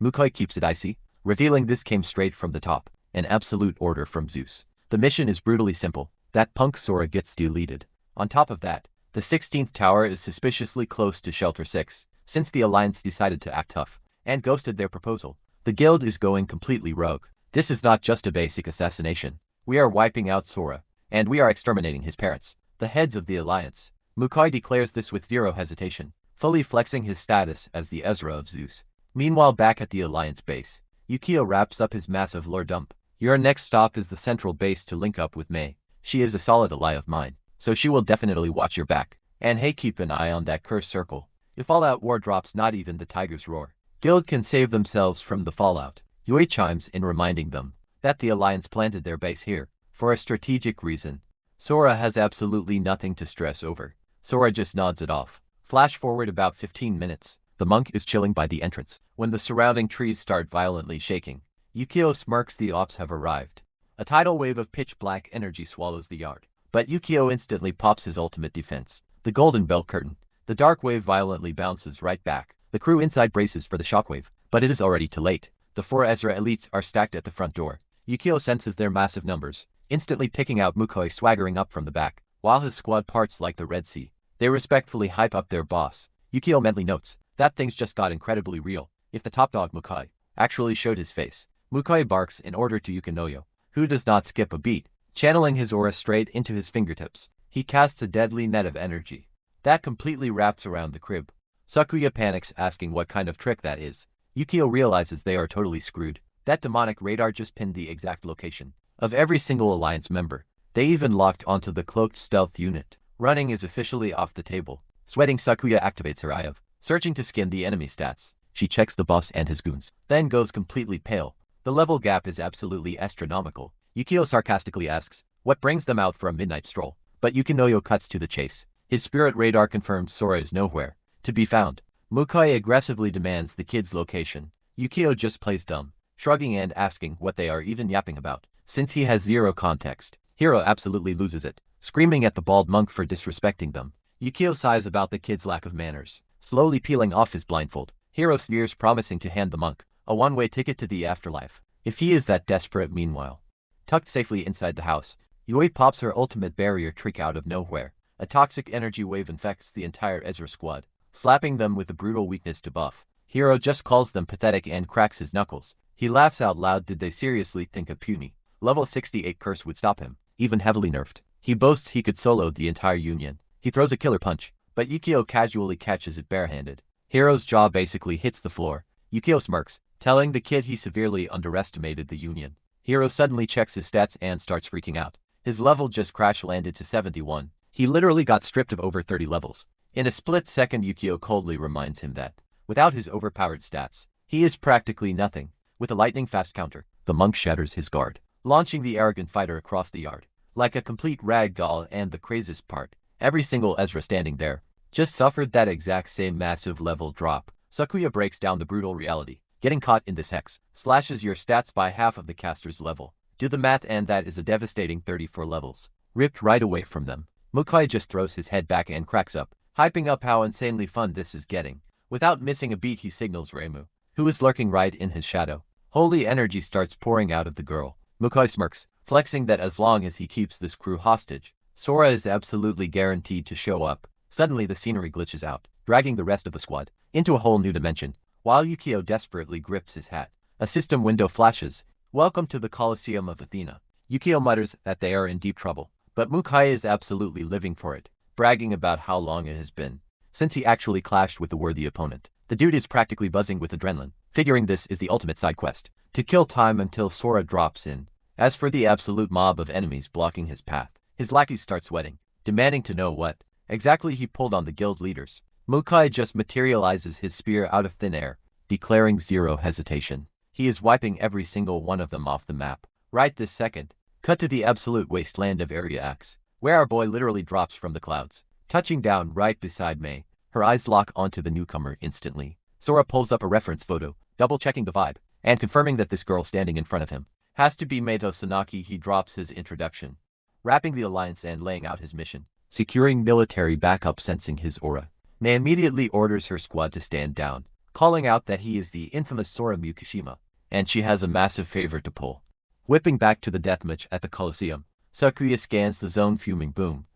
Mukai keeps it icy, revealing this came straight from the top, an absolute order from Zeus. The mission is brutally simple. That punk Sora gets deleted. On top of that, the 16th tower is suspiciously close to Shelter 6, since the Alliance decided to act tough and ghosted their proposal. The guild is going completely rogue. This is not just a basic assassination. We are wiping out Sora, and we are exterminating his parents, the heads of the Alliance. Mukai declares this with zero hesitation, fully flexing his status as the Ezra of Zeus. Meanwhile, back at the Alliance base, Yukio wraps up his massive lore dump. Your next stop is the central base to link up with Mei. She is a solid ally of mine, so she will definitely watch your back. And hey, keep an eye on that cursed circle. If all-out war drops, not even the Tiger's Roar Guild can save themselves from the fallout. Yui chimes in, reminding them that the Alliance planted their base here for a strategic reason. Sora has absolutely nothing to stress over. Sora just nods it off. Flash forward about 15 minutes. The monk is chilling by the entrance when the surrounding trees start violently shaking. Yukio smirks. The ops have arrived. A tidal wave of pitch-black energy swallows the yard, but Yukio instantly pops his ultimate defense, the golden bell curtain. The dark wave violently bounces right back. The crew inside braces for the shockwave, but it is already too late. The 4 Ezra elites are stacked at the front door. Yukio senses their massive numbers, instantly picking out Mukoi swaggering up from the back, while his squad parts like the Red Sea. They respectfully hype up their boss. Yukio mentally notes that things just got incredibly real. If the top dog Mukai actually showed his face. Mukai barks in order to Yukinoyo, who does not skip a beat, channeling his aura straight into his fingertips. He casts a deadly net of energy that completely wraps around the crib. Sakuya panics, asking what kind of trick that is. Yukio realizes they are totally screwed. That demonic radar just pinned the exact location of every single Alliance member. They even locked onto the cloaked stealth unit. Running is officially off the table. Sweating, Sakuya activates her eye of searching to skin the enemy stats. She checks the boss and his goons, then goes completely pale. The level gap is absolutely astronomical. Yukio sarcastically asks what brings them out for a midnight stroll, but Yukinoyo cuts to the chase. His spirit radar confirms Sora is nowhere to be found. Mukai aggressively demands the kid's location. Yukio just plays dumb, shrugging and asking what they are even yapping about, since he has zero context. Hiro absolutely loses it, screaming at the bald monk for disrespecting them. Yukio sighs about the kid's lack of manners, slowly peeling off his blindfold. Hiro sneers, promising to hand the monk a one-way ticket to the afterlife, if he is that desperate. Meanwhile, tucked safely inside the house, Yui pops her ultimate barrier trick out of nowhere. A toxic energy wave infects the entire Ezra squad, slapping them with a brutal weakness debuff. Hiro just calls them pathetic and cracks his knuckles. He laughs out loud. Did they seriously think a puny level 68 curse would stop him, even heavily nerfed? He boasts he could solo the entire union. He throws a killer punch, but Yukio casually catches it barehanded. Hiro's jaw basically hits the floor. Yukio smirks, telling the kid he severely underestimated the union. Hiro suddenly checks his stats and starts freaking out. His level just crash landed to 71. He literally got stripped of over 30 levels. In a split second, Yukio coldly reminds him that, without his overpowered stats, he is practically nothing. With a lightning-fast counter, the monk shatters his guard, launching the arrogant fighter across the yard like a complete rag doll. And the craziest part, every single Ezra standing there just suffered that exact same massive level drop. Sakuya breaks down the brutal reality. Getting caught in this hex slashes your stats by half of the caster's level. Do the math, and that is a devastating 34 levels, ripped right away from them. Mukai just throws his head back and cracks up, hyping up how insanely fun this is getting. Without missing a beat, he signals Reimu, who is lurking right in his shadow. Holy energy starts pouring out of the girl. Mukai smirks, flexing that as long as he keeps this crew hostage, Sora is absolutely guaranteed to show up. Suddenly the scenery glitches out, dragging the rest of the squad into a whole new dimension, while Yukio desperately grips his hat. A system window flashes. Welcome to the Colosseum of Athena. Yukio mutters that they are in deep trouble, but Mukai is absolutely living for it, bragging about how long it has been since he actually clashed with a worthy opponent. The dude is practically buzzing with adrenaline, figuring this is the ultimate side quest to kill time until Sora drops in. As for the absolute mob of enemies blocking his path, his lackeys start sweating, demanding to know what exactly he pulled on the guild leaders. Mukai just materializes his spear out of thin air, declaring zero hesitation. He is wiping every single one of them off the map. Right this second, cut to the absolute wasteland of Area X, where our boy literally drops from the clouds, touching down right beside Mei. Her eyes lock onto the newcomer instantly. Sora pulls up a reference photo, double-checking the vibe, and confirming that this girl standing in front of him has to be Meito Sanaki. He drops his introduction, wrapping the alliance and laying out his mission, securing military backup. Sensing his aura, Mei immediately orders her squad to stand down, calling out that he is the infamous Sora Mukashima, and she has a massive favor to pull. Whipping back to the deathmatch at the Colosseum, Sakuya scans the zone, fuming. Boom.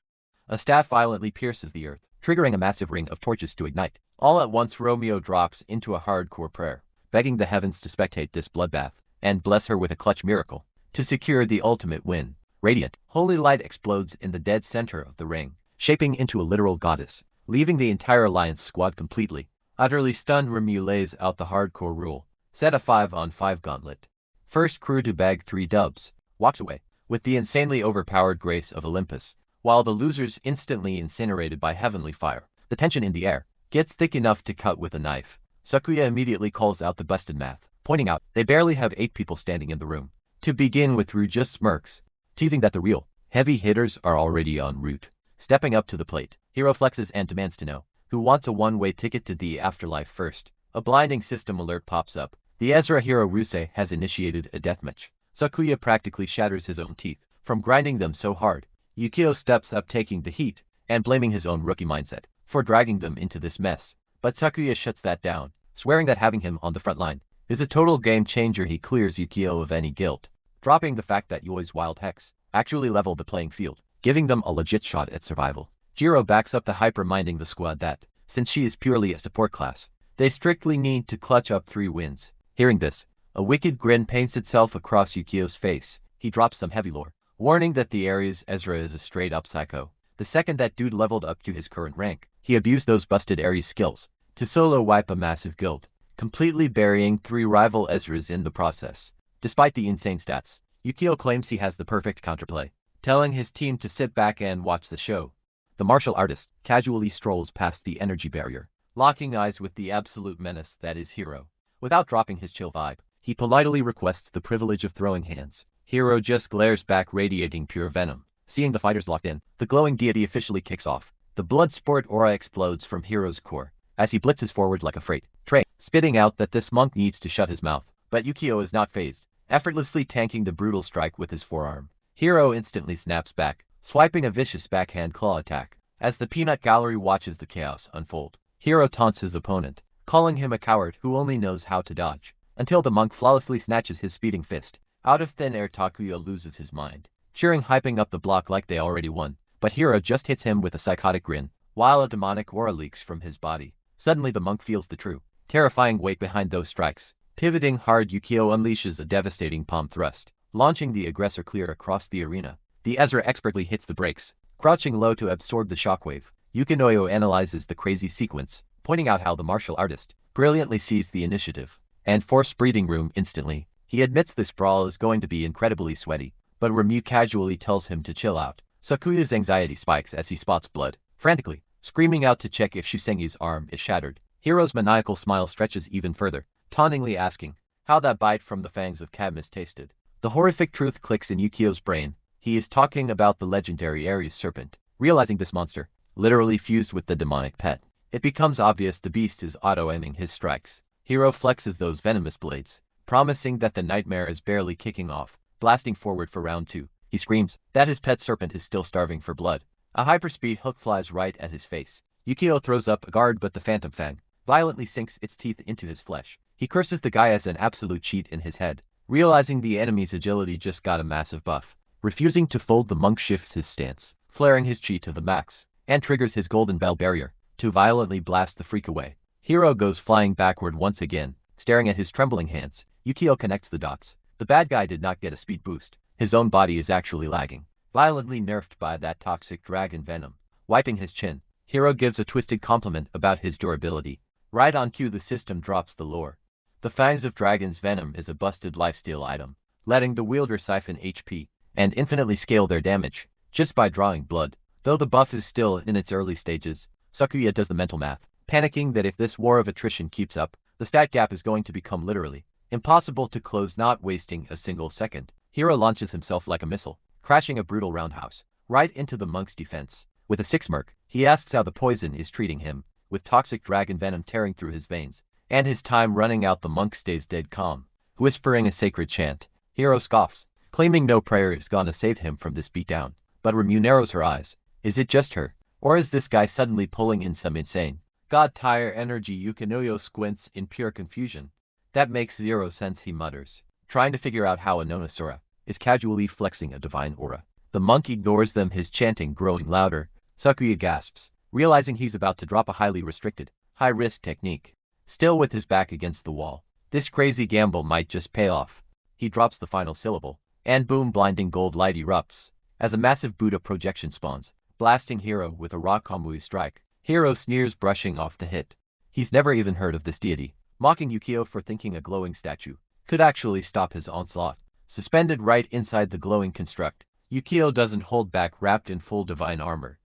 A staff violently pierces the earth, triggering a massive ring of torches to ignite. All at once, Romeo drops into a hardcore prayer, begging the heavens to spectate this bloodbath and bless her with a clutch miracle to secure the ultimate win. Radiant, holy light explodes in the dead center of the ring, shaping into a literal goddess, leaving the entire alliance squad completely. Utterly stunned, Remu lays out the hardcore rule. Set a 5-on-5 gauntlet. First crew to bag 3 dubs. Walks away, with the insanely overpowered grace of Olympus, while the losers instantly incinerated by heavenly fire. The tension in the air gets thick enough to cut with a knife. Sakuya immediately calls out the busted math, pointing out they barely have 8 people standing in the room. To begin with, Ryu just smirks, teasing that the real heavy hitters are already en route. Stepping up to the plate, Hero flexes and demands to know who wants a one-way ticket to the afterlife first. A blinding system alert pops up. The Ezra hero Rusei has initiated a deathmatch. Sakuya practically shatters his own teeth from grinding them so hard. Yukio steps up, taking the heat and blaming his own rookie mindset for dragging them into this mess. But Sakuya shuts that down, swearing that having him on the front line is a total game changer. He clears Yukio of any guilt, dropping the fact that Yoi's wild hex actually leveled the playing field, giving them a legit shot at survival. Jiro backs up the hype, reminding the squad that, since she is purely a support class, they strictly need to clutch up 3 wins. Hearing this, a wicked grin paints itself across Yukio's face. He drops some heavy lore, warning that the Ares Ezra is a straight-up psycho. The second that dude leveled up to his current rank, he abused those busted Ares skills to solo wipe a massive guild, completely burying 3 rival Ezras in the process. Despite the insane stats, Yukio claims he has the perfect counterplay, telling his team to sit back and watch the show. The martial artist casually strolls past the energy barrier, locking eyes with the absolute menace that is Hero. Without dropping his chill vibe, he politely requests the privilege of throwing hands. Hero just glares back, radiating pure venom. Seeing the fighters locked in, the glowing deity officially kicks off. The blood sport aura explodes from Hero's core as he blitzes forward like a freight train, spitting out that this monk needs to shut his mouth. But Yukio is not fazed, effortlessly tanking the brutal strike with his forearm. Hero instantly snaps back, swiping a vicious backhand claw attack. As the peanut gallery watches the chaos unfold, Hero taunts his opponent, calling him a coward who only knows how to dodge, until the monk flawlessly snatches his speeding fist. Out of thin air, Takuya loses his mind, cheering, hyping up the block like they already won. But Hero just hits him with a psychotic grin, while a demonic aura leaks from his body. Suddenly the monk feels the true, terrifying weight behind those strikes. Pivoting hard, Yukio unleashes a devastating palm thrust, launching the aggressor clear across the arena. The Ezra expertly hits the brakes, crouching low to absorb the shockwave. Yukinoyo analyzes the crazy sequence, pointing out how the martial artist brilliantly sees the initiative and forced breathing room instantly. He admits this brawl is going to be incredibly sweaty, but Remu casually tells him to chill out. Sakuya's anxiety spikes as he spots blood, frantically screaming out to check if Shusengi's arm is shattered. Hero's maniacal smile stretches even further, tauntingly asking how that bite from the fangs of Cadmus tasted. The horrific truth clicks in Yukio's brain. He is talking about the legendary Ares serpent. Realizing this monster literally fused with the demonic pet, it becomes obvious the beast is auto-aiming his strikes. Hero flexes those venomous blades, promising that the nightmare is barely kicking off. Blasting forward for round 2, he screams that his pet serpent is still starving for blood. A hyperspeed hook flies right at his face. Yukio throws up a guard, but the phantom fang violently sinks its teeth into his flesh. He curses the guy as an absolute cheat in his head. Realizing the enemy's agility just got a massive buff, refusing to fold, the monk shifts his stance, flaring his chi to the max, and triggers his golden bell barrier to violently blast the freak away. Hero goes flying backward once again, staring at his trembling hands. Yukio connects the dots. The bad guy did not get a speed boost. His own body is actually lagging, violently nerfed by that toxic dragon venom. Wiping his chin, Hero gives a twisted compliment about his durability. Right on cue, the system drops the lore. The fangs of dragon's venom is a busted lifesteal item, letting the wielder siphon HP and infinitely scale their damage just by drawing blood. Though the buff is still in its early stages, Sakuya does the mental math, panicking that if this war of attrition keeps up, the stat gap is going to become literally impossible to close. Not wasting a single second, Hero launches himself like a missile, crashing a brutal roundhouse right into the monk's defense. With a sick smirk, he asks how the poison is treating him. With toxic dragon venom tearing through his veins and his time running out, the monk stays dead calm, whispering a sacred chant. Hero scoffs, claiming no prayer is gonna save him from this beatdown. But Remu narrows her eyes. Is it just her, or is this guy suddenly pulling in some insane god-tier energy? Yukinoyo squints in pure confusion. That makes zero sense, he mutters, trying to figure out how Asura is casually flexing a divine aura. The monk ignores them, his chanting growing louder. Sakuya gasps, realizing he's about to drop a highly restricted, high-risk technique. Still with his back against the wall, this crazy gamble might just pay off. He drops the final syllable, and boom, blinding gold light erupts as a massive Buddha projection spawns, blasting Hero with a raw Kamui strike. Hero sneers, brushing off the hit. He's never even heard of this deity, mocking Yukio for thinking a glowing statue could actually stop his onslaught. Suspended right inside the glowing construct, Yukio doesn't hold back, wrapped in full divine armor.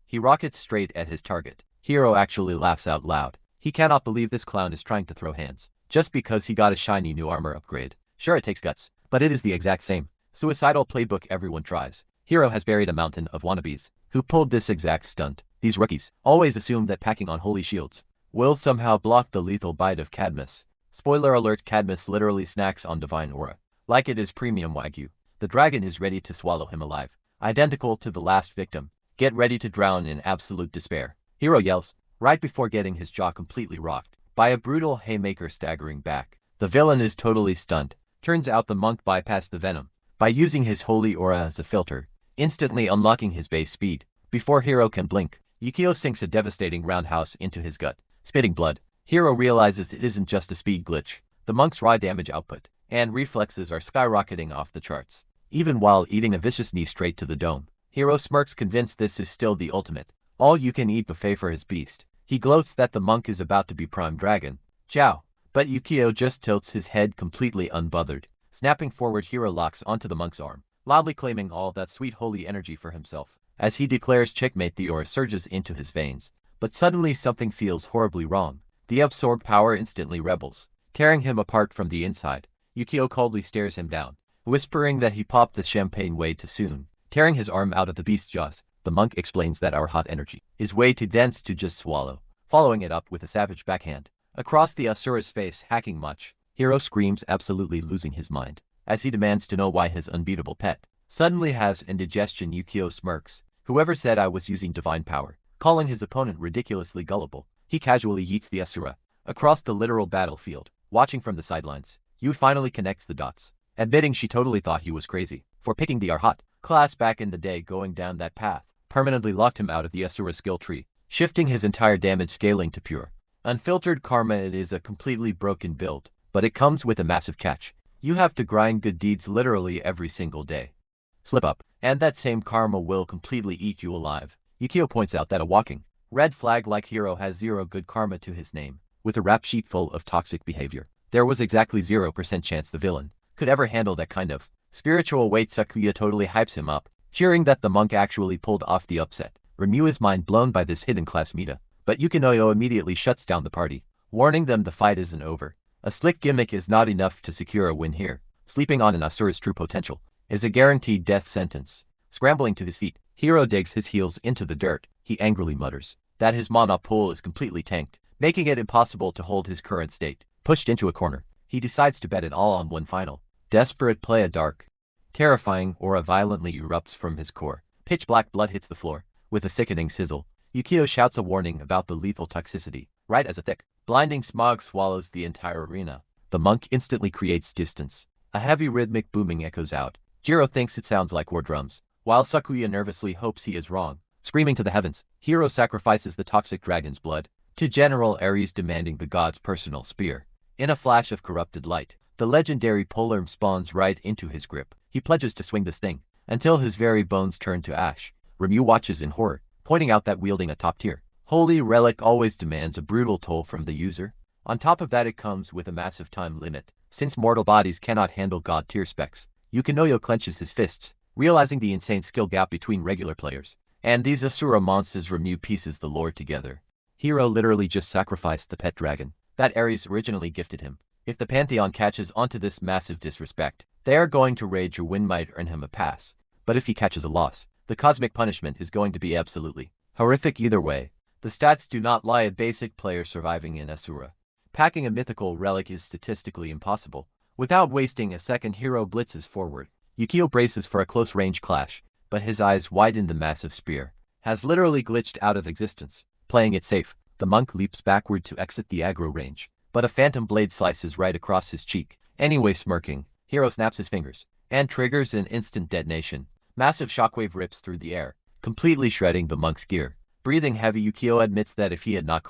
He rockets straight at his target. Hero actually laughs out loud. He cannot believe this clown is trying to throw hands just because he got a shiny new armor upgrade. Sure, it takes guts, but it is the exact same suicidal playbook everyone tries. Hero has buried a mountain of wannabes who pulled this exact stunt. These rookies always assume that packing on holy shields will somehow block the lethal bite of Cadmus. Spoiler alert, Cadmus literally snacks on divine aura like it is premium Wagyu. The dragon is ready to swallow him alive, identical to the last victim. Get ready to drown in absolute despair, Hero yells, right before getting his jaw completely rocked by a brutal haymaker staggering back. The villain is totally stunned. Turns out the monk bypassed the venom by using his holy aura as a filter, instantly unlocking his base speed. Before Hero can blink, Yukio sinks a devastating roundhouse into his gut, spitting blood. Hero realizes it isn't just a speed glitch. The monk's raw damage output and reflexes are skyrocketing off the charts, even while eating a vicious knee straight to the dome. Hero smirks, convinced this is still the ultimate all-you-can-eat buffet for his beast. He gloats that the monk is about to be prime dragon. Ciao. But Yukio just tilts his head, completely unbothered. Snapping forward, Hero locks onto the monk's arm, loudly claiming all that sweet holy energy for himself. As he declares checkmate, the aura surges into his veins. But suddenly something feels horribly wrong. The absorbed power instantly rebels, tearing him apart from the inside. Yukio coldly stares him down, whispering that he popped the champagne way too soon. Tearing his arm out of the beast's jaws, the monk explains that our hot energy is way too dense to just swallow, following it up with a savage backhand across the Asura's face, hacking much. Hero screams, absolutely losing his mind, as he demands to know why his unbeatable pet suddenly has indigestion. Yukio smirks. Whoever said I was using divine power? Calling his opponent ridiculously gullible, he casually yeets the Asura across the literal battlefield. Watching from the sidelines, Yu finally connects the dots, admitting she totally thought he was crazy for picking the Arhat class back in the day. Going down that path permanently locked him out of the Asura skill tree, shifting his entire damage scaling to pure unfiltered karma. It is a completely broken build, but it comes with a massive catch. You have to grind good deeds literally every single day. Slip up, and that same karma will completely eat you alive. Yukio points out that a walking red flag like Hero has zero good karma to his name, with a rap sheet full of toxic behavior. There was exactly 0% chance the villain could ever handle that kind of spiritual weight. Sakuya totally hypes him up, cheering that the monk actually pulled off the upset. Remu is mind blown by this hidden class meta, but Yukinoyo immediately shuts down the party, warning them the fight isn't over. A slick gimmick is not enough to secure a win here. Sleeping on an Asura's true potential is a guaranteed death sentence. Scrambling to his feet, Hero digs his heels into the dirt. He angrily mutters that his mana pool is completely tanked, making it impossible to hold his current state. Pushed into a corner, he decides to bet it all on one final desperate play. A dark, terrifying aura violently erupts from his core. Pitch black blood hits the floor with a sickening sizzle. Yukio shouts a warning about the lethal toxicity, right as a thick, blinding smog swallows the entire arena. The monk instantly creates distance. A heavy rhythmic booming echoes out. Jiro thinks it sounds like war drums, while Sakuya nervously hopes he is wrong. Screaming to the heavens, Hero sacrifices the toxic dragon's blood to General Ares, demanding the god's personal spear. In a flash of corrupted light, the legendary polearm spawns right into his grip. He pledges to swing this thing until his very bones turn to ash. Remu watches in horror, pointing out that wielding a top-tier holy relic always demands a brutal toll from the user. On top of that, it comes with a massive time limit, since mortal bodies cannot handle god-tier specs. Yukinoyo clenches his fists, realizing the insane skill gap between regular players and these Asura monsters. Remu pieces the lore together. Hero literally just sacrificed the pet dragon that Ares originally gifted him. If the Pantheon catches onto this massive disrespect, they are going to rage. A win might earn him a pass, but if he catches a loss, the cosmic punishment is going to be absolutely horrific either way. The stats do not lie. A basic player surviving in Asura packing a mythical relic is statistically impossible. Without wasting a second, Hero blitzes forward. Yukio braces for a close-range clash, but his eyes widen. The massive spear has literally glitched out of existence. Playing it safe, the monk leaps backward to exit the aggro range, but a phantom blade slices right across his cheek. Anyway, smirking, Hero snaps his fingers and triggers an instant detonation. Massive shockwave rips through the air, completely shredding the monk's gear. Breathing heavy, Yukio admits that if he had not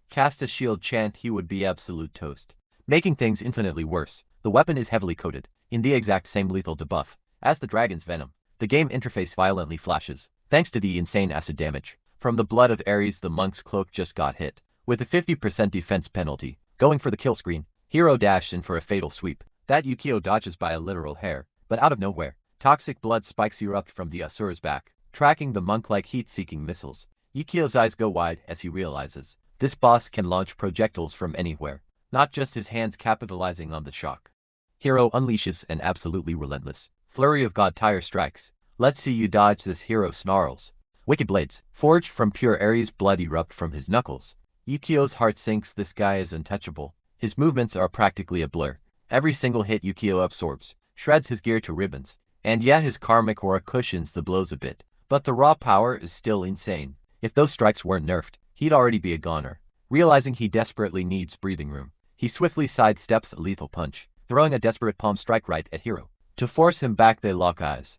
cast a shield chant, he would be absolute toast. Making things infinitely worse, the weapon is heavily coated in the exact same lethal debuff as the dragon's venom. The game interface violently flashes, thanks to the insane acid damage. From the blood of Ares, the monk's cloak just got hit. With a 50% defense penalty, going for the kill screen, Hero dashed in for a fatal sweep. That Yukio dodges by a literal hair, but out of nowhere, toxic blood spikes erupt from the Asura's back, tracking the monk like heat-seeking missiles. Yukio's eyes go wide as he realizes this boss can launch projectiles from anywhere, not just his hands capitalizing on the shock. Hero unleashes an absolutely relentless flurry of god tire strikes. Let's see you dodge this, Hero snarls. Wicked blades, forged from pure Ares blood, erupt from his knuckles. Yukio's heart sinks. This guy is untouchable. His movements are practically a blur. Every single hit Yukio absorbs shreds his gear to ribbons, and yet his karmic aura cushions the blows a bit. But the raw power is still insane. If those strikes weren't nerfed, he'd already be a goner. Realizing he desperately needs breathing room, he swiftly sidesteps a lethal punch, throwing a desperate palm strike right at Hero. To force him back, they lock eyes.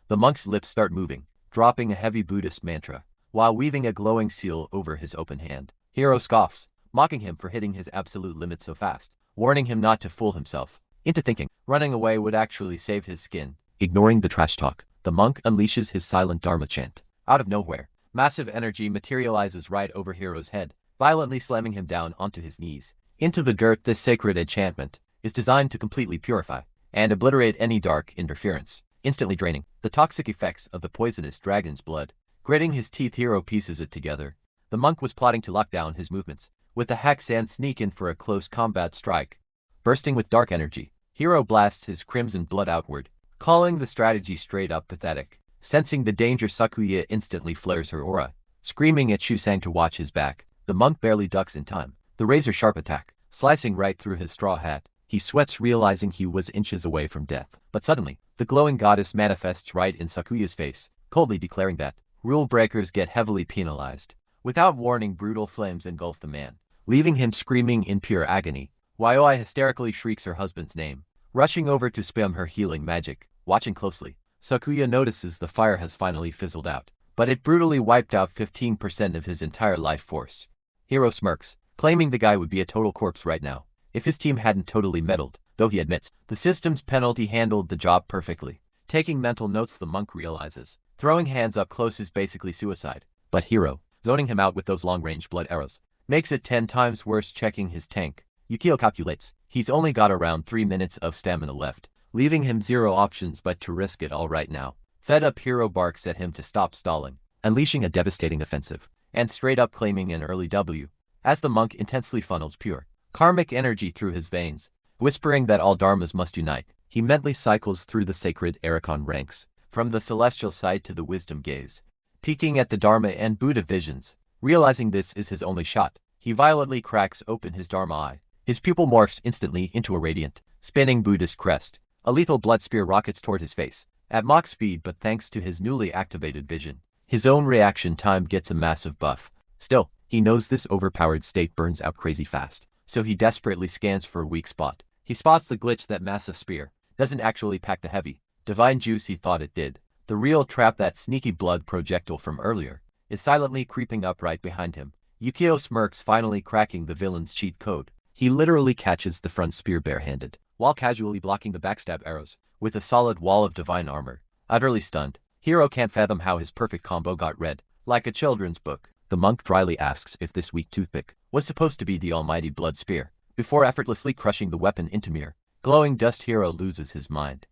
The monk's lips start moving, dropping a heavy Buddhist mantra, while weaving a glowing seal over his open hand. Hero scoffs, mocking him for hitting his absolute limit so fast, warning him not to fool himself into thinking running away would actually save his skin. Ignoring the trash talk, the monk unleashes his silent Dharma chant. Out of nowhere, massive energy materializes right over Hero's head, violently slamming him down onto his knees into the dirt. This sacred enchantment is designed to completely purify and obliterate any dark interference, instantly draining the toxic effects of the poisonous dragon's blood. Gritting his teeth, Hero pieces it together. The monk was plotting to lock down his movements with a hex and sneak in for a close combat strike. Bursting with dark energy, Hero blasts his crimson blood outward, calling the strategy straight up pathetic. Sensing the danger, Sakuya instantly flares her aura, screaming at Shusang to watch his back. The monk barely ducks in time. The razor-sharp attack, slicing right through his straw hat. He sweats, realizing he was inches away from death. But suddenly, the glowing goddess manifests right in Sakuya's face, coldly declaring that rule breakers get heavily penalized. Without warning, brutal flames engulf the man, leaving him screaming in pure agony. Yoi hysterically shrieks her husband's name, rushing over to spam her healing magic. Watching closely, Sakuya notices the fire has finally fizzled out, but it brutally wiped out 15% of his entire life force. Hero smirks, claiming the guy would be a total corpse right now if his team hadn't totally meddled, though he admits the system's penalty handled the job perfectly. Taking mental notes, the monk realizes throwing hands up close is basically suicide. But Hero, zoning him out with those long-range blood arrows, makes it 10 times worse. Checking his tank, Yukio calculates he's only got around 3 minutes of stamina left, leaving him zero options but to risk it all right now. Fed up, Hero barks at him to stop stalling, unleashing a devastating offensive, and straight up claiming an early W, as the monk intensely funnels pure karmic energy through his veins. Whispering that all dharmas must unite, he mentally cycles through the sacred Archon ranks, from the celestial sight to the wisdom gaze, peeking at the Dharma and Buddha visions. Realizing this is his only shot, he violently cracks open his Dharma eye. His pupil morphs instantly into a radiant, spinning Buddhist crest. A lethal blood spear rockets toward his face, at Mach speed, but thanks to his newly activated vision, his own reaction time gets a massive buff. Still, he knows this overpowered state burns out crazy fast, so he desperately scans for a weak spot. He spots the glitch. That massive spear doesn't actually pack the heavy divine juice he thought it did. The real trap, that sneaky blood projectile from earlier, is silently creeping up right behind him. Yukio smirks, finally cracking the villain's cheat code. He literally catches the front spear barehanded, while casually blocking the backstab arrows with a solid wall of divine armor. Utterly stunned, Hero can't fathom how his perfect combo got read like a children's book. The monk dryly asks if this weak toothpick was supposed to be the almighty blood spear, before effortlessly crushing the weapon into mere glowing dust. Hero loses his mind,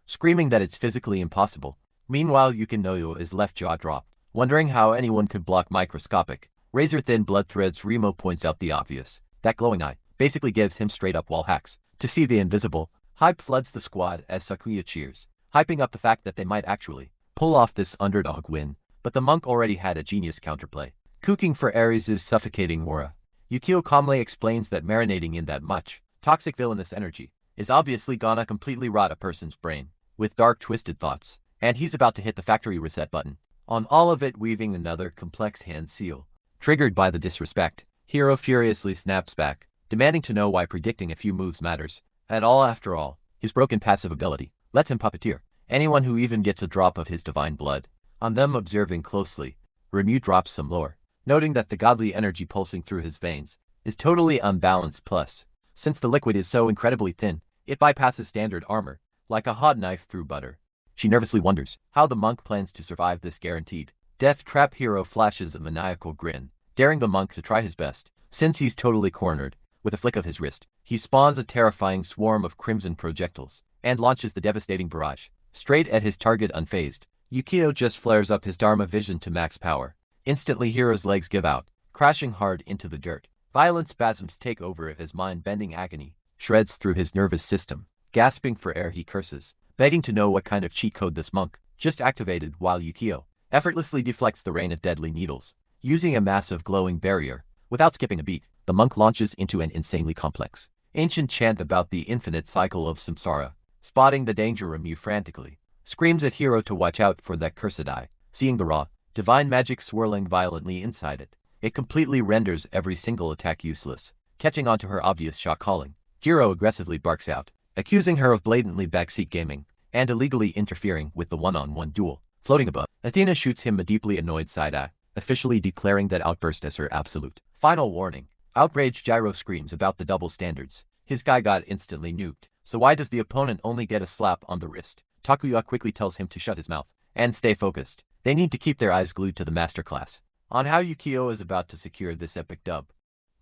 screaming that it's physically impossible. Meanwhile, Yukinoyo is left jaw dropped, wondering how anyone could block microscopic, razor-thin blood threads. Remo points out the obvious. That glowing eye basically gives him straight-up wall hacks to see the invisible. Hype floods the squad as Sakuya cheers, hyping up the fact that they might actually pull off this underdog win. But the monk already had a genius counterplay, cooking for Ares' suffocating aura. Yukio calmly explains that marinating in that much toxic villainous energy is obviously gonna completely rot a person's brain with dark twisted thoughts, and he's about to hit the factory reset button on all of it, weaving another complex hand seal. Triggered by the disrespect, Hero furiously snaps back, demanding to know why predicting a few moves matters at all. After all, his broken passive ability lets him puppeteer anyone who even gets a drop of his divine blood. On them observing closely, Remu drops some lore, noting that the godly energy pulsing through his veins is totally unbalanced. Plus, since the liquid is so incredibly thin, it bypasses standard armor, like a hot knife through butter. She nervously wonders how the monk plans to survive this guaranteed death trap. Hero flashes a maniacal grin, daring the monk to try his best. Since he's totally cornered, with a flick of his wrist, he spawns a terrifying swarm of crimson projectiles and launches the devastating barrage straight at his target unfazed. Yukio just flares up his Dharma vision to max power. Instantly, Hero's legs give out, crashing hard into the dirt. Violent spasms take over as mind-bending agony shreds through his nervous system. Gasping for air, he curses, begging to know what kind of cheat code this monk just activated, while Yukio effortlessly deflects the rain of deadly needles. Using a massive glowing barrier, without skipping a beat, the monk launches into an insanely complex, ancient chant about the infinite cycle of samsara. Spotting the danger, Remu frantically screams at Hero to watch out for that cursed eye. Seeing the raw, divine magic swirling violently inside it, it completely renders every single attack useless. Catching on to her obvious shot calling, Jiro aggressively barks out, accusing her of blatantly backseat gaming and illegally interfering with the one-on-one duel. Floating above, Athena shoots him a deeply annoyed side-eye, officially declaring that outburst as her absolute final warning. Outraged, Gyro screams about the double standards. His guy got instantly nuked, so why does the opponent only get a slap on the wrist? Takuya quickly tells him to shut his mouth and stay focused. They need to keep their eyes glued to the masterclass on how Yukio is about to secure this epic dub.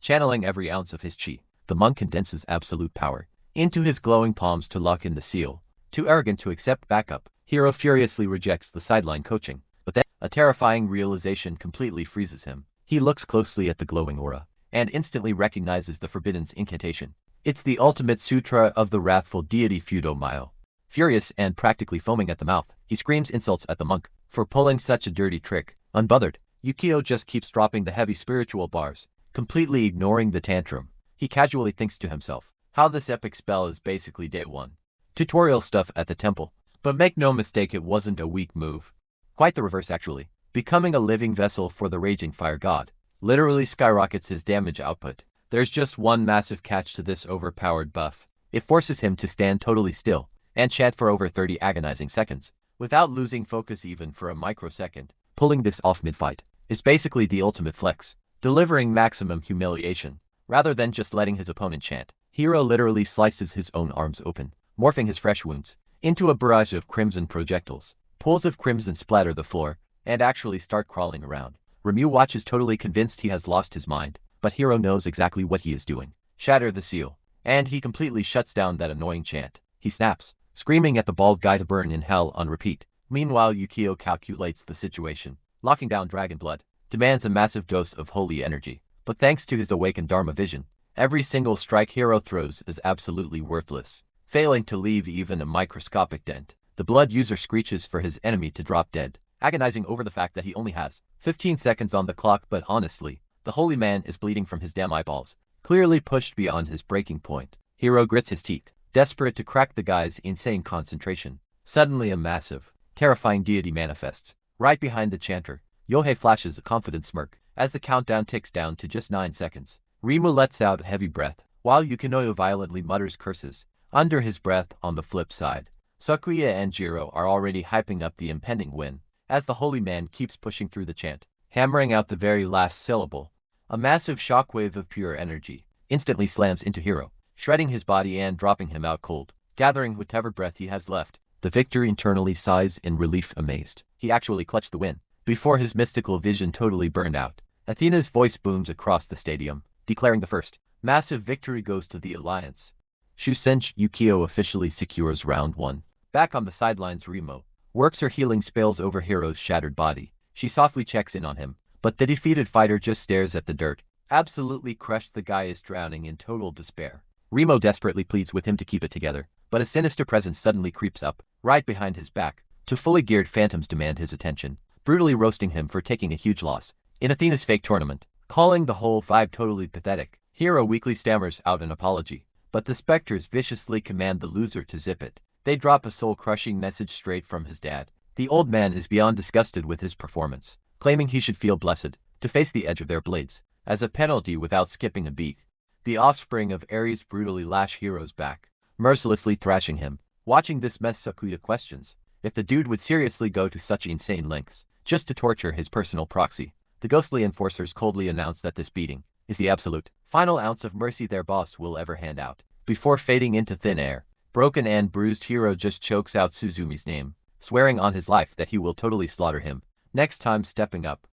Channeling every ounce of his chi, the monk condenses absolute power into his glowing palms to lock in the seal. Too arrogant to accept backup, Hero furiously rejects the sideline coaching, but then a terrifying realization completely freezes him. He looks closely at the glowing aura and instantly recognizes the Forbidden's incantation. It's the ultimate sutra of the wrathful deity Fudo-Myo. Furious and practically foaming at the mouth, he screams insults at the monk for pulling such a dirty trick. Unbothered, Yukio just keeps dropping the heavy spiritual bars, completely ignoring the tantrum. He casually thinks to himself how this epic spell is basically day one tutorial stuff at the temple. But make no mistake, it wasn't a weak move. Quite the reverse actually. Becoming a living vessel for the raging fire god literally skyrockets his damage output. There's just one massive catch to this overpowered buff. It forces him to stand totally still and chant for over 30 agonizing seconds, without losing focus even for a microsecond. Pulling this off mid-fight is basically the ultimate flex, delivering maximum humiliation, rather than just letting his opponent chant. Hero literally slices his own arms open, morphing his fresh wounds into a barrage of crimson projectiles. Pools of crimson splatter the floor and actually start crawling around. Remu watches, totally convinced he has lost his mind, but Hero knows exactly what he is doing. Shatter the seal, and he completely shuts down that annoying chant. He snaps, screaming at the bald guy to burn in hell on repeat. Meanwhile, Yukio calculates the situation. Locking down Dragon Blood demands a massive dose of holy energy, but thanks to his awakened Dharma vision, every single strike Hero throws is absolutely worthless, failing to leave even a microscopic dent. The blood user screeches for his enemy to drop dead, agonizing over the fact that he only has 15 seconds on the clock. But honestly, the holy man is bleeding from his damn eyeballs, clearly pushed beyond his breaking point. Hero grits his teeth, desperate to crack the guy's insane concentration. Suddenly a massive, terrifying deity manifests right behind the chanter. Yohei flashes a confident smirk as the countdown ticks down to just 9 seconds. Remu lets out a heavy breath, while Yukinoyo violently mutters curses under his breath. On the flip side, Sakuya and Jiro are already hyping up the impending win, as the holy man keeps pushing through the chant, hammering out the very last syllable. A massive shockwave of pure energy instantly slams into Hero, shredding his body and dropping him out cold. Gathering whatever breath he has left, the victor internally sighs in relief, amazed he actually clutched the win before his mystical vision totally burned out. Athena's voice booms across the stadium, declaring the first massive victory goes to the Alliance. Shusenji Yukio officially secures round 1. Back on the sidelines, Remo works her healing spells over Hero's shattered body. She softly checks in on him, but the defeated fighter just stares at the dirt. Absolutely crushed, the guy is drowning in total despair. Remo desperately pleads with him to keep it together, but a sinister presence suddenly creeps up, right behind his back. Two fully geared phantoms demand his attention, brutally roasting him for taking a huge loss in Athena's fake tournament, calling the whole vibe totally pathetic. Hero weakly stammers out an apology, but the specters viciously command the loser to zip it. They drop a soul-crushing message straight from his dad. The old man is beyond disgusted with his performance, claiming he should feel blessed to face the edge of their blades as a penalty without skipping a beat. The offspring of Ares brutally lash Hero's back, mercilessly thrashing him. Watching this mess, Sakuya questions if the dude would seriously go to such insane lengths just to torture his personal proxy. The ghostly enforcers coldly announce that this beating is the absolute final ounce of mercy their boss will ever hand out, before fading into thin air. broken and bruised hero just chokes out Suzumi's name, swearing on his life that he will totally slaughter him next time stepping up.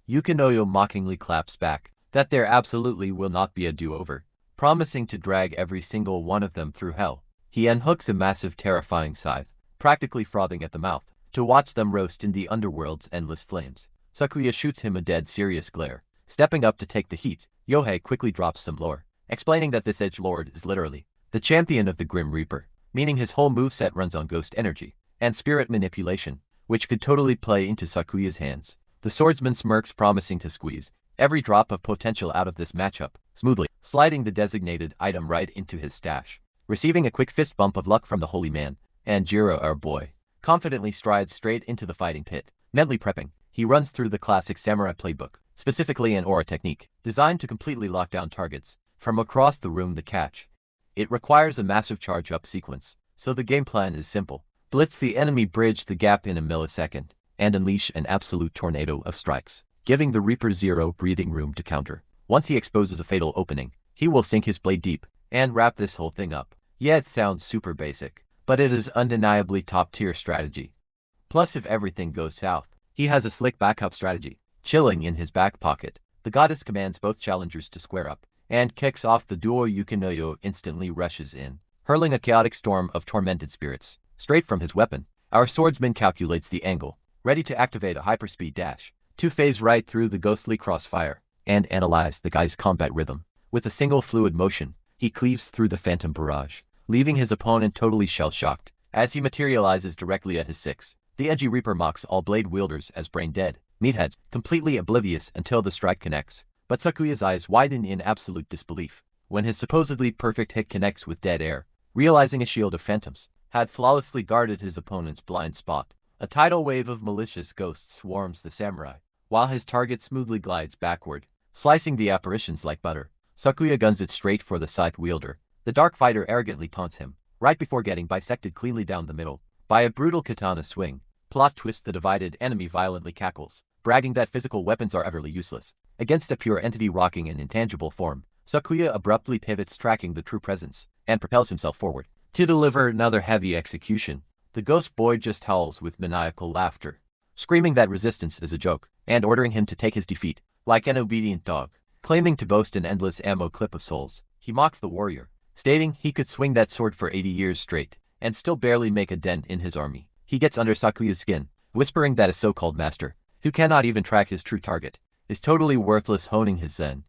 Yukinoyo mockingly claps back that there absolutely will not be a do-over, promising to drag every single one of them through hell. He unhooks a massive terrifying scythe, practically frothing at the mouth, to watch them roast in the underworld's endless flames. Sakuya shoots him a dead serious glare. Stepping up to take the heat, Yohei quickly drops some lore, explaining that this edgelord is literally the champion of the Grim Reaper, meaning his whole moveset runs on ghost energy and spirit manipulation, which could totally play into Sakuya's hands. The swordsman smirks, promising to squeeze every drop of potential out of this matchup smoothly, sliding the designated item right into his stash. Receiving a quick fist bump of luck from the holy man, and Jiro, our boy, confidently strides straight into the fighting pit. Mentally prepping, he runs through the classic samurai playbook, specifically an aura technique, designed to completely lock down targets from across the room. The catch: it requires a massive charge-up sequence, so the game plan is simple. Blitz the enemy, bridge the gap in a millisecond, and unleash an absolute tornado of strikes, giving the Reaper zero breathing room to counter. Once he exposes a fatal opening, he will sink his blade deep and wrap this whole thing up. Yeah, it sounds super basic, but it is undeniably top-tier strategy. Plus, if everything goes south, he has a slick backup strategy chilling in his back pocket. The goddess commands both challengers to square up and kicks off the duo. Yukinoyo instantly rushes in, hurling a chaotic storm of tormented spirits straight from his weapon. Our swordsman calculates the angle, ready to activate a hyperspeed dash to phase right through the ghostly crossfire and analyze the guy's combat rhythm. With a single fluid motion, he cleaves through the phantom barrage, leaving his opponent totally shell-shocked as he materializes directly at his six. The edgy Reaper mocks all blade wielders as brain-dead meatheads, completely oblivious until the strike connects. But Sakuya's eyes widen in absolute disbelief when his supposedly perfect hit connects with dead air, realizing a shield of phantoms had flawlessly guarded his opponent's blind spot. A tidal wave of malicious ghosts swarms the samurai, while his target smoothly glides backward, slicing the apparitions like butter. Sakuya guns it straight for the scythe wielder. The dark fighter arrogantly taunts him, right before getting bisected cleanly down the middle by a brutal katana swing. Plot twist: the divided enemy violently cackles, bragging that physical weapons are utterly useless against a pure entity rocking in intangible form. Sakuya abruptly pivots, tracking the true presence, and propels himself forward to deliver another heavy execution. The ghost boy just howls with maniacal laughter, screaming that resistance is a joke, and ordering him to take his defeat like an obedient dog. Claiming to boast an endless ammo clip of souls, he mocks the warrior, stating he could swing that sword for 80 years straight and still barely make a dent in his army. He gets under Sakuya's skin, whispering that a so-called master, who cannot even track his true target, is totally worthless, honing his zen.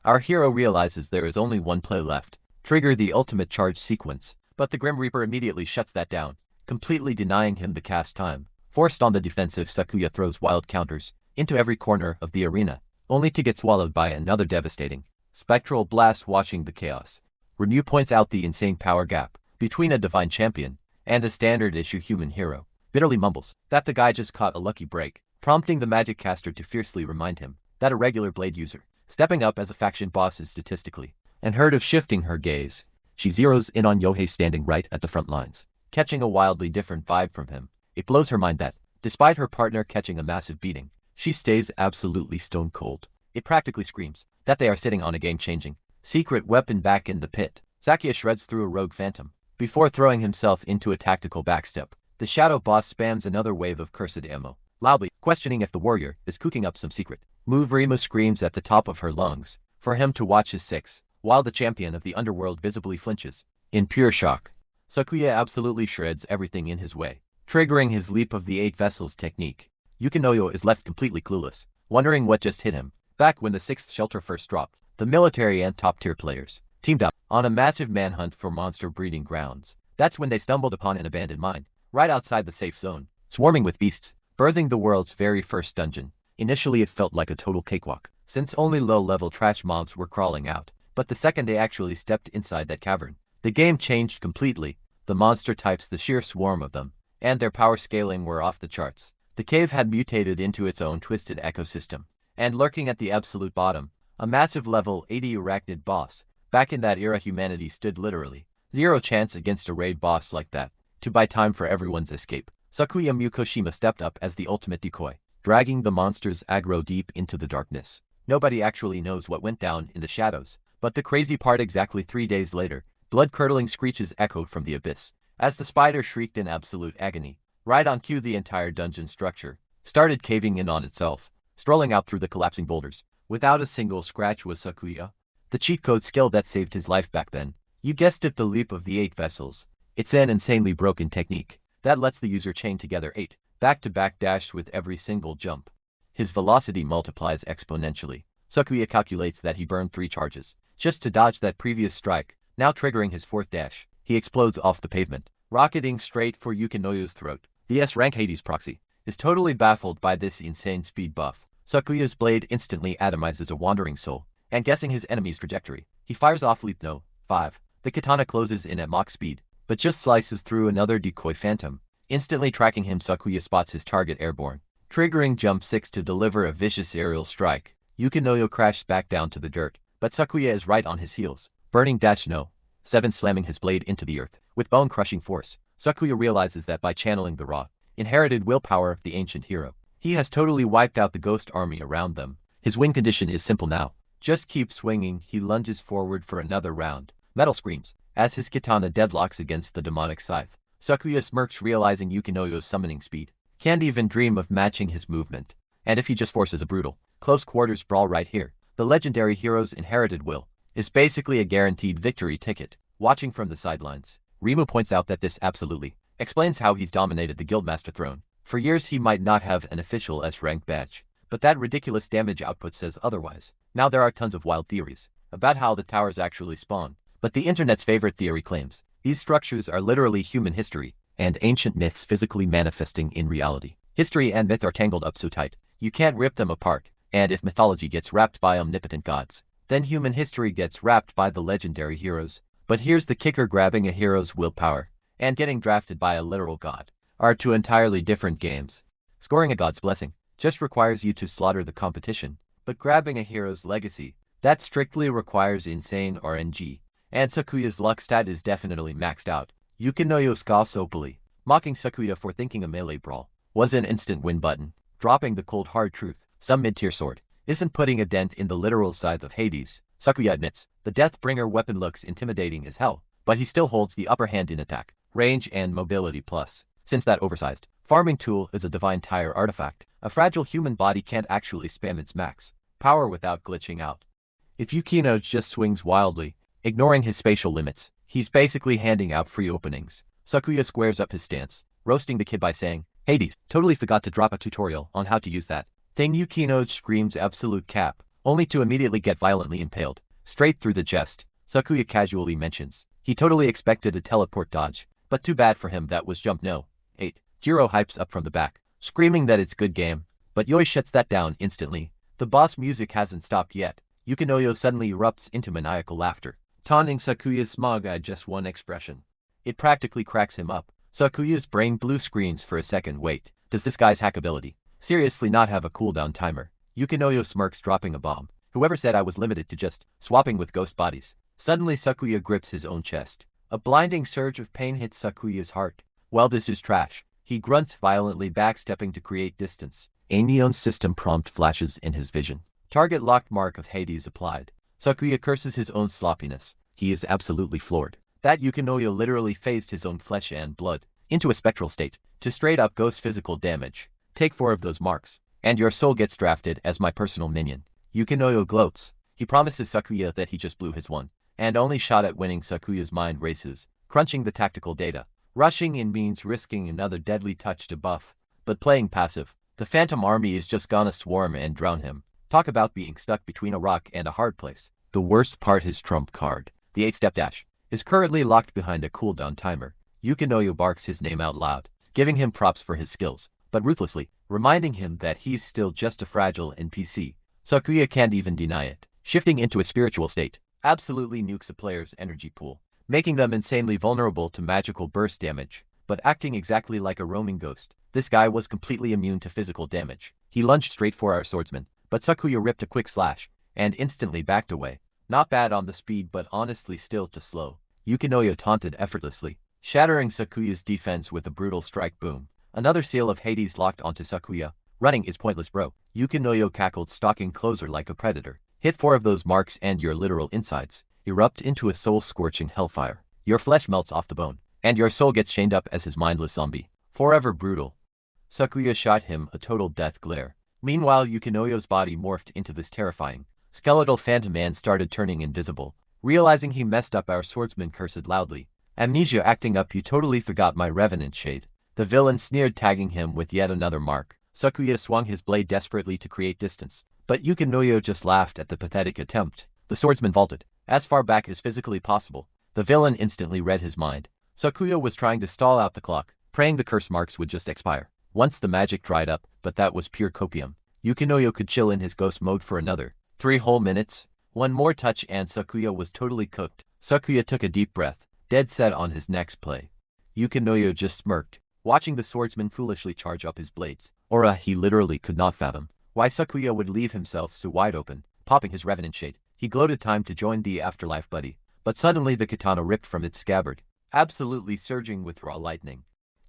Our hero realizes there is only one play left: trigger the ultimate charge sequence, but the Grim Reaper immediately shuts that down, completely denying him the cast time. Forced on the defensive, Sakuya throws wild counters into every corner of the arena, only to get swallowed by another devastating spectral blast. Watching the chaos, Renew points out the insane power gap between a divine champion and a standard-issue human hero, bitterly mumbles that the guy just caught a lucky break, prompting the magic caster to fiercely remind him that a regular blade user stepping up as a faction boss is statistically unheard of. Shifting her gaze, she zeroes in on Yohei standing right at the front lines, catching a wildly different vibe from him. It blows her mind that, despite her partner catching a massive beating, she stays absolutely stone cold. It practically screams that they are sitting on a game-changing secret weapon back in the pit. Sakuya shreds through a rogue phantom before throwing himself into a tactical backstep. The shadow boss spams another wave of cursed ammo, loudly questioning if the warrior is cooking up some secret move. Rima screams at the top of her lungs for him to watch his six, while the champion of the underworld visibly flinches in pure shock. Sakuya absolutely shreds everything in his way, triggering his leap of the 8 vessels technique. Yukinoyo is left completely clueless, wondering what just hit him. Back when the 6th shelter first dropped, the military and top-tier players teamed up on a massive manhunt for monster breeding grounds. That's when they stumbled upon an abandoned mine right outside the safe zone, swarming with beasts, birthing the world's very first dungeon. Initially it felt like a total cakewalk, since only low-level trash mobs were crawling out, but the second they actually stepped inside that cavern, the game changed completely. The monster types, the sheer swarm of them, and their power scaling were off the charts. The cave had mutated into its own twisted ecosystem, and lurking at the absolute bottom, a massive level 80 arachnid boss. Back in that era, humanity stood literally zero chance against a raid boss like that. To buy time for everyone's escape, Sakuya Mukoshima stepped up as the ultimate decoy, dragging the monster's aggro deep into the darkness. Nobody actually knows what went down in the shadows, but the crazy part: exactly 3 days later, Blood-curdling screeches echoed from the abyss, as the spider shrieked in absolute agony. Right on cue, the entire dungeon structure started caving in on itself, strolling out through the collapsing boulders. Without a single scratch was Sakuya, the cheat code skill that saved his life back then. You guessed it, the leap of the 8 vessels. It's an insanely broken technique that lets the user chain together 8 back-to-back dash with every single jump. His velocity multiplies exponentially. Sakuya calculates that he burned 3 charges just to dodge that previous strike, now triggering his 4th dash. He explodes off the pavement, rocketing straight for Yukinoyo's throat. The S-rank Hades proxy is totally baffled by this insane speed buff. Sakuya's blade instantly atomizes a wandering soul, and guessing his enemy's trajectory, he fires off leap no. 5. The katana closes in at Mach speed, but just slices through another decoy phantom. Instantly tracking him, Sakuya spots his target airborne, triggering jump 6 to deliver a vicious aerial strike. Yukinoyo crashes back down to the dirt, but Sakuya is right on his heels, burning dash no. 7, slamming his blade into the earth with bone-crushing force. Sakuya realizes that by channeling the raw, inherited willpower of the ancient hero, he has totally wiped out the ghost army around them. His win condition is simple now. Just keep swinging. He lunges forward for another round. Metal screams as his katana deadlocks against the demonic scythe. Sakuya smirks, realizing Yukinoyo's summoning speed can't even dream of matching his movement. And if he just forces a brutal, close-quarters brawl right here, the legendary hero's inherited will is basically a guaranteed victory ticket. Watching from the sidelines, Rimu points out that this absolutely explains how he's dominated the Guildmaster throne. For years he might not have an official S-rank badge, but that ridiculous damage output says otherwise. Now there are tons of wild theories about how the towers actually spawn, but the internet's favorite theory claims these structures are literally human history and ancient myths physically manifesting in reality. History and myth are tangled up so tight, you can't rip them apart, and if mythology gets wrapped by omnipotent gods, then human history gets wrapped by the legendary heroes. But here's the kicker: grabbing a hero's willpower and getting drafted by a literal god are 2 entirely different games. Scoring a god's blessing just requires you to slaughter the competition, but grabbing a hero's legacy, that strictly requires insane RNG, and Sakuya's luck stat is definitely maxed out. Yukinoyo scoffs openly, mocking Sakuya for thinking a melee brawl was an instant win button, dropping the cold hard truth. Some mid-tier sword isn't putting a dent in the literal scythe of Hades. Sakuya admits the Deathbringer weapon looks intimidating as hell, but he still holds the upper hand in attack, range, and mobility. Plus, since that oversized farming tool is a divine tire artifact, a fragile human body can't actually spam its max power without glitching out. If Yukino just swings wildly, ignoring his spatial limits, he's basically handing out free openings. Sakuya squares up his stance, roasting the kid by saying, "Hades, totally forgot to drop a tutorial on how to use that thing." Yukino screams absolute cap, only to immediately get violently impaled straight through the chest. Sakuya casually mentions he totally expected a teleport dodge, but too bad for him that was jump no. 8. Jiro hypes up from the back, screaming that it's good game, but Yoi shuts that down instantly. The boss music hasn't stopped yet. Yukinoyo suddenly erupts into maniacal laughter, taunting Sakuya's smog at just one expression. It practically cracks him up. Sakuya's brain blue screens for a second. Wait, does this guy's hack ability seriously not have a cooldown timer? Yukinoyo smirks, dropping a bomb. Whoever said I was limited to just swapping with ghost bodies? Suddenly Sakuya grips his own chest. A blinding surge of pain hits Sakuya's heart. Well, this is trash. He grunts violently, backstepping to create distance. A neon system prompt flashes in his vision. Target locked, mark of Hades applied. Sakuya curses his own sloppiness. He is absolutely floored that Yukinoyo literally phased his own flesh and blood into a spectral state to straight up ghost physical damage. Take 4 of those marks, and your soul gets drafted as my personal minion. Yukinoyo gloats. He promises Sakuya that he just blew his one and only shot at winning. Sakuya's mind races, crunching the tactical data. Rushing in means risking another deadly touch to buff, but playing passive, the Phantom Army is just gonna swarm and drown him. Talk about being stuck between a rock and a hard place. The worst part, his trump card, the 8-step dash, is currently locked behind a cooldown timer. Yukinoyo barks his name out loud, giving him props for his skills, but ruthlessly reminding him that he's still just a fragile NPC. Sakuya can't even deny it. Shifting into a spiritual state absolutely nukes a player's energy pool, making them insanely vulnerable to magical burst damage, but acting exactly like a roaming ghost. This guy was completely immune to physical damage. He lunged straight for our swordsman, but Sakuya ripped a quick slash and instantly backed away. Not bad on the speed, but honestly still too slow. Yukinoyo taunted effortlessly, shattering Sakuya's defense with a brutal strike. Boom. Another seal of Hades locked onto Sakuya. Running is pointless, bro. Yukinoyo cackled, stalking closer like a predator. Hit 4 of those marks and your literal insides erupt into a soul-scorching hellfire. Your flesh melts off the bone, and your soul gets chained up as his mindless zombie. Forever brutal. Sakuya shot him a total death glare. Meanwhile, Yukinoyo's body morphed into this terrifying, skeletal phantom man started turning invisible. Realizing he messed up, our swordsman cursed loudly. Amnesia acting up, you totally forgot my revenant shade. The villain sneered, tagging him with yet another mark. Sakuya swung his blade desperately to create distance, but Yukinoyo just laughed at the pathetic attempt. The swordsman vaulted as far back as physically possible. The villain instantly read his mind. Sakuya was trying to stall out the clock, praying the curse marks would just expire once the magic dried up, but that was pure copium. Yukinoyo could chill in his ghost mode for another 3 whole minutes. One more touch and Sakuya was totally cooked. Sakuya took a deep breath, dead set on his next play. Yukinoyo just smirked, watching the swordsman foolishly charge up his blades. He literally could not fathom why Sakuya would leave himself so wide open. Popping his revenant shade, he gloated time to join the afterlife buddy. But suddenly the katana ripped from its scabbard, absolutely surging with raw lightning.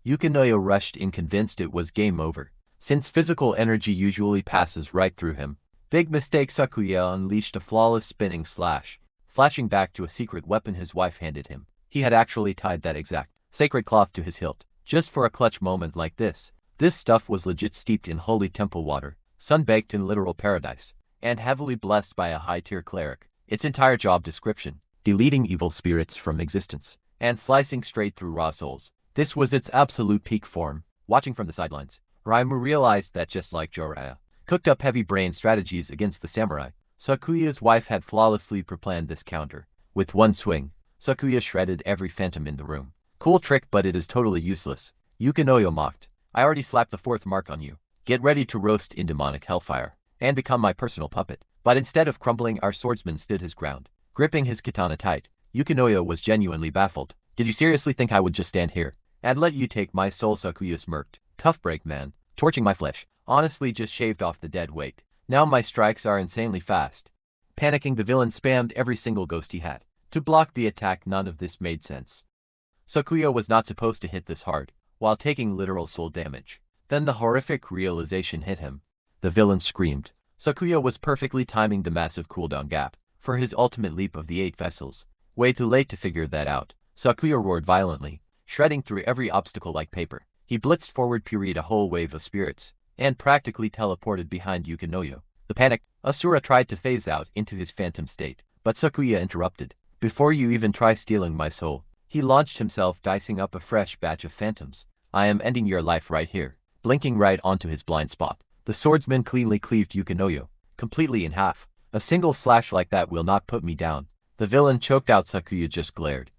Yukinoyo rushed in, convinced it was game over, since physical energy usually passes right through him. Big mistake. Sakuya unleashed a flawless spinning slash, flashing back to a secret weapon his wife handed him. He had actually tied that exact sacred cloth to his hilt, just for a clutch moment like this. This stuff was legit steeped in holy temple water, sun-baked in literal paradise, and heavily blessed by a high-tier cleric. Its entire job description: deleting evil spirits from existence, and slicing straight through raw souls. This was its absolute peak form. Watching from the sidelines, Raimu realized that just like Jiraiya cooked up heavy brain strategies against the samurai, Sakuya's wife had flawlessly preplanned this counter. With one swing, Sakuya shredded every phantom in the room. Cool trick, but it is totally useless. Yukinoyo mocked. I already slapped the 4th mark on you. Get ready to roast in demonic hellfire, and become my personal puppet. But instead of crumbling, our swordsman stood his ground, gripping his katana tight. Yukinoyo was genuinely baffled. Did you seriously think I would just stand here and let you take my soul? Sakuya smirked. Tough break, man. Torching my flesh. Honestly, just shaved off the dead weight. Now my strikes are insanely fast. Panicking, the villain spammed every single ghost he had to block the attack. None of this made sense. Sakuya was not supposed to hit this hard while taking literal soul damage. Then the horrific realization hit him. The villain screamed. Sakuya was perfectly timing the massive cooldown gap for his ultimate leap of the 8 vessels. Way too late to figure that out. Sakuya roared violently, shredding through every obstacle like paper. He blitzed forward, period a whole wave of spirits, and practically teleported behind Yukinoyo. The panicked Asura tried to phase out into his phantom state, but Sakuya interrupted. Before you even try stealing my soul, he launched himself, dicing up a fresh batch of phantoms. I am ending your life right here. Blinking right onto his blind spot, the swordsman cleanly cleaved Yukinoyo completely in half. A single slash like that will not put me down. The villain choked out. Sakuya just glared.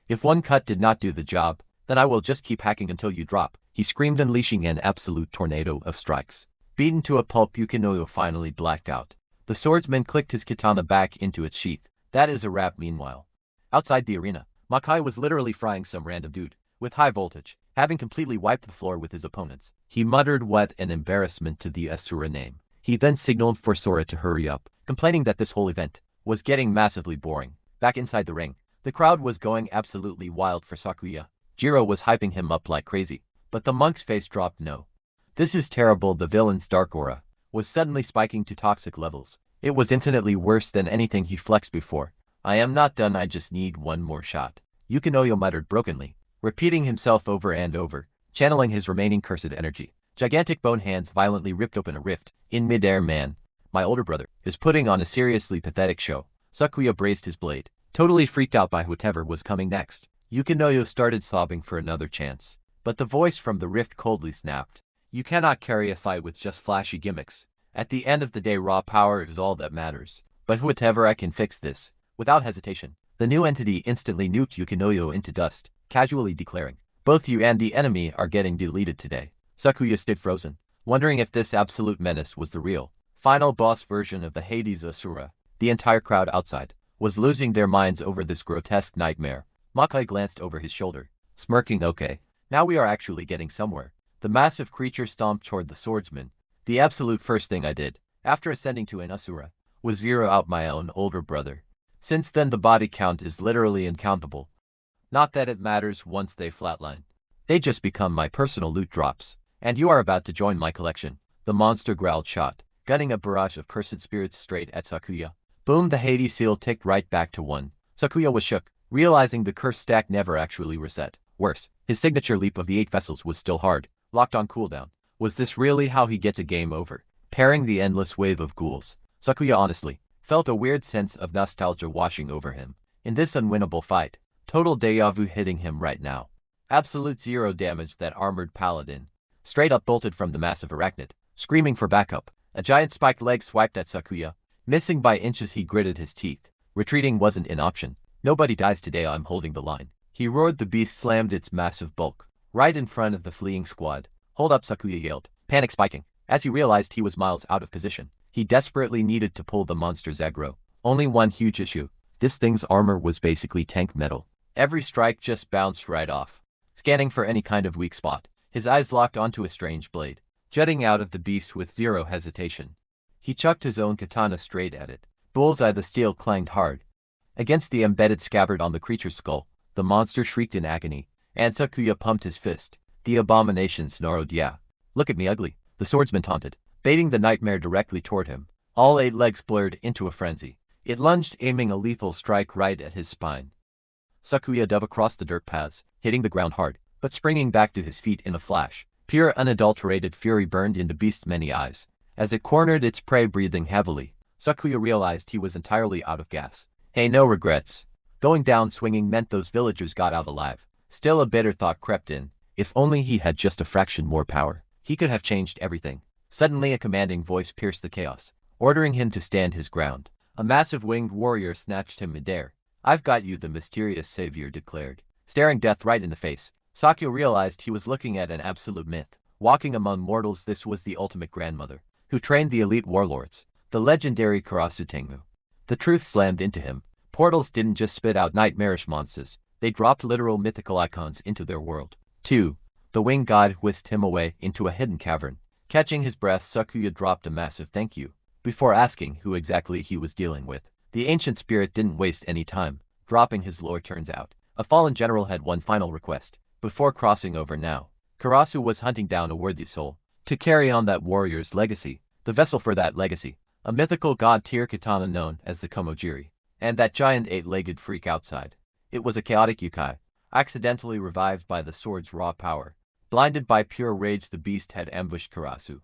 If one cut did not do the job, then I will just keep hacking until you drop, he screamed, unleashing an absolute tornado of strikes. Beaten to a pulp, Yukinoyo finally blacked out. The swordsman clicked his katana back into its sheath. That is a wrap. Meanwhile, outside the arena, Makai was literally frying some random dude with high voltage, having completely wiped the floor with his opponents. He muttered what an embarrassment to the Asura name. He then signaled for Sora to hurry up, complaining that this whole event was getting massively boring. Back inside the ring, the crowd was going absolutely wild for Sakuya. Jiro was hyping him up like crazy, but the monk's face dropped. No. This is terrible. The villain's dark aura was suddenly spiking to toxic levels. It was infinitely worse than anything he flexed before. I am not done, I just need one more shot, Yukinoyo muttered brokenly, repeating himself over and over, channeling his remaining cursed energy. Gigantic bone hands violently ripped open a rift in midair. Man, my older brother is putting on a seriously pathetic show. Sakuya braced his blade, totally freaked out by whatever was coming next. Yukinoyo started sobbing for another chance, but the voice from the rift coldly snapped. You cannot carry a fight with just flashy gimmicks. At the end of the day, raw power is all that matters. But whatever, I can fix this. Without hesitation, the new entity instantly nuked Yukinoyo into dust, casually declaring, both you and the enemy are getting deleted today. Sakuya stood frozen, wondering if this absolute menace was the real, final boss version of the Hades Asura. The entire crowd outside was losing their minds over this grotesque nightmare. Makai glanced over his shoulder, smirking. Okay, now we are actually getting somewhere. The massive creature stomped toward the swordsman. The absolute first thing I did, after ascending to an Asura, was zero out my own older brother. Since then the body count is literally uncountable. Not that it matters once they flatline. They just become my personal loot drops. And you are about to join my collection. The monster growled, shot, gunning a barrage of cursed spirits straight at Sakuya. Boom, the Hades seal ticked right back to 1. Sakuya was shook, realizing the curse stack never actually reset. Worse, his signature leap of the 8 vessels was still hard, locked on cooldown. Was this really how he gets a game over? Pairing the endless wave of ghouls, Sakuya honestly felt a weird sense of nostalgia washing over him. In this unwinnable fight, total deja vu hitting him right now. Absolute zero damage. That armored paladin straight up bolted from the massive arachnid, screaming for backup. A giant spiked leg swiped at Sakuya. Missing by inches, he gritted his teeth. Retreating wasn't an option. Nobody dies today, I'm holding the line. He roared. The beast slammed its massive bulk right in front of the fleeing squad. Hold up, Sakuya yelled, panic spiking. As he realized he was miles out of position, he desperately needed to pull the monster's aggro. Only one huge issue. This thing's armor was basically tank metal. Every strike just bounced right off. Scanning for any kind of weak spot, his eyes locked onto a strange blade, jutting out of the beast with zero hesitation. He chucked his own katana straight at it. Bullseye. The steel clanged hard against the embedded scabbard on the creature's skull. The monster shrieked in agony, and Sakuya pumped his fist. The abomination snarled, yeah, look at me ugly, the swordsman taunted, baiting the nightmare directly toward him. All 8 legs blurred into a frenzy. It lunged, aiming a lethal strike right at his spine. Sakuya dove across the dirt paths, hitting the ground hard, but springing back to his feet in a flash. Pure unadulterated fury burned in the beast's many eyes. As it cornered its prey, breathing heavily, Sakuya realized he was entirely out of gas. Hey, no regrets. Going down swinging meant those villagers got out alive. Still, a bitter thought crept in. If only he had just a fraction more power, he could have changed everything. Suddenly a commanding voice pierced the chaos, ordering him to stand his ground. A massive winged warrior snatched him midair. I've got you, the mysterious savior declared. Staring death right in the face, Sakuya realized he was looking at an absolute myth. Walking among mortals, this was the ultimate grandmother, who trained the elite warlords, the legendary Karasu Tengu. The truth slammed into him. Portals didn't just spit out nightmarish monsters, they dropped literal mythical icons into their world. 2. The winged god whisked him away into a hidden cavern. Catching his breath, Sakuya dropped a massive thank you, before asking who exactly he was dealing with. The ancient spirit didn't waste any time, dropping his lore. Turns out, a fallen general had one final request, before crossing over now. Karasu was hunting down a worthy soul, to carry on that warrior's legacy. The vessel for that legacy, a mythical god-tier katana known as the Komojiri, and that giant 8-legged freak outside. It was a chaotic yokai, accidentally revived by the sword's raw power. Blinded by pure rage, the beast had ambushed Karasu.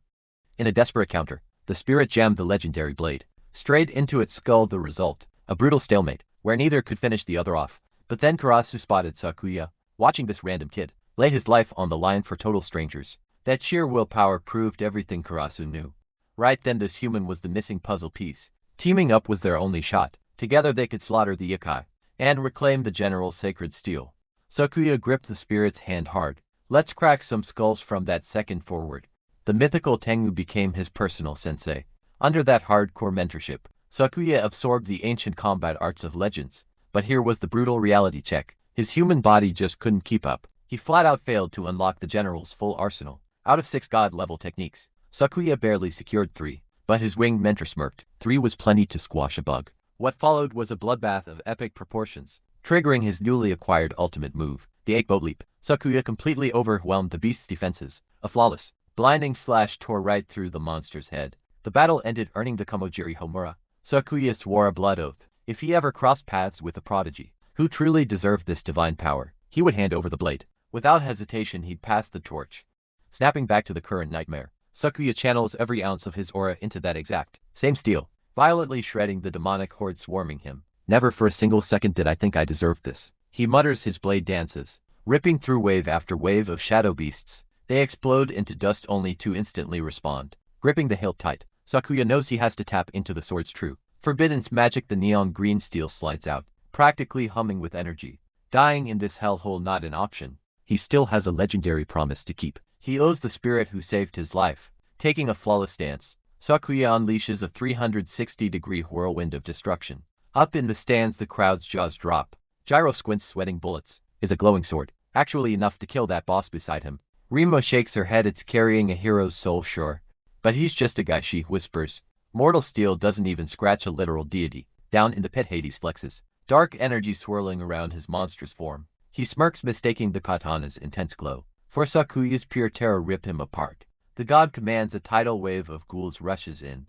In a desperate counter, the spirit jammed the legendary blade straight into its skull. The result, a brutal stalemate, where neither could finish the other off. But then Karasu spotted Sakuya, watching this random kid lay his life on the line for total strangers. That sheer willpower proved everything Karasu knew. Right then, this human was the missing puzzle piece. Teaming up was their only shot. Together they could slaughter the yokai and reclaim the general's sacred steel. Sakuya gripped the spirit's hand hard. Let's crack some skulls from that second forward. The mythical Tengu became his personal sensei. Under that hardcore mentorship, Sakuya absorbed the ancient combat arts of legends. But here was the brutal reality check. His human body just couldn't keep up. He flat out failed to unlock the general's full arsenal. Out of 6 god-level techniques, Sakuya barely secured 3, but his winged mentor smirked. 3 was plenty to squash a bug. What followed was a bloodbath of epic proportions, triggering his newly acquired ultimate move, the 8-boat leap. Sakuya completely overwhelmed the beast's defenses. A flawless, blinding slash tore right through the monster's head. The battle ended, earning the Komojiri Homura. Sakuya swore a blood oath. If he ever crossed paths with a prodigy who truly deserved this divine power, he would hand over the blade. Without hesitation, he'd pass the torch. Snapping back to the current nightmare, Sakuya channels every ounce of his aura into that exact same steel, violently shredding the demonic horde swarming him. Never for a single second did I think I deserved this. He mutters. His blade dances, ripping through wave after wave of shadow beasts. They explode into dust only to instantly respond. Gripping the hilt tight, Sakuya knows he has to tap into the sword's true forbidden magic. The neon green steel slides out, practically humming with energy. Dying in this hellhole not an option. He still has a legendary promise to keep. He owes the spirit who saved his life. Taking a flawless stance, Sakuya unleashes a 360-degree whirlwind of destruction. Up in the stands, the crowd's jaws drop. Gyro squints, sweating bullets. Is a glowing sword actually enough to kill that boss beside him? Rima shakes her head. It's carrying a hero's soul, sure. But he's just a guy, she whispers. Mortal steel doesn't even scratch a literal deity. Down in the pit, Hades flexes, dark energy swirling around his monstrous form. He smirks, mistaking the katana's intense glow for Sakuya's pure terror. Rip him apart. The god commands. A tidal wave of ghouls rushes in,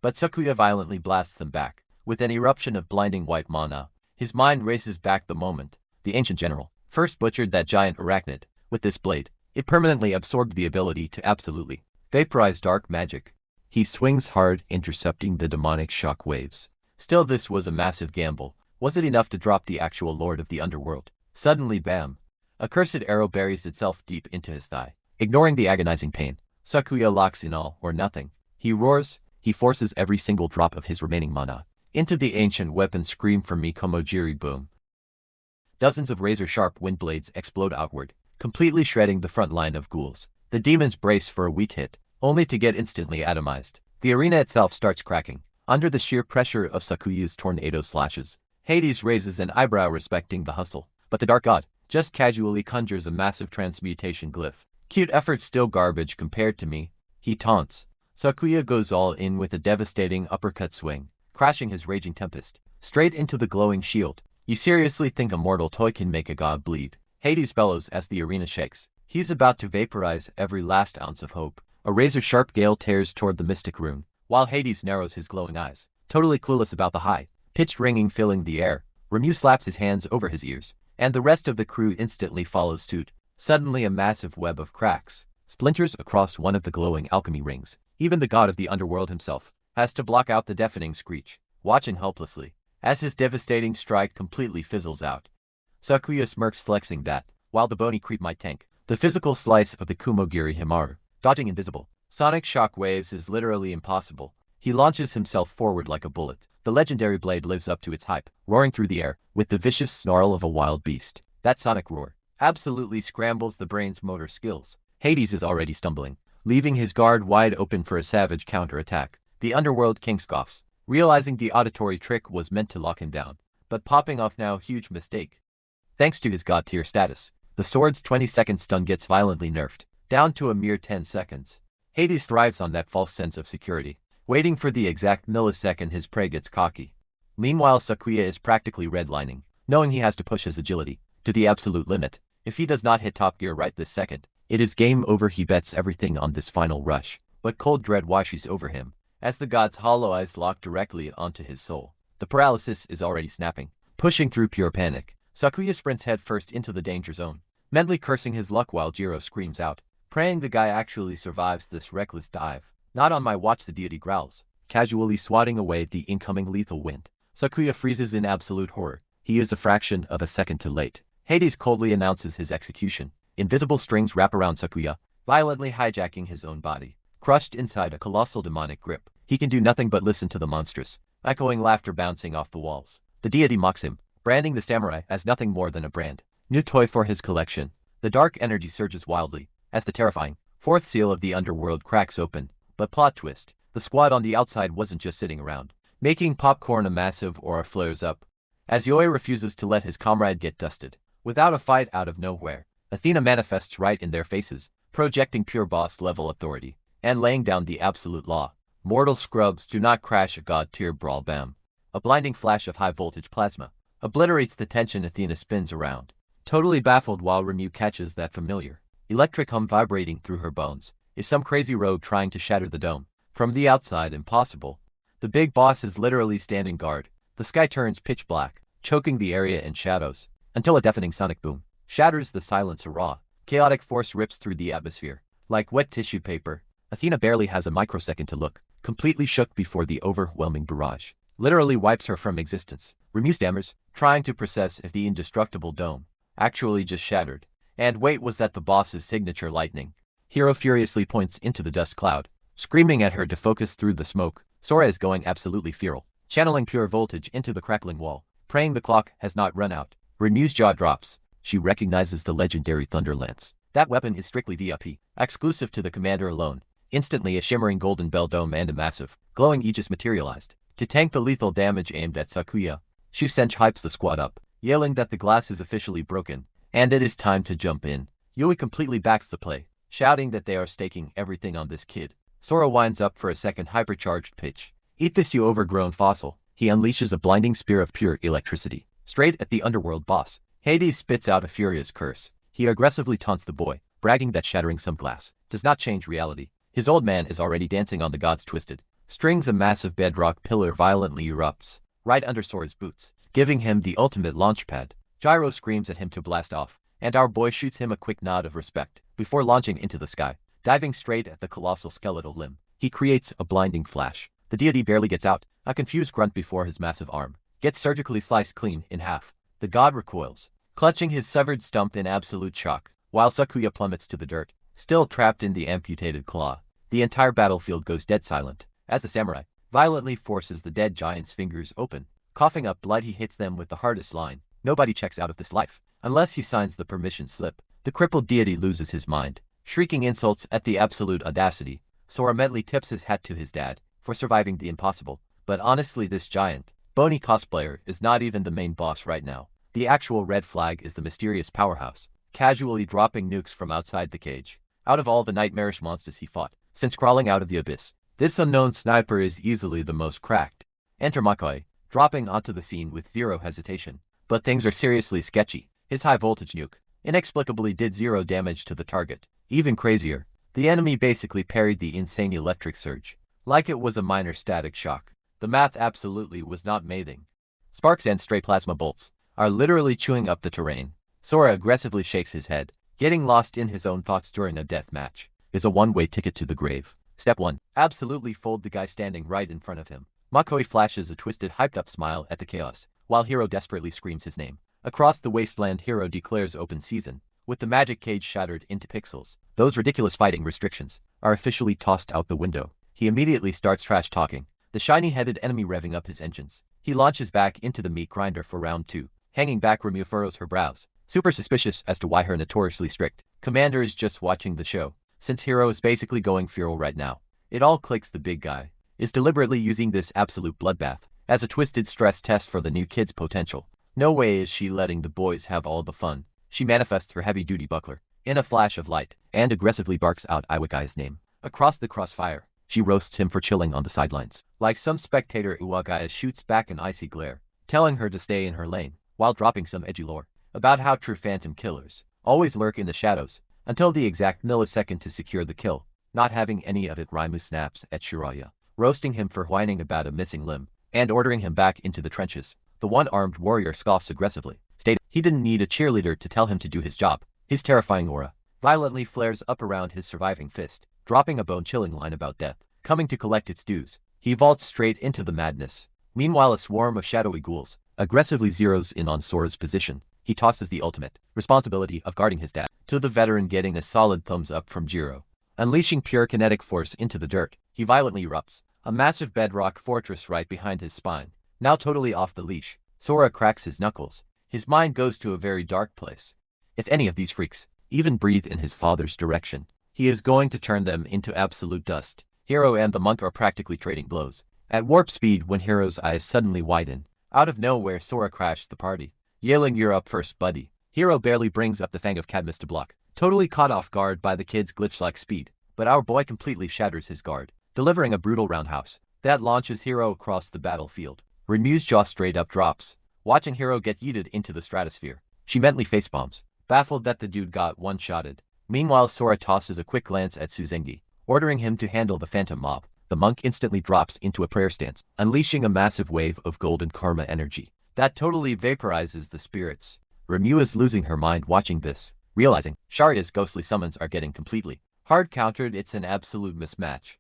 but Sakuya violently blasts them back. with an eruption of blinding white mana. His mind races back the moment the ancient general first butchered that giant arachnid. With this blade, it permanently absorbed the ability to absolutely vaporize dark magic. He swings hard, intercepting the demonic shock waves. Still, this was a massive gamble. Was it enough to drop the actual lord of the underworld? Suddenly, bam! A cursed arrow buries itself deep into his thigh. Ignoring the agonizing pain, Sakuya locks in all or nothing. He roars. He forces every single drop of his remaining mana into the ancient weapon. Scream from me, Komojiri. Boom. Dozens of razor-sharp wind blades explode outward, completely shredding the front line of ghouls. The demons brace for a weak hit, only to get instantly atomized. The arena itself starts cracking under the sheer pressure of Sakuya's tornado slashes. Hades raises an eyebrow, respecting the hustle, but the dark god just casually conjures a massive transmutation glyph. Cute effort, still garbage compared to me, he taunts. Sakuya goes all in with a devastating uppercut swing, crashing his raging tempest straight into the glowing shield. You seriously think a mortal toy can make a god bleed? Hades bellows as the arena shakes. He's about to vaporize every last ounce of hope. A razor-sharp gale tears toward the mystic rune, while Hades narrows his glowing eyes, totally clueless about the high-pitched ringing filling the air. Remu slaps his hands over his ears, and the rest of the crew instantly follows suit. Suddenly, a massive web of cracks splinters across one of the glowing alchemy rings. Even the god of the underworld himself has to block out the deafening screech, watching helplessly as his devastating strike completely fizzles out. Sakuya smirks, flexing that, while the bony creep might tank the physical slice of the Kumogiri Himaru, dodging invisible sonic shock waves is literally impossible. He launches himself forward like a bullet. The legendary blade lives up to its hype, roaring through the air with the vicious snarl of a wild beast. That sonic roar absolutely scrambles the brain's motor skills. Hades is already stumbling, leaving his guard wide open for a savage counterattack. The underworld king scoffs, realizing the auditory trick was meant to lock him down, but popping off now. Huge mistake. Thanks to his god tier status, the sword's 20-second stun gets violently nerfed, down to a mere 10 seconds. Hades thrives on that false sense of security, waiting for the exact millisecond his prey gets cocky. Meanwhile, Sakuya is practically redlining, knowing he has to push his agility to the absolute limit. If he does not hit top gear right this second, it is game over. He bets everything on this final rush, but cold dread washes over him as the god's hollow eyes lock directly onto his soul. The paralysis is already snapping, pushing through pure panic. Sakuya sprints headfirst into the danger zone, mentally cursing his luck while Jiro screams out, praying the guy actually survives this reckless dive. Not on my watch, the deity growls, casually swatting away the incoming lethal wind. Sakuya freezes in absolute horror. He is a fraction of a second too late. Hades coldly announces his execution. Invisible strings wrap around Sakuya, violently hijacking his own body. Crushed inside a colossal demonic grip, he can do nothing but listen to the monstrous, echoing laughter bouncing off the walls. The deity mocks him, branding the samurai as nothing more than a brand new toy for his collection. The dark energy surges wildly as the terrifying fourth seal of the underworld cracks open. But plot twist, the squad on the outside wasn't just sitting around making popcorn. A massive aura flares up as Yoi refuses to let his comrade get dusted. Without a fight, out of nowhere, Athena manifests right in their faces, projecting pure boss-level authority and laying down the absolute law. Mortal scrubs do not crash a god-tier brawl. Bam! A blinding flash of high-voltage plasma obliterates the tension. Athena spins around, totally baffled, while Remu catches that familiar electric hum vibrating through her bones. Is some crazy rogue trying to shatter the dome? From the outside, impossible. The big boss is literally standing guard. The sky turns pitch black, choking the area in shadows, until a deafening sonic boom shatters the silence. A raw, chaotic force rips through the atmosphere like wet tissue paper. Athena barely has a microsecond to look, completely shook before the overwhelming barrage literally wipes her from existence. Remu stammers, trying to process if the indestructible dome actually just shattered. And wait, was that the boss's signature lightning? Hiro furiously points into the dust cloud, screaming at her to focus through the smoke. Sora is going absolutely feral, channeling pure voltage into the crackling wall, praying the clock has not run out. Remu's jaw drops. She recognizes the legendary Thunder Lance. That weapon is strictly VIP, exclusive to the commander alone. Instantly, a shimmering golden bell dome and a massive, glowing aegis materialized to tank the lethal damage aimed at Sakuya. Shusench hypes the squad up, yelling that the glass is officially broken, and it is time to jump in. Yui completely backs the play, shouting that they are staking everything on this kid. Sora winds up for a second hypercharged pitch. Eat this, you overgrown fossil. He unleashes a blinding spear of pure electricity straight at the underworld boss. Hades spits out a furious curse. He aggressively taunts the boy, bragging that shattering some glass does not change reality. His old man is already dancing on the god's twisted strings. A massive bedrock pillar violently erupts, right under Sora's boots, giving him the ultimate launchpad. Gyro screams at him to blast off, and our boy shoots him a quick nod of respect before launching into the sky. Diving straight at the colossal skeletal limb, he creates a blinding flash. The deity barely gets out, a confused grunt before his massive arm gets surgically sliced clean in half. The god recoils, clutching his severed stump in absolute shock, while Sakuya plummets to the dirt, still trapped in the amputated claw. The entire battlefield goes dead silent, as the samurai violently forces the dead giant's fingers open. Coughing up blood, he hits them with the hardest line. Nobody checks out of this life unless he signs the permission slip. The crippled deity loses his mind, shrieking insults at the absolute audacity. Sora mentally tips his hat to his dad for surviving the impossible. But honestly, this giant, bony cosplayer is not even the main boss right now. The actual red flag is the mysterious powerhouse, casually dropping nukes from outside the cage. Out of all the nightmarish monsters he fought since crawling out of the abyss, this unknown sniper is easily the most cracked. Enter Makoy, dropping onto the scene with zero hesitation. But things are seriously sketchy. His high-voltage nuke inexplicably did 0 damage to the target. Even crazier, the enemy basically parried the insane electric surge, like it was a minor static shock. The math absolutely was not mathing. Sparks and stray plasma bolts are literally chewing up the terrain. Sora aggressively shakes his head. Getting lost in his own thoughts during a death match is a one-way ticket to the grave. Step 1. Absolutely fold the guy standing right in front of him. Makoy flashes a twisted, hyped-up smile at the chaos, while Hero desperately screams his name. Across the wasteland, Hero declares open season, with the magic cage shattered into pixels. Those ridiculous fighting restrictions are officially tossed out the window. He immediately starts trash-talking, the shiny-headed enemy revving up his engines. He launches back into the meat grinder for round 2. Hanging back, Remu furrows her brows, super suspicious as to why her notoriously strict commander is just watching the show. Since Hero is basically going feral right now, it all clicks. The big guy is deliberately using this absolute bloodbath as a twisted stress test for the new kid's potential. No way is she letting the boys have all the fun. She manifests her heavy-duty buckler in a flash of light and aggressively barks out Iwagai's name. Across the crossfire, she roasts him for chilling on the sidelines. Like some spectator, Iwagaya shoots back an icy glare, telling her to stay in her lane, while dropping some edgy lore about how true phantom killers always lurk in the shadows until the exact millisecond to secure the kill. Not having any of it, Raimu snaps at Shiraya, roasting him for whining about a missing limb and ordering him back into the trenches. The one-armed warrior scoffs aggressively, stating he didn't need a cheerleader to tell him to do his job. His terrifying aura violently flares up around his surviving fist, dropping a bone-chilling line about death coming to collect its dues. He vaults straight into the madness. Meanwhile, a swarm of shadowy ghouls aggressively zeroes in on Sora's position. He tosses the ultimate responsibility of guarding his dad to the veteran, getting a solid thumbs up from Jiro. Unleashing pure kinetic force into the dirt, he violently erupts, a massive bedrock fortress right behind his spine. Now totally off the leash, Sora cracks his knuckles. His mind goes to a very dark place. If any of these freaks even breathe in his father's direction, he is going to turn them into absolute dust. Hero and the monk are practically trading blows at warp speed when Hero's eyes suddenly widen. Out of nowhere, Sora crashes the party, yelling, "You're up first, buddy." Hero barely brings up the Fang of Cadmus to block, totally caught off guard by the kid's glitch-like speed, but our boy completely shatters his guard, delivering a brutal roundhouse that launches Hero across the battlefield. Remu's jaw straight up drops, watching Hero get yeeted into the stratosphere. She mentally facepalms, baffled that the dude got one-shotted. Meanwhile, Sora tosses a quick glance at Suzengi, ordering him to handle the phantom mob. The monk instantly drops into a prayer stance, unleashing a massive wave of golden karma energy that totally vaporizes the spirits. Remu is losing her mind watching this, realizing Sharia's ghostly summons are getting completely hard-countered. It's an absolute mismatch.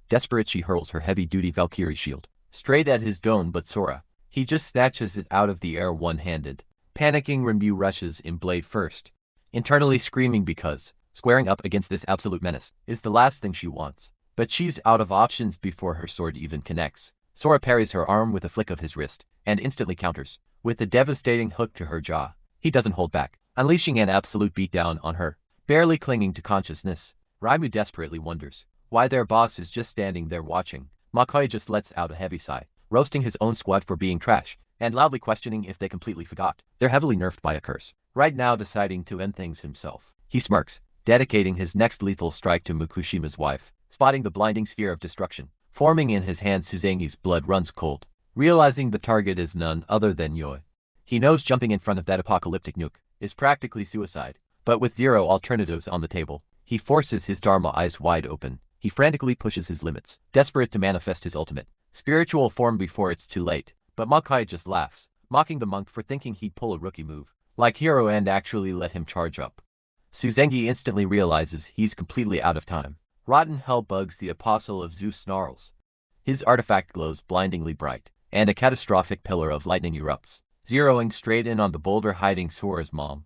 Desperate, she hurls her heavy-duty Valkyrie shield straight at his dome, but Sora, he just snatches it out of the air one-handed. Panicking, Remu rushes in blade first, internally screaming because squaring up against this absolute menace is the last thing she wants. But she's out of options before her sword even connects. Sora parries her arm with a flick of his wrist and instantly counters with a devastating hook to her jaw. He doesn't hold back, unleashing an absolute beatdown on her, barely clinging to consciousness. Raimu desperately wonders why their boss is just standing there watching. Makoy just lets out a heavy sigh, roasting his own squad for being trash and loudly questioning if they completely forgot they're heavily nerfed by a curse. Right now, deciding to end things himself, he smirks, dedicating his next lethal strike to Mukushima's wife. Spotting the blinding sphere of destruction forming in his hand, Suzengi's blood runs cold. Realizing the target is none other than Yoi, he knows jumping in front of that apocalyptic nuke is practically suicide. But with zero alternatives on the table, he forces his Dharma eyes wide open. He frantically pushes his limits, desperate to manifest his ultimate spiritual form before it's too late. but Makai just laughs, mocking the monk for thinking he'd pull a rookie move like hero and actually let him charge up. Suzengi instantly realizes he's completely out of time. Rotten hell bugs the apostle of Zeus snarls. His artifact glows blindingly bright, and a catastrophic pillar of lightning erupts, zeroing straight in on the boulder hiding Sora's mom.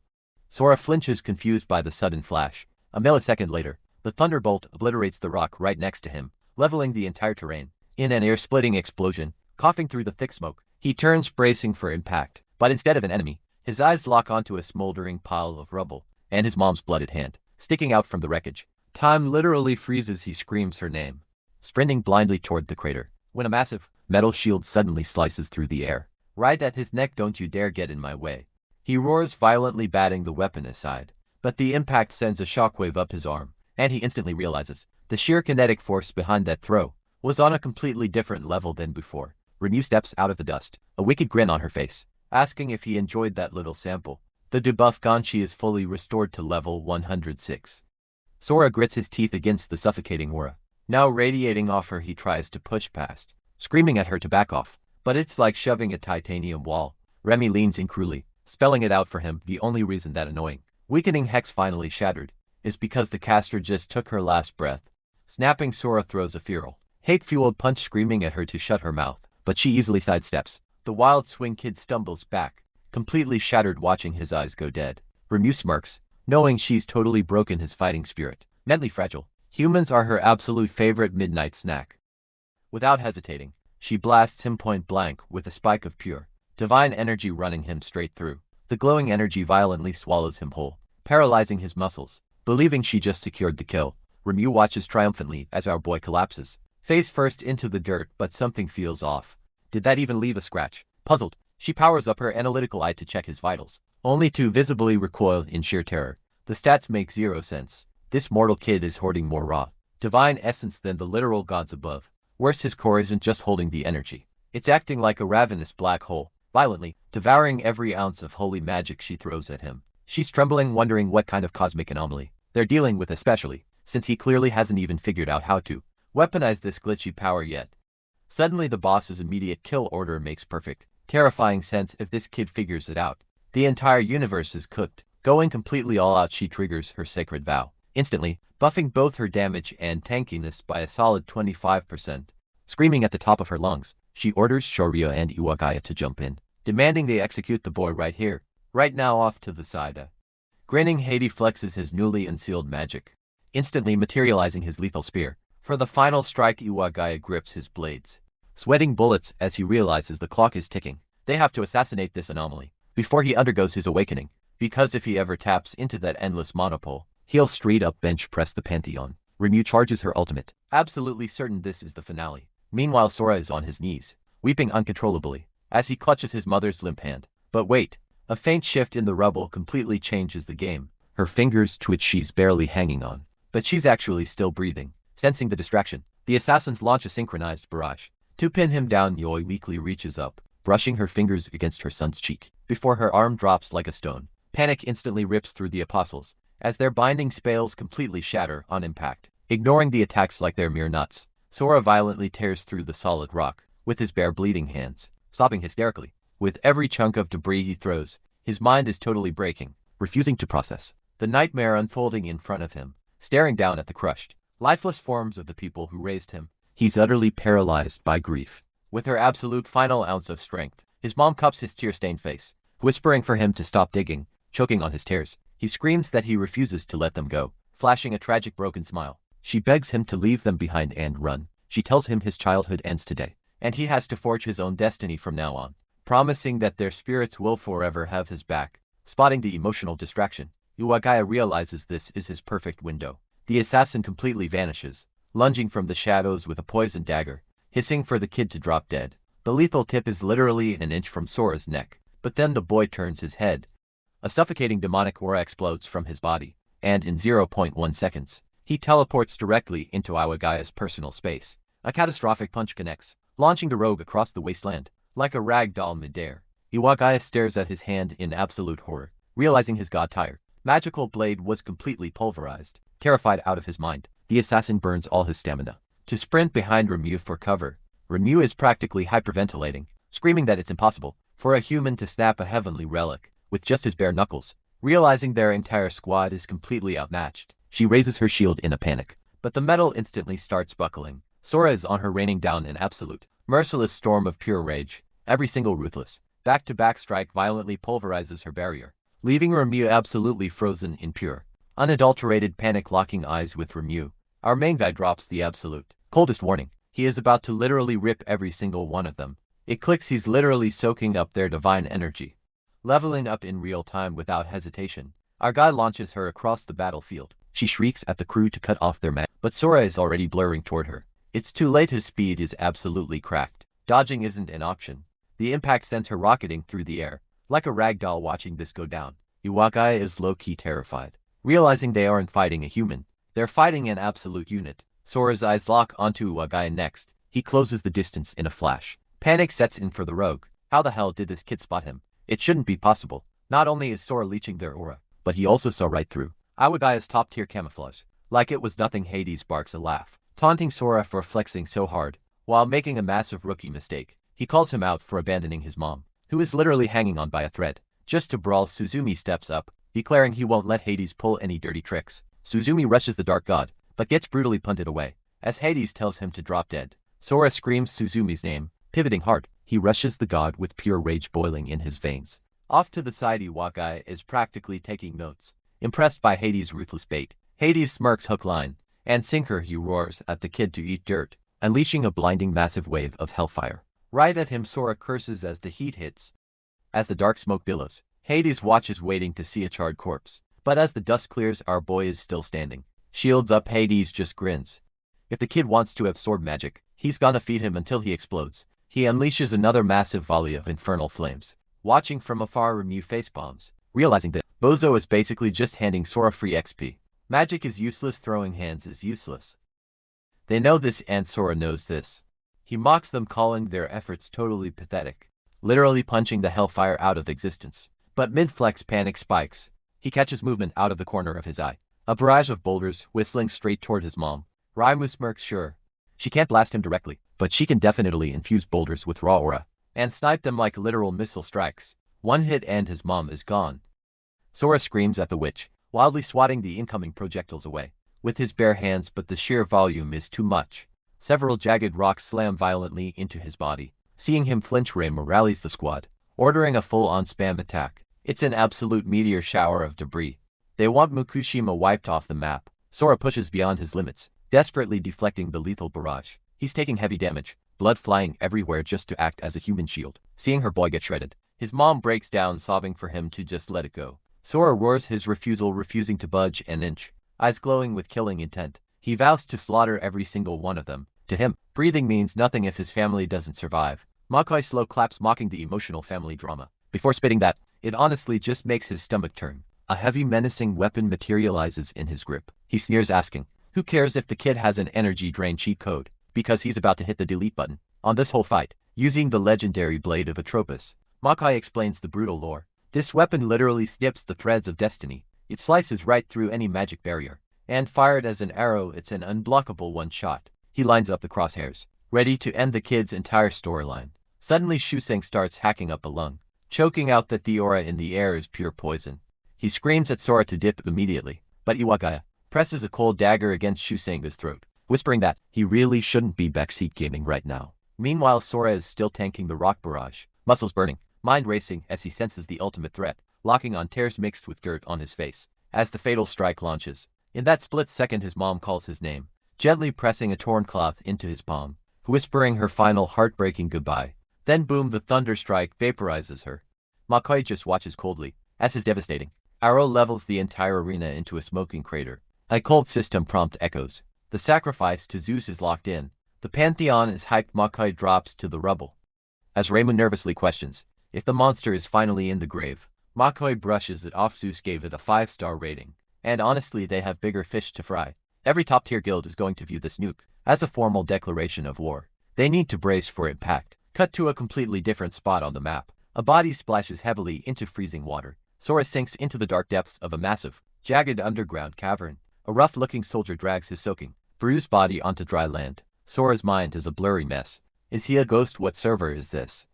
Sora flinches confused by the sudden flash. A millisecond later, the thunderbolt obliterates the rock right next to him, leveling the entire terrain. In an ear-splitting explosion, coughing through the thick smoke, he turns bracing for impact, but instead of an enemy, his eyes lock onto a smoldering pile of rubble, and his mom's blooded hand, sticking out from the wreckage. Time literally freezes. He screams her name, sprinting blindly toward the crater, when a massive, metal shield suddenly slices through the air. Right at his neck. Don't you dare get in my way. He roars violently, batting the weapon aside, but the impact sends a shockwave up his arm, and he instantly realizes the sheer kinetic force behind that throw was on a completely different level than before. Remue steps out of the dust, a wicked grin on her face, asking if he enjoyed that little sample. The debuff Ganshi is fully restored to level 106. Sora grits his teeth against the suffocating aura, now radiating off her. He tries to push past, screaming at her to back off, but it's like shoving a titanium wall. Remy leans in cruelly, spelling it out for him. The only reason that annoying, weakening hex finally shattered is because the caster just took her last breath. Snapping, Sora throws a feral, hate-fueled punch, screaming at her to shut her mouth, but she easily sidesteps. The wild swing kid stumbles back, completely shattered, watching his eyes go dead. Remue smirks, knowing she's totally broken his fighting spirit. Mentally fragile, humans are her absolute favorite midnight snack. Without hesitating, she blasts him point blank with a spike of pure, divine energy, running him straight through. The glowing energy violently swallows him whole, paralyzing his muscles. Believing she just secured the kill, Remue watches triumphantly as our boy collapses, face first into the dirt, but something feels off. Did that even leave a scratch? Puzzled, she powers up her analytical eye to check his vitals, only to visibly recoil in sheer terror. The stats make zero sense. This mortal kid is hoarding more raw, divine essence than the literal gods above. Worse, his core isn't just holding the energy. It's acting like a ravenous black hole, violently devouring every ounce of holy magic she throws at him. She's trembling, wondering what kind of cosmic anomaly they're dealing with, especially since he clearly hasn't even figured out how to weaponize this glitchy power yet. Suddenly, the boss's immediate kill order makes perfect, terrifying sense. If this kid figures it out, the entire universe is cooked. Going completely all out, she triggers her sacred vow, instantly buffing both her damage and tankiness by a solid 25%. Screaming at the top of her lungs, she orders Shoria and Iwagaya to jump in, demanding they execute the boy right here, right now. Off to the side. Grinning, Hades flexes his newly unsealed magic, instantly materializing his lethal spear. For the final strike, Iwagaya grips his blades, sweating bullets as he realizes the clock is ticking. They have to assassinate this anomaly before he undergoes his awakening, because if he ever taps into that endless monopole, he'll straight up bench press the Pantheon. Remue charges her ultimate, absolutely certain this is the finale. Meanwhile, Sora is on his knees, weeping uncontrollably as he clutches his mother's limp hand. But wait, a faint shift in the rubble completely changes the game. Her fingers twitch. She's barely hanging on, but she's actually still breathing. Sensing the distraction, the assassins launch a synchronized barrage to pin him down. Yoi weakly reaches up, brushing her fingers against her son's cheek, before her arm drops like a stone. Panic instantly rips through the apostles, as their binding spells completely shatter on impact. Ignoring the attacks like they're mere nuts, Sora violently tears through the solid rock, with his bare bleeding hands, sobbing hysterically. With every chunk of debris he throws, his mind is totally breaking, refusing to process the nightmare unfolding in front of him. Staring down at the crushed, lifeless forms of the people who raised him, he's utterly paralyzed by grief. With her absolute final ounce of strength, his mom cups his tear-stained face, whispering for him to stop digging. Choking on his tears, he screams that he refuses to let them go, flashing a tragic broken smile. She begs him to leave them behind and run. She tells him his childhood ends today, and he has to forge his own destiny from now on, promising that their spirits will forever have his back. Spotting the emotional distraction, Iwagaya realizes this is his perfect window. The assassin completely vanishes, lunging from the shadows with a poisoned dagger, hissing for the kid to drop dead. The lethal tip is literally an inch from Sora's neck, but then the boy turns his head. A suffocating demonic aura explodes from his body, and in 0.1 seconds, he teleports directly into Iwagaya's personal space. A catastrophic punch connects, launching the rogue across the wasteland, like a rag doll midair. Iwagaya stares at his hand in absolute horror, realizing his god-tired magical blade was completely pulverized. Terrified out of his mind, the assassin burns all his stamina to sprint behind Remue for cover. Remue is practically hyperventilating, screaming that it's impossible for a human to snap a heavenly relic with just his bare knuckles. Realizing their entire squad is completely outmatched, she raises her shield in a panic, but the metal instantly starts buckling. Sora is on her, raining down an absolute, merciless storm of pure rage. Every single ruthless, back-to-back strike violently pulverizes her barrier, leaving Remue absolutely frozen in pure, unadulterated panic, locking eyes with Remue. Our main guy drops the absolute, coldest warning. He is about to literally rip every single one of them. It clicks, he's literally soaking up their divine energy, leveling up in real time without hesitation. Our guy launches her across the battlefield. She shrieks at the crew to cut off their mag, but Sora is already blurring toward her. It's too late, his speed is absolutely cracked. Dodging isn't an option. The impact sends her rocketing through the air, like a rag doll. Watching this go down, Iwagaya is low-key terrified. Realizing they aren't fighting a human, they're fighting an absolute unit. Sora's eyes lock onto Iwagaya next. He closes the distance in a flash. Panic sets in for the rogue. How the hell did this kid spot him? It shouldn't be possible. Not only is Sora leeching their aura, but he also saw right through Iwagaya's top-tier camouflage. Like it was nothing, Hades barks a laugh, taunting Sora for flexing so hard, while making a massive rookie mistake. He calls him out for abandoning his mom, who is literally hanging on by a thread. Just to brawl, Suzumi steps up, declaring he won't let Hades pull any dirty tricks. Suzumi rushes the Dark God, but gets brutally punted away, as Hades tells him to drop dead. Sora screams Suzumi's name, pivoting hard. He rushes the god with pure rage boiling in his veins. Off to the side, Iwagaya is practically taking notes, impressed by Hades' ruthless bait. Hades smirks, hook, line, and sinker. He roars at the kid to eat dirt, unleashing a blinding massive wave of hellfire. Right at him, Sora curses as the heat hits. As the dark smoke billows, Hades watches, waiting to see a charred corpse. But as the dust clears, our boy is still standing. Shields up, Hades just grins. If the kid wants to absorb magic, he's gonna feed him until he explodes. He unleashes another massive volley of infernal flames. Watching from afar, Remue facepalms, realizing that Bozo is basically just handing Sora free XP. Magic is useless, throwing hands is useless. They know this, and Sora knows this. He mocks them, calling their efforts totally pathetic, literally punching the hellfire out of existence. But mid-flex, panic spikes. He catches movement out of the corner of his eye. A barrage of boulders whistling straight toward his mom. Raimu smirks. Sure, she can't blast him directly, but she can definitely infuse boulders with raw aura and snipe them like literal missile strikes. One hit and his mom is gone. Sora screams at the witch, wildly swatting the incoming projectiles away with his bare hands, but the sheer volume is too much. Several jagged rocks slam violently into his body. Seeing him flinch, Reimu rallies the squad, ordering a full-on spam attack. It's an absolute meteor shower of debris. They want Mukushima wiped off the map. Sora pushes beyond his limits, desperately deflecting the lethal barrage. He's taking heavy damage, blood flying everywhere just to act as a human shield. Seeing her boy get shredded, his mom breaks down, sobbing for him to just let it go. Sora roars his refusal, refusing to budge an inch, eyes glowing with killing intent. He vows to slaughter every single one of them. To him, breathing means nothing if his family doesn't survive. Makai slow claps, mocking the emotional family drama. Before spitting that, it honestly just makes his stomach turn. A heavy, menacing weapon materializes in his grip. He sneers, asking, who cares if the kid has an energy drain cheat code? Because he's about to hit the delete button on this whole fight, using the legendary blade of Atropos. Makai explains the brutal lore. This weapon literally snips the threads of destiny. It slices right through any magic barrier, and fired as an arrow, it's an unblockable one-shot. He lines up the crosshairs, ready to end the kid's entire storyline. Suddenly, Shuseng starts hacking up a lung, choking out that the aura in the air is pure poison. He screams at Sora to dip immediately, but Iwagaya presses a cold dagger against Shusenga's throat, whispering that he really shouldn't be backseat gaming right now. Meanwhile, Sora is still tanking the rock barrage, muscles burning, mind racing as he senses the ultimate threat, locking on tears mixed with dirt on his face. As the fatal strike launches, in that split second his mom calls his name, gently pressing a torn cloth into his palm, whispering her final heartbreaking goodbye. Then boom, the thunder strike vaporizes her. Makai just watches coldly, as his devastating arrow levels the entire arena into a smoking crater. A cold system prompt echoes. The sacrifice to Zeus is locked in. The pantheon is hyped. Makai drops to the rubble. As Reimu nervously questions if the monster is finally in the grave, Makai brushes it off. Zeus gave it a 5-star rating, and honestly they have bigger fish to fry. Every top-tier guild is going to view this nuke as a formal declaration of war. They need to brace for impact. Cut to a completely different spot on the map. A body splashes heavily into freezing water. Sora sinks into the dark depths of a massive, jagged underground cavern. A rough-looking soldier drags his soaking, bruised body onto dry land. Sora's mind is a blurry mess. Is he a ghost? What server is this?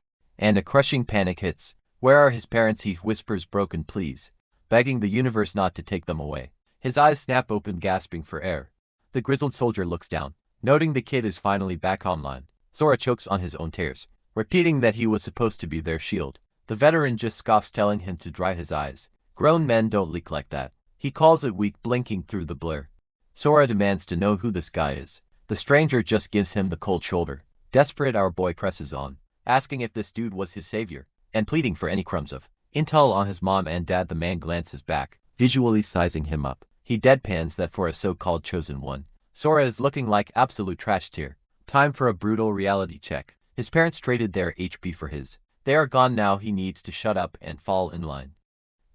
and a crushing panic hits. Where are his parents? He whispers broken pleas, begging the universe not to take them away. His eyes snap open, gasping for air. The grizzled soldier looks down, noting the kid is finally back online. Sora chokes on his own tears, repeating that he was supposed to be their shield. The veteran just scoffs, telling him to dry his eyes. Grown men don't leak like that. He calls it weak, blinking through the blur. Sora demands to know who this guy is. The stranger just gives him the cold shoulder. Desperate, our boy presses on, asking if this dude was his savior, and pleading for any crumbs of intel on his mom and dad. The man glances back, visually sizing him up. He deadpans that for a so-called chosen one, Sora is looking like absolute trash tier. Time for a brutal reality check. His parents traded their HP for his. They are gone now. He needs to shut up and fall in line.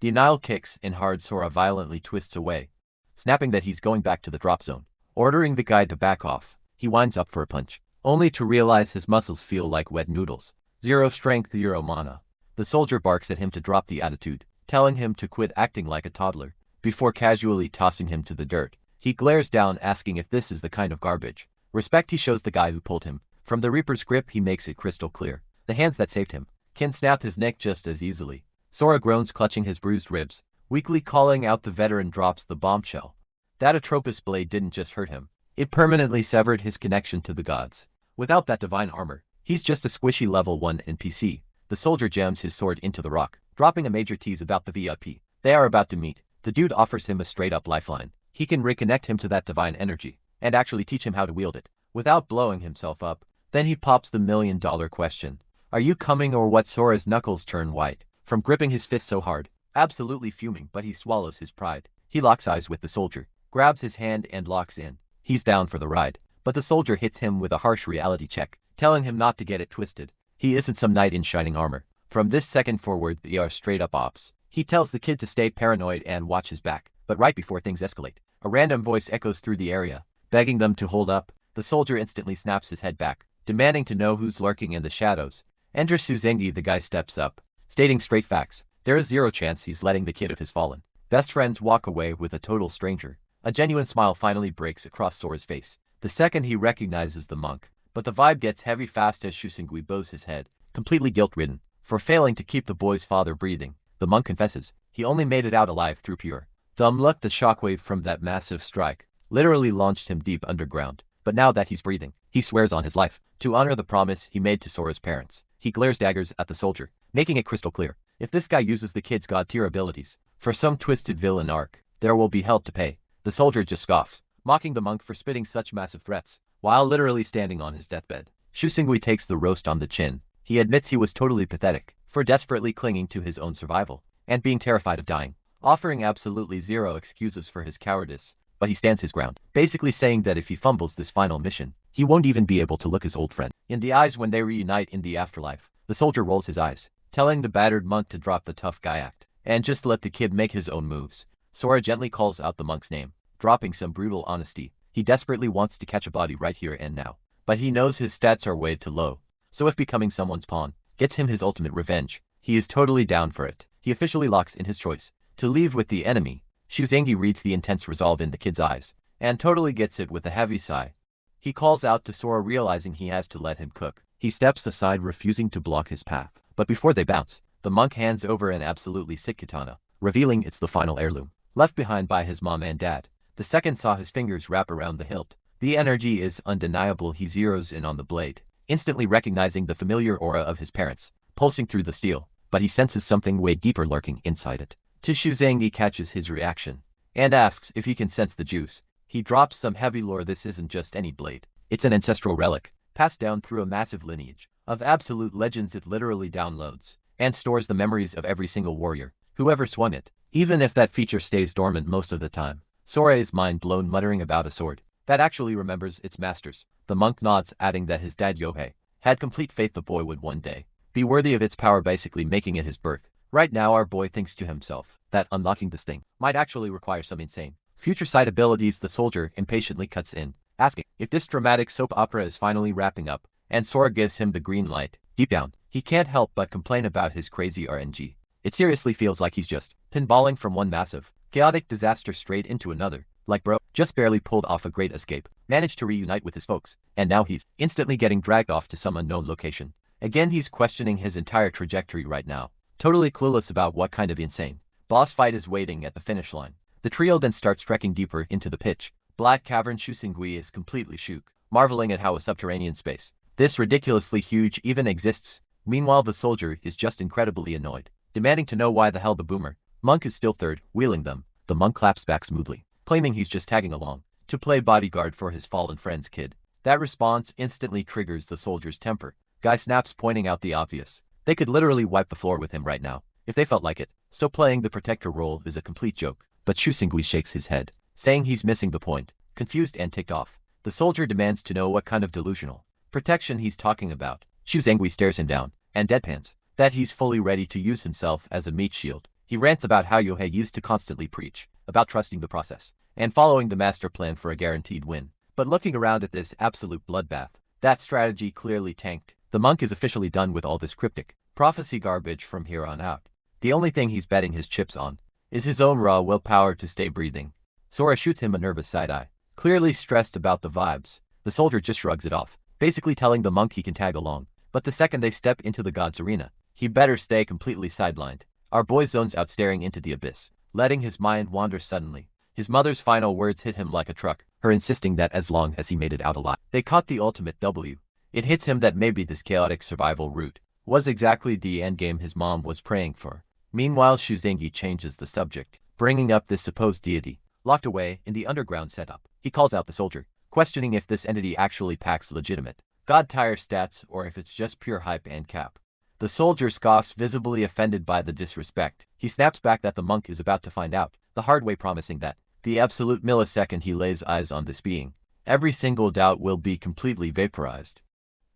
Denial kicks in hard. Sora violently twists away, snapping that he's going back to the drop zone, ordering the guy to back off. He winds up for a punch, only to realize his muscles feel like wet noodles. Zero strength, zero mana. The soldier barks at him to drop the attitude, telling him to quit acting like a toddler, before casually tossing him to the dirt. He glares down, asking if this is the kind of garbage respect he shows the guy who pulled him from the Reaper's grip. He makes it crystal clear. The hands that saved him can snap his neck just as easily. Sora groans, clutching his bruised ribs, weakly calling out. The veteran drops the bombshell. That Atropos blade didn't just hurt him, it permanently severed his connection to the gods. Without that divine armor, he's just a squishy level 1 NPC. The soldier jams his sword into the rock, dropping a major tease about the VIP they are about to meet. The dude offers him a straight-up lifeline. He can reconnect him to that divine energy, and actually teach him how to wield it, without blowing himself up. Then he pops the million-dollar question. Are you coming or what? Sora's knuckles turn white from gripping his fist so hard, absolutely fuming, but he swallows his pride. He locks eyes with the soldier, grabs his hand and locks in. He's down for the ride, but the soldier hits him with a harsh reality check, telling him not to get it twisted. He isn't some knight in shining armor. From this second forward, they are straight-up ops. He tells the kid to stay paranoid and watch his back, but right before things escalate, a random voice echoes through the area, begging them to hold up. The soldier instantly snaps his head back, demanding to know who's lurking in the shadows. Enter Suzengi. The guy steps up, stating straight facts. There is zero chance he's letting the kid of his fallen best friends walk away with a total stranger. A genuine smile finally breaks across Sora's face the second he recognizes the monk, but the vibe gets heavy fast as Suzengi bows his head, completely guilt-ridden for failing to keep the boy's father breathing. The monk confesses he only made it out alive through pure dumb luck. The shockwave from that massive strike literally launched him deep underground, but now that he's breathing, he swears on his life to honor the promise he made to Sora's parents. He glares daggers at the soldier, making it crystal clear, if this guy uses the kid's god-tier abilities for some twisted villain arc, there will be hell to pay. The soldier just scoffs, mocking the monk for spitting such massive threats, while literally standing on his deathbed. Suzengi takes the roast on the chin. He admits he was totally pathetic for desperately clinging to his own survival and being terrified of dying, offering absolutely zero excuses for his cowardice. But he stands his ground, basically saying that if he fumbles this final mission, he won't even be able to look his old friend in the eyes when they reunite in the afterlife. The soldier rolls his eyes, telling the battered monk to drop the tough guy act and just let the kid make his own moves. Sora gently calls out the monk's name, dropping some brutal honesty. He desperately wants to catch a body right here and now, but he knows his stats are way too low. So if becoming someone's pawn gets him his ultimate revenge, he is totally down for it. He officially locks in his choice to leave with the enemy. Suzengi reads the intense resolve in the kid's eyes, and totally gets it with a heavy sigh. He calls out to Sora, realizing he has to let him cook. He steps aside, refusing to block his path. But before they bounce, the monk hands over an absolutely sick katana, revealing it's the final heirloom, left behind by his mom and dad. The second saw his fingers wrap around the hilt. The energy is undeniable. He zeroes in on the blade, instantly recognizing the familiar aura of his parents, pulsing through the steel, but he senses something way deeper lurking inside it. Suzengi catches his reaction, and asks if he can sense the juice. He drops some heavy lore. This isn't just any blade. It's an ancestral relic, passed down through a massive lineage of absolute legends. It literally downloads and stores the memories of every single warrior who ever swung it, even if that feature stays dormant most of the time. Sora is mind blown, muttering about a sword that actually remembers its masters. The monk nods, adding that his dad Yohei had complete faith the boy would one day be worthy of its power, basically making it his birth. Right now our boy thinks to himself that unlocking this thing might actually require some insane future sight abilities. The soldier impatiently cuts in, asking if this dramatic soap opera is finally wrapping up, and Sora gives him the green light. Deep down, he can't help but complain about his crazy RNG. It seriously feels like he's just pinballing from one massive, chaotic disaster straight into another. Like bro, just barely pulled off a great escape, managed to reunite with his folks, and now he's instantly getting dragged off to some unknown location. Again, he's questioning his entire trajectory right now, totally clueless about what kind of insane boss fight is waiting at the finish line. The trio then starts trekking deeper into the pitch black cavern. Shusingui is completely shook, marveling at how a subterranean space this ridiculously huge even exists. Meanwhile, the soldier is just incredibly annoyed, demanding to know why the hell the boomer monk is still third wheeling them. The monk claps back smoothly, claiming he's just tagging along to play bodyguard for his fallen friend's kid. That response instantly triggers the soldier's temper. Guy snaps, pointing out the obvious. They could literally wipe the floor with him right now, if they felt like it, so playing the protector role is a complete joke. But Shusingui shakes his head, saying he's missing the point. Confused and ticked off, the soldier demands to know what kind of delusional protection he's talking about. Shusingui stares him down, and deadpans that he's fully ready to use himself as a meat shield. He rants about how Yohei used to constantly preach about trusting the process and following the master plan for a guaranteed win. But looking around at this absolute bloodbath, that strategy clearly tanked. The monk is officially done with all this cryptic prophecy garbage from here on out. The only thing he's betting his chips on is his own raw willpower to stay breathing. Sora shoots him a nervous side-eye, clearly stressed about the vibes. The soldier just shrugs it off, basically telling the monk he can tag along. But the second they step into the god's arena, he better stay completely sidelined. Our boy zones out, staring into the abyss, letting his mind wander. Suddenly, his mother's final words hit him like a truck, her insisting that as long as he made it out alive, they caught the ultimate W. It hits him that maybe this chaotic survival route was exactly the endgame his mom was praying for. Meanwhile, Shuzangi changes the subject, bringing up this supposed deity, locked away in the underground setup. He calls out the soldier, questioning if this entity actually packs legitimate god tier stats or if it's just pure hype and cap. The soldier scoffs, visibly offended by the disrespect. He snaps back that the monk is about to find out the hard way, promising that the absolute millisecond he lays eyes on this being, every single doubt will be completely vaporized.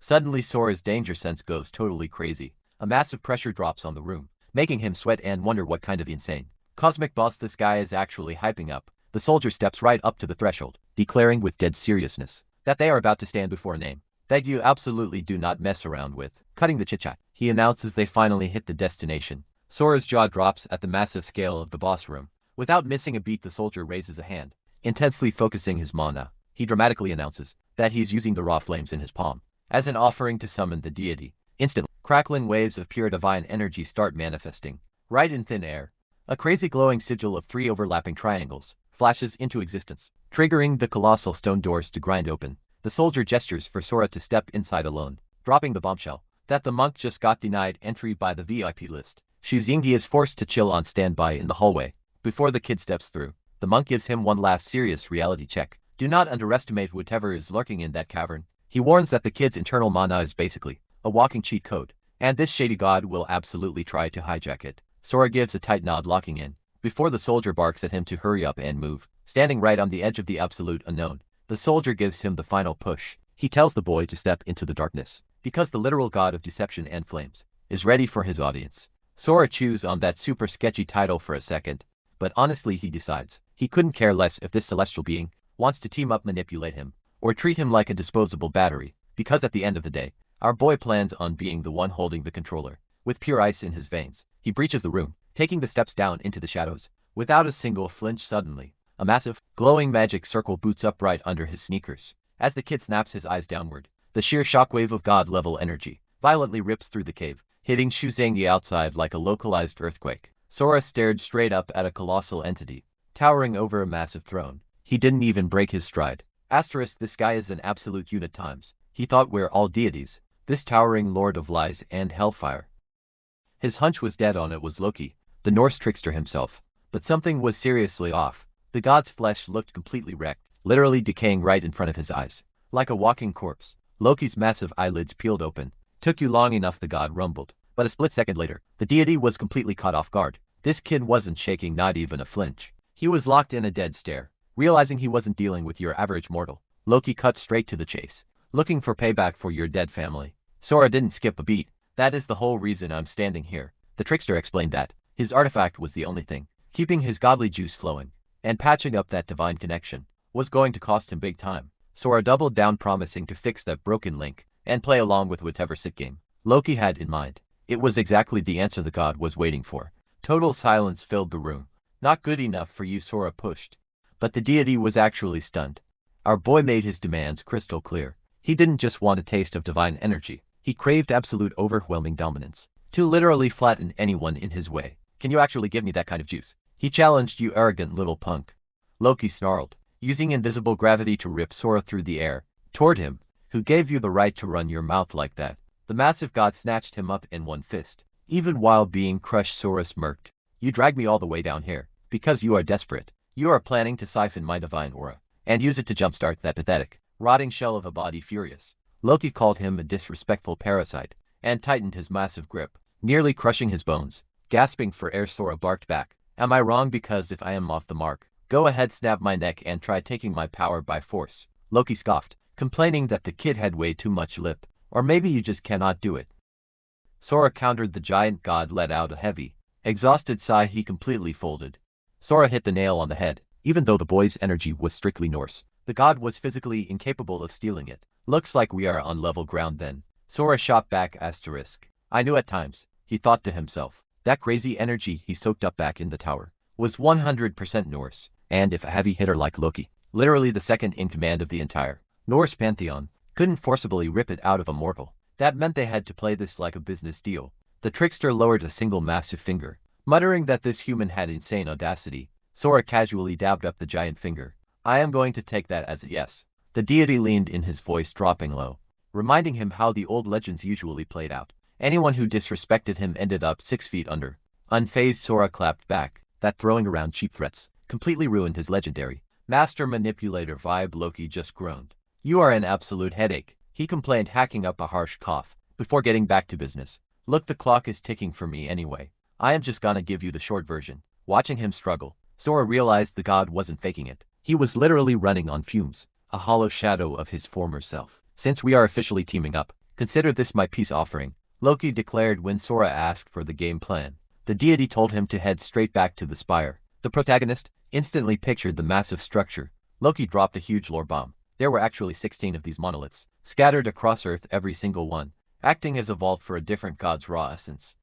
Suddenly, Sora's danger sense goes totally crazy. A massive pressure drops on the room, making him sweat and wonder what kind of insane cosmic boss this guy is actually hyping up. The soldier steps right up to the threshold, declaring with dead seriousness that they are about to stand before a name that you absolutely do not mess around with. Cutting the chit-chat, he announces they finally hit the destination. Sora's jaw drops at the massive scale of the boss room. Without missing a beat, the soldier raises a hand, intensely focusing his mana. He dramatically announces that he's using the raw flames in his palm as an offering to summon the deity. Instantly, crackling waves of pure divine energy start manifesting right in thin air. A crazy glowing sigil of 3 overlapping triangles flashes into existence, triggering the colossal stone doors to grind open. The soldier gestures for Sora to step inside alone, dropping the bombshell that the monk just got denied entry by the VIP list. Shuzingi is forced to chill on standby in the hallway. Before the kid steps through, the monk gives him one last serious reality check. Do not underestimate whatever is lurking in that cavern. He warns that the kid's internal mana is basically a walking cheat code, and this shady god will absolutely try to hijack it. Sora gives a tight nod, locking in, before the soldier barks at him to hurry up and move. Standing right on the edge of the absolute unknown, the soldier gives him the final push. He tells the boy to step into the darkness, because the literal god of deception and flames is ready for his audience. Sora chews on that super sketchy title for a second, but honestly he decides he couldn't care less if this celestial being wants to team up, manipulate him, or treat him like a disposable battery, because at the end of the day, our boy plans on being the one holding the controller. With pure ice in his veins, he breaches the room, taking the steps down into the shadows, without a single flinch. Suddenly, a massive, glowing magic circle boots up right under his sneakers. As the kid snaps his eyes downward, the sheer shockwave of god-level energy violently rips through the cave, hitting Shuzangi outside like a localized earthquake. Sora stared straight up at a colossal entity, towering over a massive throne. He didn't even break his stride. Asterisk, this guy is an absolute unit times. He thought we're all deities, this towering lord of lies and hellfire. His hunch was dead on. It was Loki, the Norse trickster himself. But something was seriously off. The god's flesh looked completely wrecked, literally decaying right in front of his eyes. Like a walking corpse, Loki's massive eyelids peeled open. Took you long enough, the god rumbled. But a split second later, the deity was completely caught off guard. This kid wasn't shaking, not even a flinch. He was locked in a dead stare. Realizing he wasn't dealing with your average mortal, Loki cut straight to the chase. Looking for payback for your dead family. Sora didn't skip a beat. That is the whole reason I'm standing here. The trickster explained that his artifact was the only thing keeping his godly juice flowing, and patching up that divine connection was going to cost him big time. Sora doubled down, promising to fix that broken link and play along with whatever sick game Loki had in mind. It was exactly the answer the god was waiting for. Total silence filled the room. Not good enough for you, Sora pushed. But the deity was actually stunned. Our boy made his demands crystal clear. He didn't just want a taste of divine energy. He craved absolute overwhelming dominance, to literally flatten anyone in his way. Can you actually give me that kind of juice? He challenged, you arrogant little punk. Loki snarled, using invisible gravity to rip Sora through the air, toward him. Who gave you the right to run your mouth like that? The massive god snatched him up in one fist. Even while being crushed, Sora smirked. You dragged me all the way down here, because you are desperate. You are planning to siphon my divine aura, and use it to jumpstart that pathetic, rotting shell of a body. Furious, Loki called him a disrespectful parasite, and tightened his massive grip, nearly crushing his bones. Gasping for air, Sora barked back. Am I wrong? Because if I am off the mark, go ahead, snap my neck and try taking my power by force. Loki scoffed, complaining that the kid had way too much lip. Or maybe you just cannot do it. Sora countered. The giant god let out a heavy, exhausted sigh. He completely folded. Sora hit the nail on the head. Even though the boy's energy was strictly Norse, the god was physically incapable of stealing it. Looks like we are on level ground then. Sora shot back. Asterisk. I knew at times, he thought to himself, that crazy energy he soaked up back in the tower was 100% Norse, and if a heavy hitter like Loki, literally the second in command of the entire Norse pantheon, couldn't forcibly rip it out of a mortal, that meant they had to play this like a business deal. The trickster lowered a single massive finger, muttering that this human had insane audacity. Sora casually dabbed up the giant finger. I am going to take that as a yes. The deity leaned in, his voice dropping low, reminding him how the old legends usually played out. Anyone who disrespected him ended up 6 feet under. Unfazed, Sora clapped back. That throwing around cheap threats completely ruined his legendary master manipulator vibe. Loki just groaned. You are an absolute headache, he complained, hacking up a harsh cough, before getting back to business. Look, the clock is ticking for me anyway. I am just gonna give you the short version. Watching him struggle, Sora realized the god wasn't faking it. He was literally running on fumes, a hollow shadow of his former self. Since we are officially teaming up, consider this my peace offering, Loki declared when Sora asked for the game plan. The deity told him to head straight back to the spire. The protagonist instantly pictured the massive structure. Loki dropped a huge lore bomb. There were actually 16 of these monoliths, scattered across Earth, every single one acting as a vault for a different god's raw essence.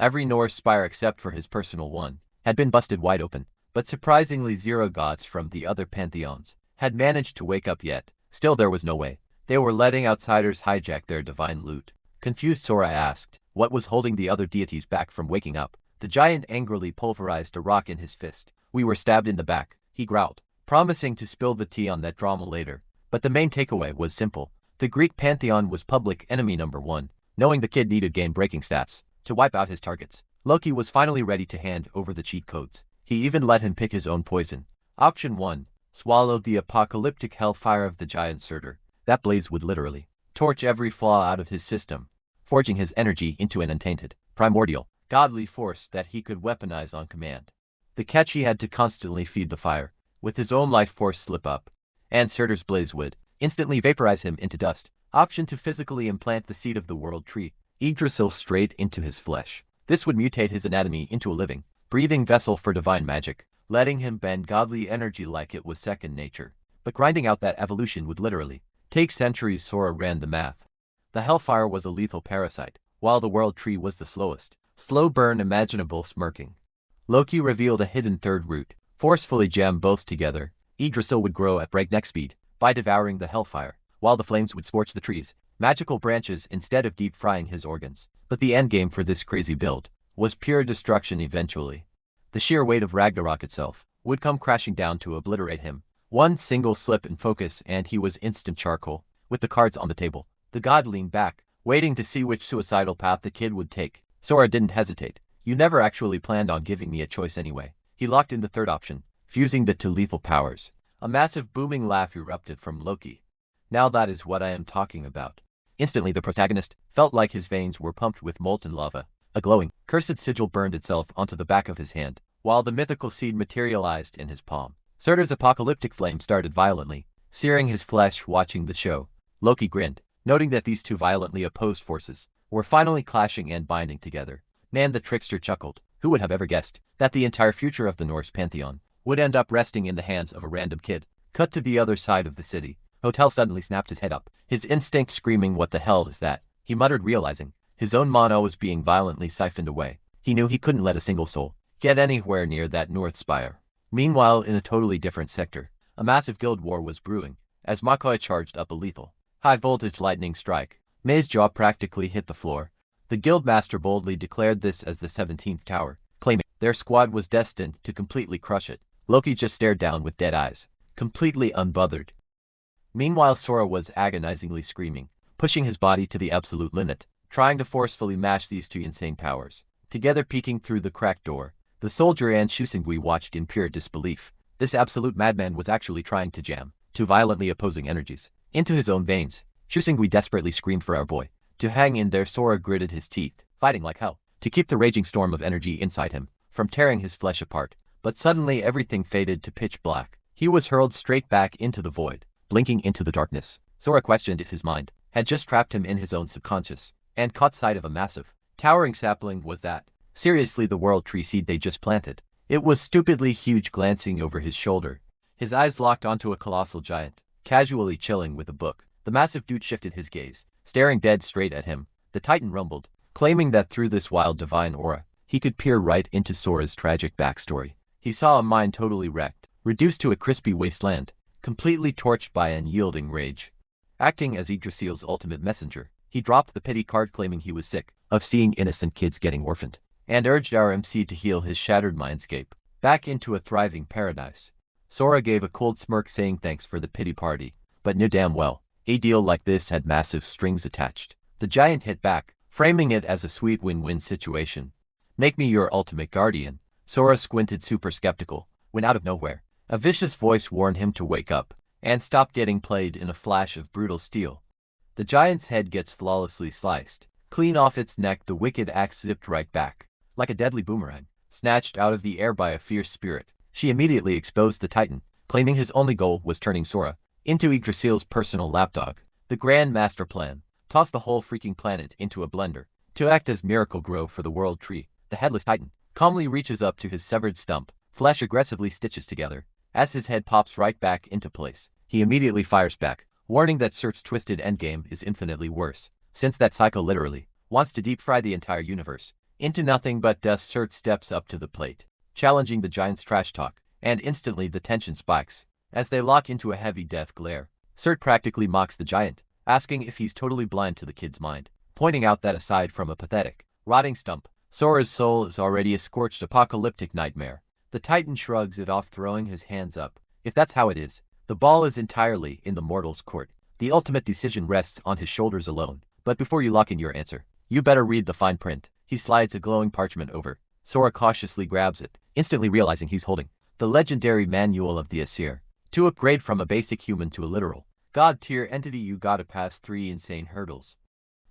Every Norse spire except for his personal one had been busted wide open, but surprisingly 0 gods from the other pantheons had managed to wake up yet. Still, there was no way they were letting outsiders hijack their divine loot. Confused, Sora asked, what was holding the other deities back from waking up? The giant angrily pulverized a rock in his fist. We were stabbed in the back, he growled, promising to spill the tea on that drama later. But the main takeaway was simple. The Greek pantheon was public enemy number 1. Knowing the kid needed game-breaking stats to wipe out his targets, Loki was finally ready to hand over the cheat codes. He even let him pick his own poison. Option 1. Swallow the apocalyptic hellfire of the giant Surtur. That blaze would literally torch every flaw out of his system, forging his energy into an untainted, primordial, godly force that he could weaponize on command. The catch: he had to constantly feed the fire with his own life force slip up, and Surtur's blaze would instantly vaporize him into dust. Option 2. Physically implant the seed of the world tree, Yggdrasil, straight into his flesh. This would mutate his anatomy into a living, breathing vessel for divine magic, letting him bend godly energy like it was second nature. But grinding out that evolution would literally take centuries. Sora ran the math. The hellfire was a lethal parasite, while the world tree was the slowest slow burn imaginable. Smirking, Loki revealed a hidden third route. Forcefully jam both together, Yggdrasil would grow at breakneck speed by devouring the hellfire, while the flames would scorch the tree's magical branches instead of deep frying his organs. But the endgame for this crazy build was pure destruction eventually. The sheer weight of Ragnarok itself would come crashing down to obliterate him. One single slip in focus and he was instant charcoal. With the cards on the table, the god leaned back, waiting to see which suicidal path the kid would take. Sora didn't hesitate. You never actually planned on giving me a choice anyway. He locked in the third option, fusing the 2 lethal powers. A massive booming laugh erupted from Loki. Now that is what I am talking about. Instantly the protagonist felt like his veins were pumped with molten lava. A glowing, cursed sigil burned itself onto the back of his hand, while the mythical seed materialized in his palm. Surtur's apocalyptic flame started violently, searing his flesh. Watching the show, Loki grinned, noting that these 2 violently opposed forces were finally clashing and binding together. Man, the trickster chuckled. Who would have ever guessed that the entire future of the Norse pantheon would end up resting in the hands of a random kid? Cut to the other side of the city. Hotel suddenly snapped his head up, his instinct screaming, what the hell is that? He muttered, realizing his own mana was being violently siphoned away. He knew he couldn't let a single soul get anywhere near that north spire. Meanwhile, in a totally different sector, a massive guild war was brewing, as Makai charged up a lethal, high-voltage lightning strike. May's jaw practically hit the floor. The guildmaster boldly declared this as the 17th tower, claiming their squad was destined to completely crush it. Loki just stared down with dead eyes, completely unbothered. Meanwhile, Sora was agonizingly screaming, pushing his body to the absolute limit, trying to forcefully mash these two insane powers. Together peeking through the cracked door, the soldier and Shusengui watched in pure disbelief. This absolute madman was actually trying to jam two violently opposing energies into his own veins. Shusengui desperately screamed for our boy to hang in there. Sora gritted his teeth, fighting like hell to keep the raging storm of energy inside him from tearing his flesh apart. But suddenly everything faded to pitch black. He was hurled straight back into the void, blinking into the darkness. Sora questioned if his mind had just trapped him in his own subconscious, and caught sight of a massive, towering sapling. Was that seriously the world tree seed they just planted? It was stupidly huge, glancing over his shoulder. His eyes locked onto a colossal giant, casually chilling with a book. The massive dude shifted his gaze, staring dead straight at him. The Titan rumbled, claiming that through this wild divine aura, he could peer right into Sora's tragic backstory. He saw a mind totally wrecked, reduced to a crispy wasteland, completely torched by unyielding rage. Acting as Yggdrasil's ultimate messenger, he dropped the pity card, claiming he was sick of seeing innocent kids getting orphaned, and urged our MC to heal his shattered mindscape back into a thriving paradise. Sora gave a cold smirk, saying thanks for the pity party, but knew damn well a deal like this had massive strings attached. The giant hit back, framing it as a sweet win-win situation. Make me your ultimate guardian. Sora squinted, super skeptical, when out of nowhere, a vicious voice warned him to wake up and stop getting played. In a flash of brutal steel, the giant's head gets flawlessly sliced. Clean off its neck, the wicked axe zipped right back, like a deadly boomerang, snatched out of the air by a fierce spirit. She immediately exposed the Titan, claiming his only goal was turning Sora into Yggdrasil's personal lapdog. The grand master plan: toss the whole freaking planet into a blender to act as miracle grow for the world tree. The headless Titan calmly reaches up to his severed stump, flesh aggressively stitches together. As his head pops right back into place, he immediately fires back, warning that Surt's twisted endgame is infinitely worse, since that psycho literally wants to deep fry the entire universe into nothing but dust. Surt steps up to the plate, challenging the giant's trash talk, and instantly the tension spikes as they lock into a heavy death glare. Surt practically mocks the giant, asking if he's totally blind to the kid's mind, pointing out that aside from a pathetic, rotting stump, Sora's soul is already a scorched apocalyptic nightmare. The Titan shrugs it off, throwing his hands up. If that's how it is, the ball is entirely in the mortal's court. The ultimate decision rests on his shoulders alone. But before you lock in your answer, you better read the fine print. He slides a glowing parchment over. Sora cautiously grabs it, instantly realizing he's holding the legendary manual of the Asura. To upgrade from a basic human to a literal god-tier entity, you gotta pass 3 insane hurdles.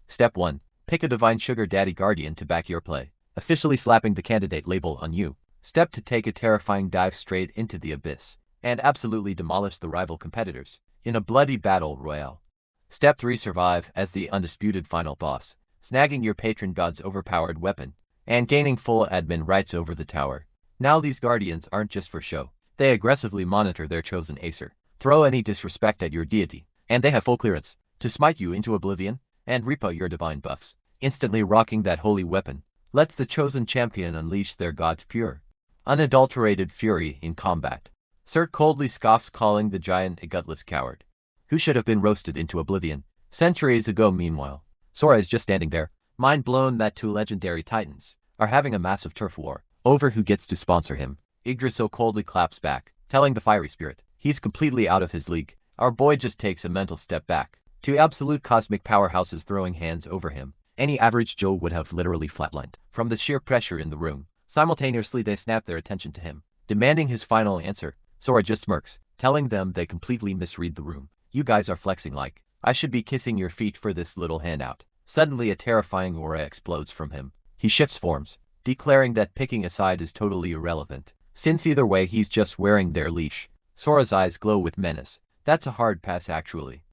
Step 1. Pick a divine sugar daddy guardian to back your play, officially slapping the candidate label on you. Step 2. Take a terrifying dive straight into the abyss, and absolutely demolish the rival competitors in a bloody battle royale. Step 3. Survive as the undisputed final boss, snagging your patron god's overpowered weapon, and gaining full admin rights over the tower. Now these guardians aren't just for show. They aggressively monitor their chosen Acer, throw any disrespect at your deity, and they have full clearance to smite you into oblivion and repo your divine buffs. Instantly rocking that holy weapon lets the chosen champion unleash their god's pure, unadulterated fury in combat. Surt coldly scoffs, calling the giant a gutless coward who should have been roasted into oblivion centuries ago. Meanwhile, Sora is just standing there, mind blown that 2 legendary titans are having a massive turf war over who gets to sponsor him. Yggdrasil coldly claps back, telling the fiery spirit he's completely out of his league. Our boy just takes a mental step back. 2 absolute cosmic powerhouses throwing hands over him. Any average Joe would have literally flatlined from the sheer pressure in the room. Simultaneously they snap their attention to him, demanding his final answer. Sora just smirks, telling them they completely misread the room. You guys are flexing like I should be kissing your feet for this little handout. Suddenly a terrifying aura explodes from him. He shifts forms, declaring that picking a side is totally irrelevant, since either way he's just wearing their leash. Sora's eyes glow with menace. That's a hard pass actually.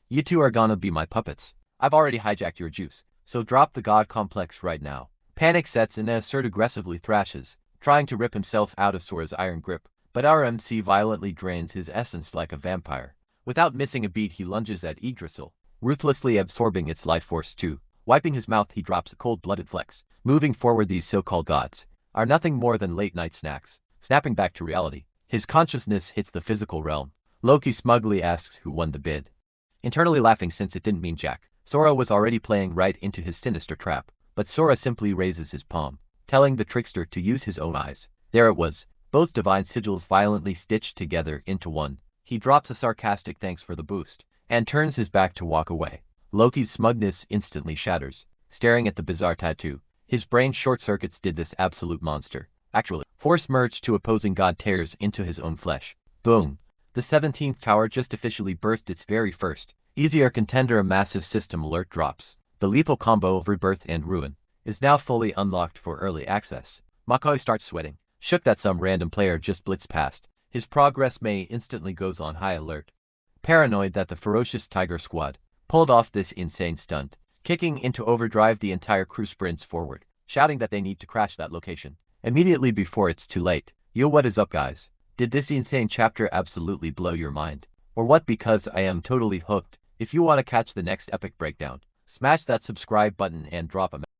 You 2 are gonna be my puppets. I've already hijacked your juice, so drop the god complex right now. Panic sets in as Surt aggressively thrashes, trying to rip himself out of Sora's iron grip, but our MC violently drains his essence like a vampire. Without missing a beat he lunges at Yggdrasil, ruthlessly absorbing its life force too. Wiping his mouth he drops a cold-blooded flex. Moving forward, these so-called gods are nothing more than late-night snacks. Snapping back to reality, his consciousness hits the physical realm. Loki smugly asks who won the bid, internally laughing since it didn't mean jack. Sora was already playing right into his sinister trap, but Sora simply raises his palm, telling the trickster to use his own eyes. There it was, both divine sigils violently stitched together into one. He drops a sarcastic thanks for the boost, and turns his back to walk away. Loki's smugness instantly shatters, staring at the bizarre tattoo. His brain short-circuits. Did this absolute monster actually force merge to opposing god tears into his own flesh? Boom. The 17th tower just officially birthed its very first, easier contender. A massive system alert drops. The lethal combo of Rebirth and Ruin is now fully unlocked for early access. Makoy starts sweating, shook that some random player just blitzed past. His progress may instantly goes on high alert, paranoid that the ferocious Tiger Squad pulled off this insane stunt. Kicking into overdrive, the entire crew sprints forward, shouting that they need to crash that location immediately before it's too late. Yo, what is up guys? Did this insane chapter absolutely blow your mind? Or what? Because I am totally hooked. If you want to catch the next epic breakdown, smash that subscribe button and drop a